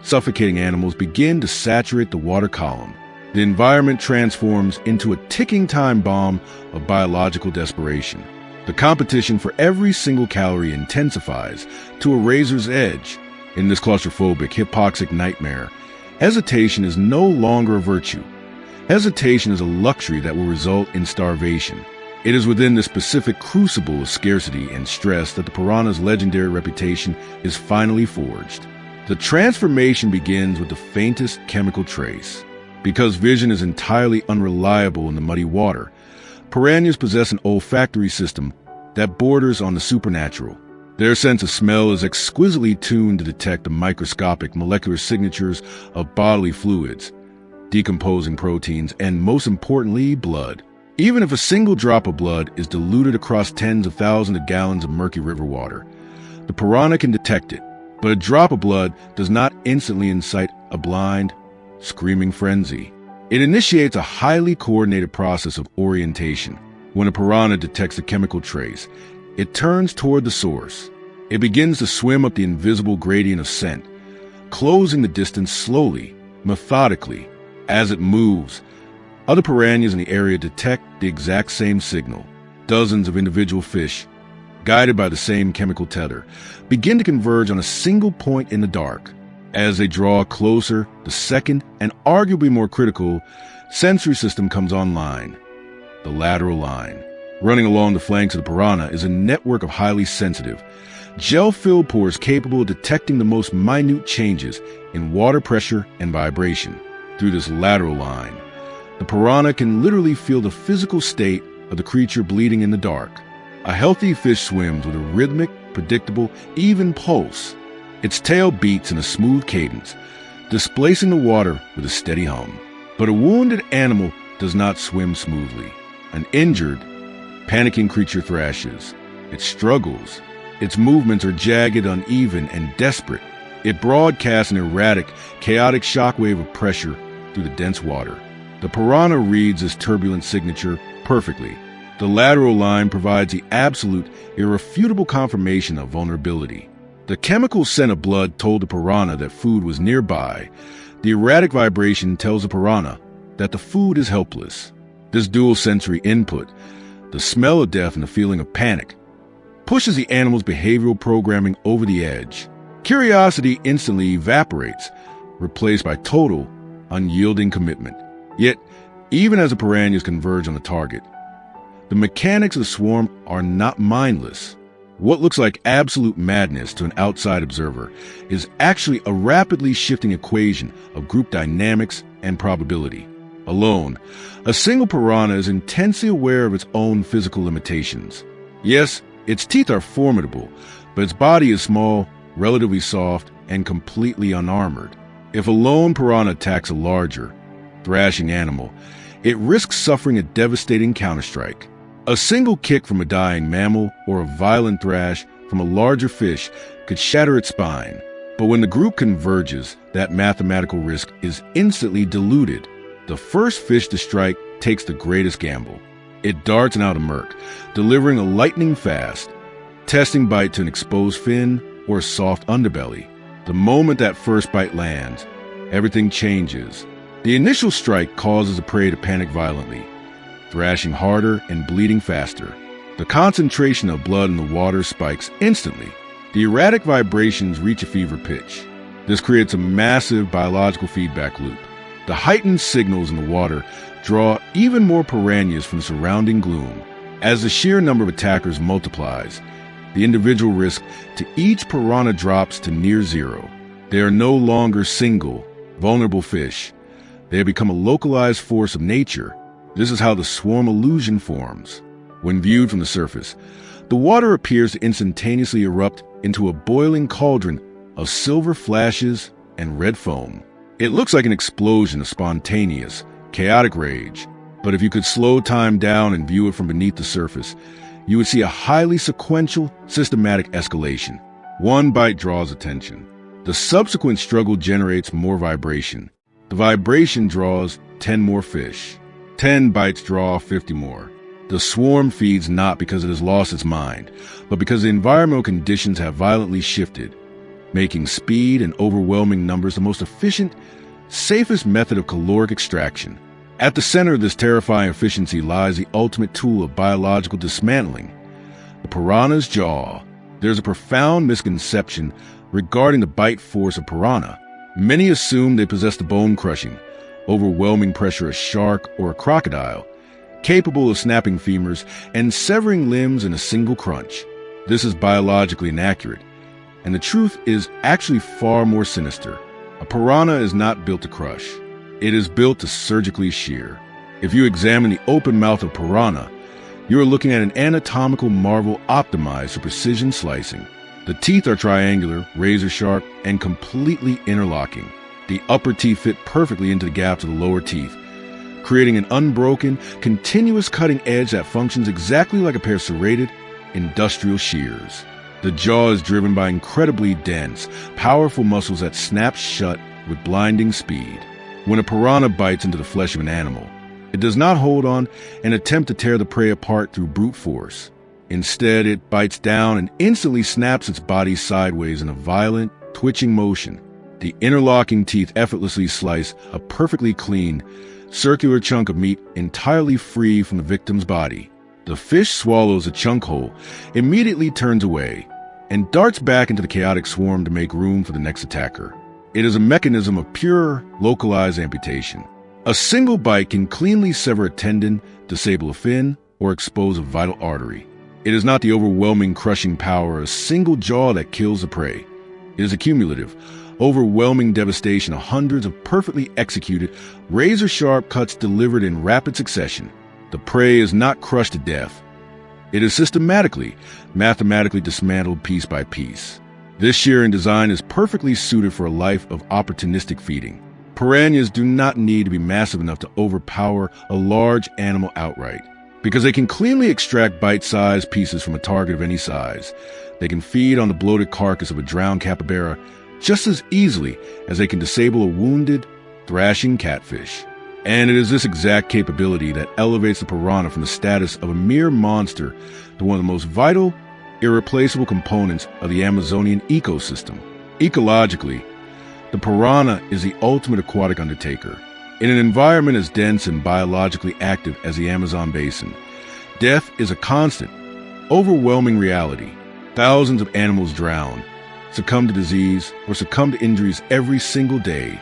suffocating animals begin to saturate the water column. The environment transforms into a ticking time bomb of biological desperation. The competition for every single calorie intensifies to a razor's edge. In this claustrophobic, hypoxic nightmare, hesitation is no longer a virtue. Hesitation is a luxury that will result in starvation. It is within the specific crucible of scarcity and stress that the piranha's legendary reputation is finally forged. The transformation begins with the faintest chemical trace. Because vision is entirely unreliable in the muddy water, piranhas possess an olfactory system that borders on the supernatural. Their sense of smell is exquisitely tuned to detect the microscopic molecular signatures of bodily fluids, decomposing proteins, and most importantly, blood. Even if a single drop of blood is diluted across tens of thousands of gallons of murky river water, the piranha can detect it. But a drop of blood does not instantly incite a blind, screaming frenzy. It initiates a highly coordinated process of orientation. When a piranha detects a chemical trace, it turns toward the source. It begins to swim up the invisible gradient of scent, closing the distance slowly, methodically. As it moves, other piranhas in the area detect the exact same signal. Dozens of individual fish, guided by the same chemical tether, begin to converge on a single point in the dark. As they draw closer, the second, and arguably more critical, sensory system comes online. The lateral line. Running along the flanks of the piranha is a network of highly sensitive, gel-filled pores capable of detecting the most minute changes in water pressure and vibration. Through this lateral line, the piranha can literally feel the physical state of the creature bleeding in the dark. A healthy fish swims with a rhythmic, predictable, even pulse. Its tail beats in a smooth cadence, displacing the water with a steady hum. But a wounded animal does not swim smoothly. An injured, panicking creature thrashes. It struggles. Its movements are jagged, uneven, and desperate. It broadcasts an erratic, chaotic shockwave of pressure through the dense water. The piranha reads this turbulent signature perfectly. The lateral line provides the absolute, irrefutable confirmation of vulnerability. The chemical scent of blood told the piranha that food was nearby. The erratic vibration tells the piranha that the food is helpless. This dual sensory input, the smell of death and the feeling of panic, pushes the animal's behavioral programming over the edge. Curiosity instantly evaporates, replaced by total, unyielding commitment. Yet, even as the piranhas converge on the target, the mechanics of the swarm are not mindless. What looks like absolute madness to an outside observer is actually a rapidly shifting equation of group dynamics and probability. Alone, a single piranha is intensely aware of its own physical limitations. Yes, its teeth are formidable, but its body is small, relatively soft, and completely unarmored. If a lone piranha attacks a larger, thrashing animal, it risks suffering a devastating counterstrike. A single kick from a dying mammal or a violent thrash from a larger fish could shatter its spine. But when the group converges, that mathematical risk is instantly diluted. The first fish to strike takes the greatest gamble. It darts out a murk, delivering a lightning-fast, testing bite to an exposed fin or a soft underbelly. The moment that first bite lands, everything changes. The initial strike causes the prey to panic violently, thrashing harder and bleeding faster. The concentration of blood in the water spikes instantly. The erratic vibrations reach a fever pitch. This creates a massive biological feedback loop. The heightened signals in the water draw even more piranhas from the surrounding gloom. As the sheer number of attackers multiplies, the individual risk to each piranha drops to near zero. They are no longer single, vulnerable fish. They have become a localized force of nature. This is how the swarm illusion forms. When viewed from the surface, the water appears to instantaneously erupt into a boiling cauldron of silver flashes and red foam. It looks like an explosion of spontaneous, chaotic rage, but if you could slow time down and view it from beneath the surface, you would see a highly sequential, systematic escalation. One bite draws attention. The subsequent struggle generates more vibration. The vibration draws 10 more fish. 10 bites draw 50 more. The swarm feeds not because it has lost its mind, but because the environmental conditions have violently shifted, making speed and overwhelming numbers the most efficient, safest method of caloric extraction. At the center of this terrifying efficiency lies the ultimate tool of biological dismantling, the piranha's jaw. There's a profound misconception regarding the bite force of piranha. Many assume they possess the bone-crushing, overwhelming pressure of a shark or a crocodile, capable of snapping femurs and severing limbs in a single crunch. This is biologically inaccurate, and the truth is actually far more sinister. A piranha is not built to crush. It is built to surgically shear. If you examine the open mouth of piranha, you are looking at an anatomical marvel optimized for precision slicing. The teeth are triangular, razor-sharp, and completely interlocking. The upper teeth fit perfectly into the gaps of the lower teeth, creating an unbroken, continuous cutting edge that functions exactly like a pair of serrated, industrial shears. The jaw is driven by incredibly dense, powerful muscles that snap shut with blinding speed. When a piranha bites into the flesh of an animal, it does not hold on and attempt to tear the prey apart through brute force. Instead, it bites down and instantly snaps its body sideways in a violent, twitching motion. The interlocking teeth effortlessly slice a perfectly clean, circular chunk of meat entirely free from the victim's body. The fish swallows a chunk whole, immediately turns away, and darts back into the chaotic swarm to make room for the next attacker. It is a mechanism of pure, localized amputation. A single bite can cleanly sever a tendon, disable a fin, or expose a vital artery. It is not the overwhelming, crushing power of a single jaw that kills the prey. It is a cumulative, overwhelming devastation of hundreds of perfectly executed, razor-sharp cuts delivered in rapid succession. The prey is not crushed to death. It is systematically, mathematically dismantled piece by piece. This shearing design is perfectly suited for a life of opportunistic feeding. Piranhas do not need to be massive enough to overpower a large animal outright. Because they can cleanly extract bite-sized pieces from a target of any size, they can feed on the bloated carcass of a drowned capybara just as easily as they can disable a wounded, thrashing catfish. And it is this exact capability that elevates the piranha from the status of a mere monster to one of the most vital, irreplaceable components of the Amazonian ecosystem. Ecologically, the piranha is the ultimate aquatic undertaker. In an environment as dense and biologically active as the Amazon basin, death is a constant, overwhelming reality. Thousands of animals drown, succumb to disease, or succumb to injuries every single day,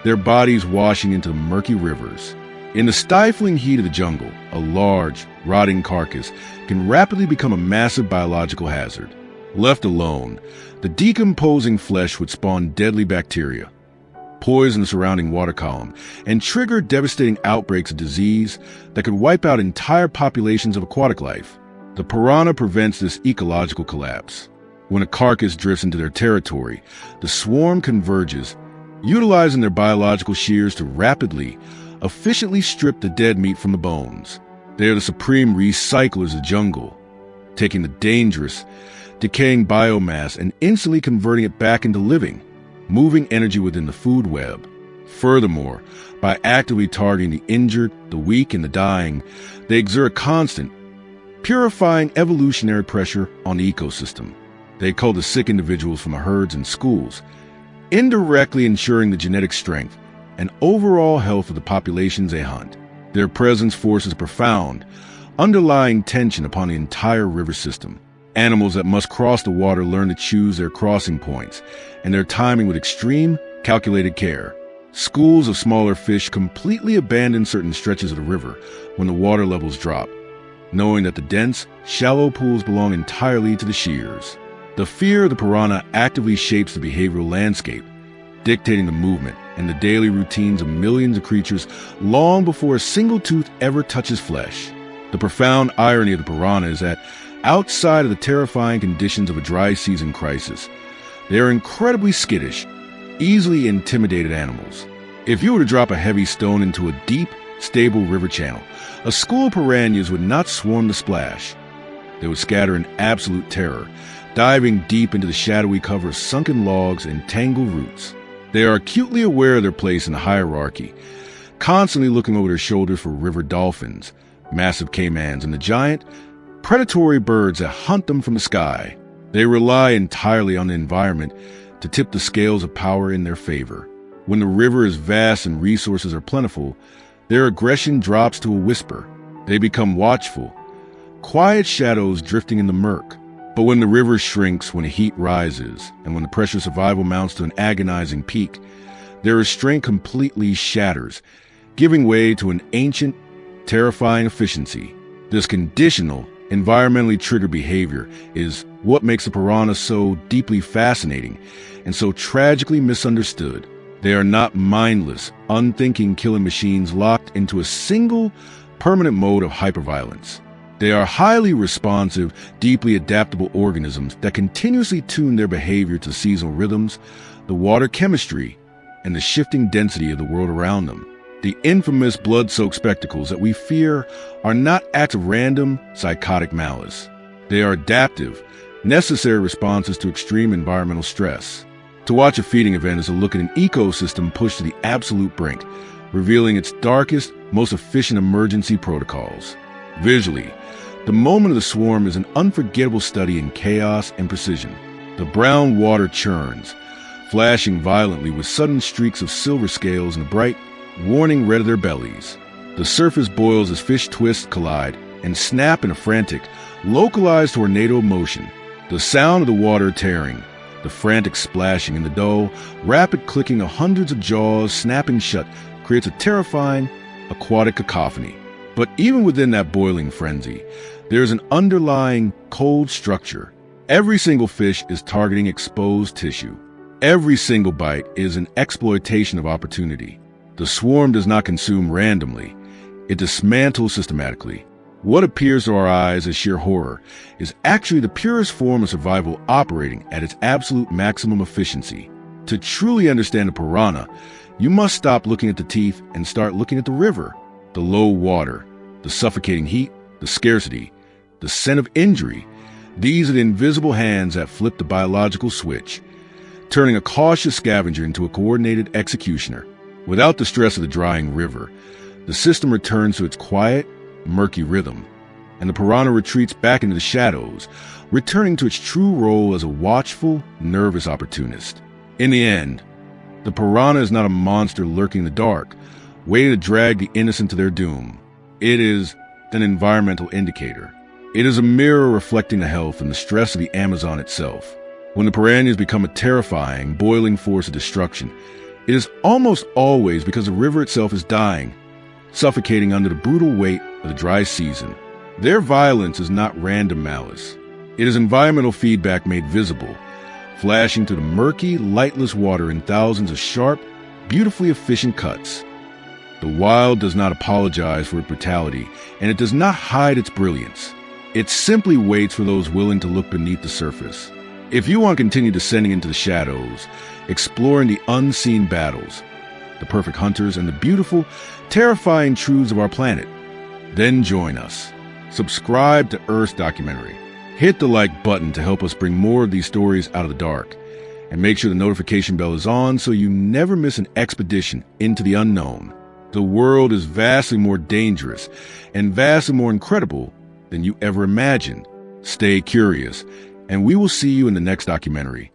their bodies washing into murky rivers. In the stifling heat of the jungle, a large, rotting carcass can rapidly become a massive biological hazard. Left alone, the decomposing flesh would spawn deadly bacteria, poison the surrounding water column, and trigger devastating outbreaks of disease that could wipe out entire populations of aquatic life. The piranha prevents this ecological collapse. When a carcass drifts into their territory, the swarm converges, utilizing their biological shears to rapidly, efficiently strip the dead meat from the bones. They are the supreme recyclers of the jungle, taking the dangerous, decaying biomass and instantly converting it back into living, moving energy within the food web. Furthermore, by actively targeting the injured, the weak, and the dying, they exert constant, purifying evolutionary pressure on the ecosystem. They cull the sick individuals from the herds and schools, indirectly ensuring the genetic strength and overall health of the populations they hunt. Their presence forces profound, underlying tension upon the entire river system. Animals that must cross the water learn to choose their crossing points and their timing with extreme, calculated care. Schools of smaller fish completely abandon certain stretches of the river when the water levels drop, knowing that the dense, shallow pools belong entirely to the shears. The fear of the piranha actively shapes the behavioral landscape, dictating the movement and the daily routines of millions of creatures long before a single tooth ever touches flesh. The profound irony of the piranha is that, outside of the terrifying conditions of a dry season crisis, they are incredibly skittish, easily intimidated animals. If you were to drop a heavy stone into a deep, stable river channel, a school of piranhas would not swarm the splash. They would scatter in absolute terror, diving deep into the shadowy cover of sunken logs and tangled roots. They are acutely aware of their place in the hierarchy, constantly looking over their shoulders for river dolphins, massive caimans, and the giant, predatory birds that hunt them from the sky. They rely entirely on the environment to tip the scales of power in their favor. When the river is vast and resources are plentiful, their aggression drops to a whisper. They become watchful, quiet shadows drifting in the murk. But when the river shrinks, when the heat rises, and when the pressure of survival mounts to an agonizing peak, their restraint completely shatters, giving way to an ancient, terrifying efficiency. This conditional, environmentally triggered behavior is what makes the piranha so deeply fascinating and so tragically misunderstood. They are not mindless, unthinking killing machines locked into a single, permanent mode of hyperviolence. They are highly responsive, deeply adaptable organisms that continuously tune their behavior to seasonal rhythms, the water chemistry, and the shifting density of the world around them. The infamous blood-soaked spectacles that we fear are not acts of random, psychotic malice. They are adaptive, necessary responses to extreme environmental stress. To watch a feeding event is to look at an ecosystem pushed to the absolute brink, revealing its darkest, most efficient emergency protocols. Visually, the moment of the swarm is an unforgettable study in chaos and precision. The brown water churns, flashing violently with sudden streaks of silver scales and the bright, warning red of their bellies. The surface boils as fish twist, collide, and snap in a frantic, localized tornado motion. The sound of the water tearing, the frantic splashing, and the dull, rapid clicking of hundreds of jaws snapping shut creates a terrifying, aquatic cacophony. But even within that boiling frenzy, there is an underlying cold structure. Every single fish is targeting exposed tissue. Every single bite is an exploitation of opportunity. The swarm does not consume randomly. It dismantles systematically. What appears to our eyes as sheer horror is actually the purest form of survival operating at its absolute maximum efficiency. To truly understand a piranha, you must stop looking at the teeth and start looking at the river, the low water, the suffocating heat, the scarcity, the scent of injury. These are the invisible hands that flip the biological switch, turning a cautious scavenger into a coordinated executioner. Without the stress of the drying river, the system returns to its quiet, murky rhythm, and the piranha retreats back into the shadows, returning to its true role as a watchful, nervous opportunist. In the end, the piranha is not a monster lurking in the dark, waiting to drag the innocent to their doom. It is an environmental indicator. It is a mirror reflecting the health and the stress of the Amazon itself. When the piranhas become a terrifying, boiling force of destruction, it is almost always because the river itself is dying, suffocating under the brutal weight of the dry season. Their violence is not random malice. It is environmental feedback made visible, flashing through the murky, lightless water in thousands of sharp, beautifully efficient cuts. The wild does not apologize for its brutality, and it does not hide its brilliance. It simply waits for those willing to look beneath the surface. If you want to continue descending into the shadows, exploring the unseen battles, the perfect hunters, and the beautiful, terrifying truths of our planet, then join us. Subscribe to Earth's Documentary. Hit the like button to help us bring more of these stories out of the dark. And make sure the notification bell is on so you never miss an expedition into the unknown. The world is vastly more dangerous and vastly more incredible than you ever imagined. Stay curious, and we will see you in the next documentary.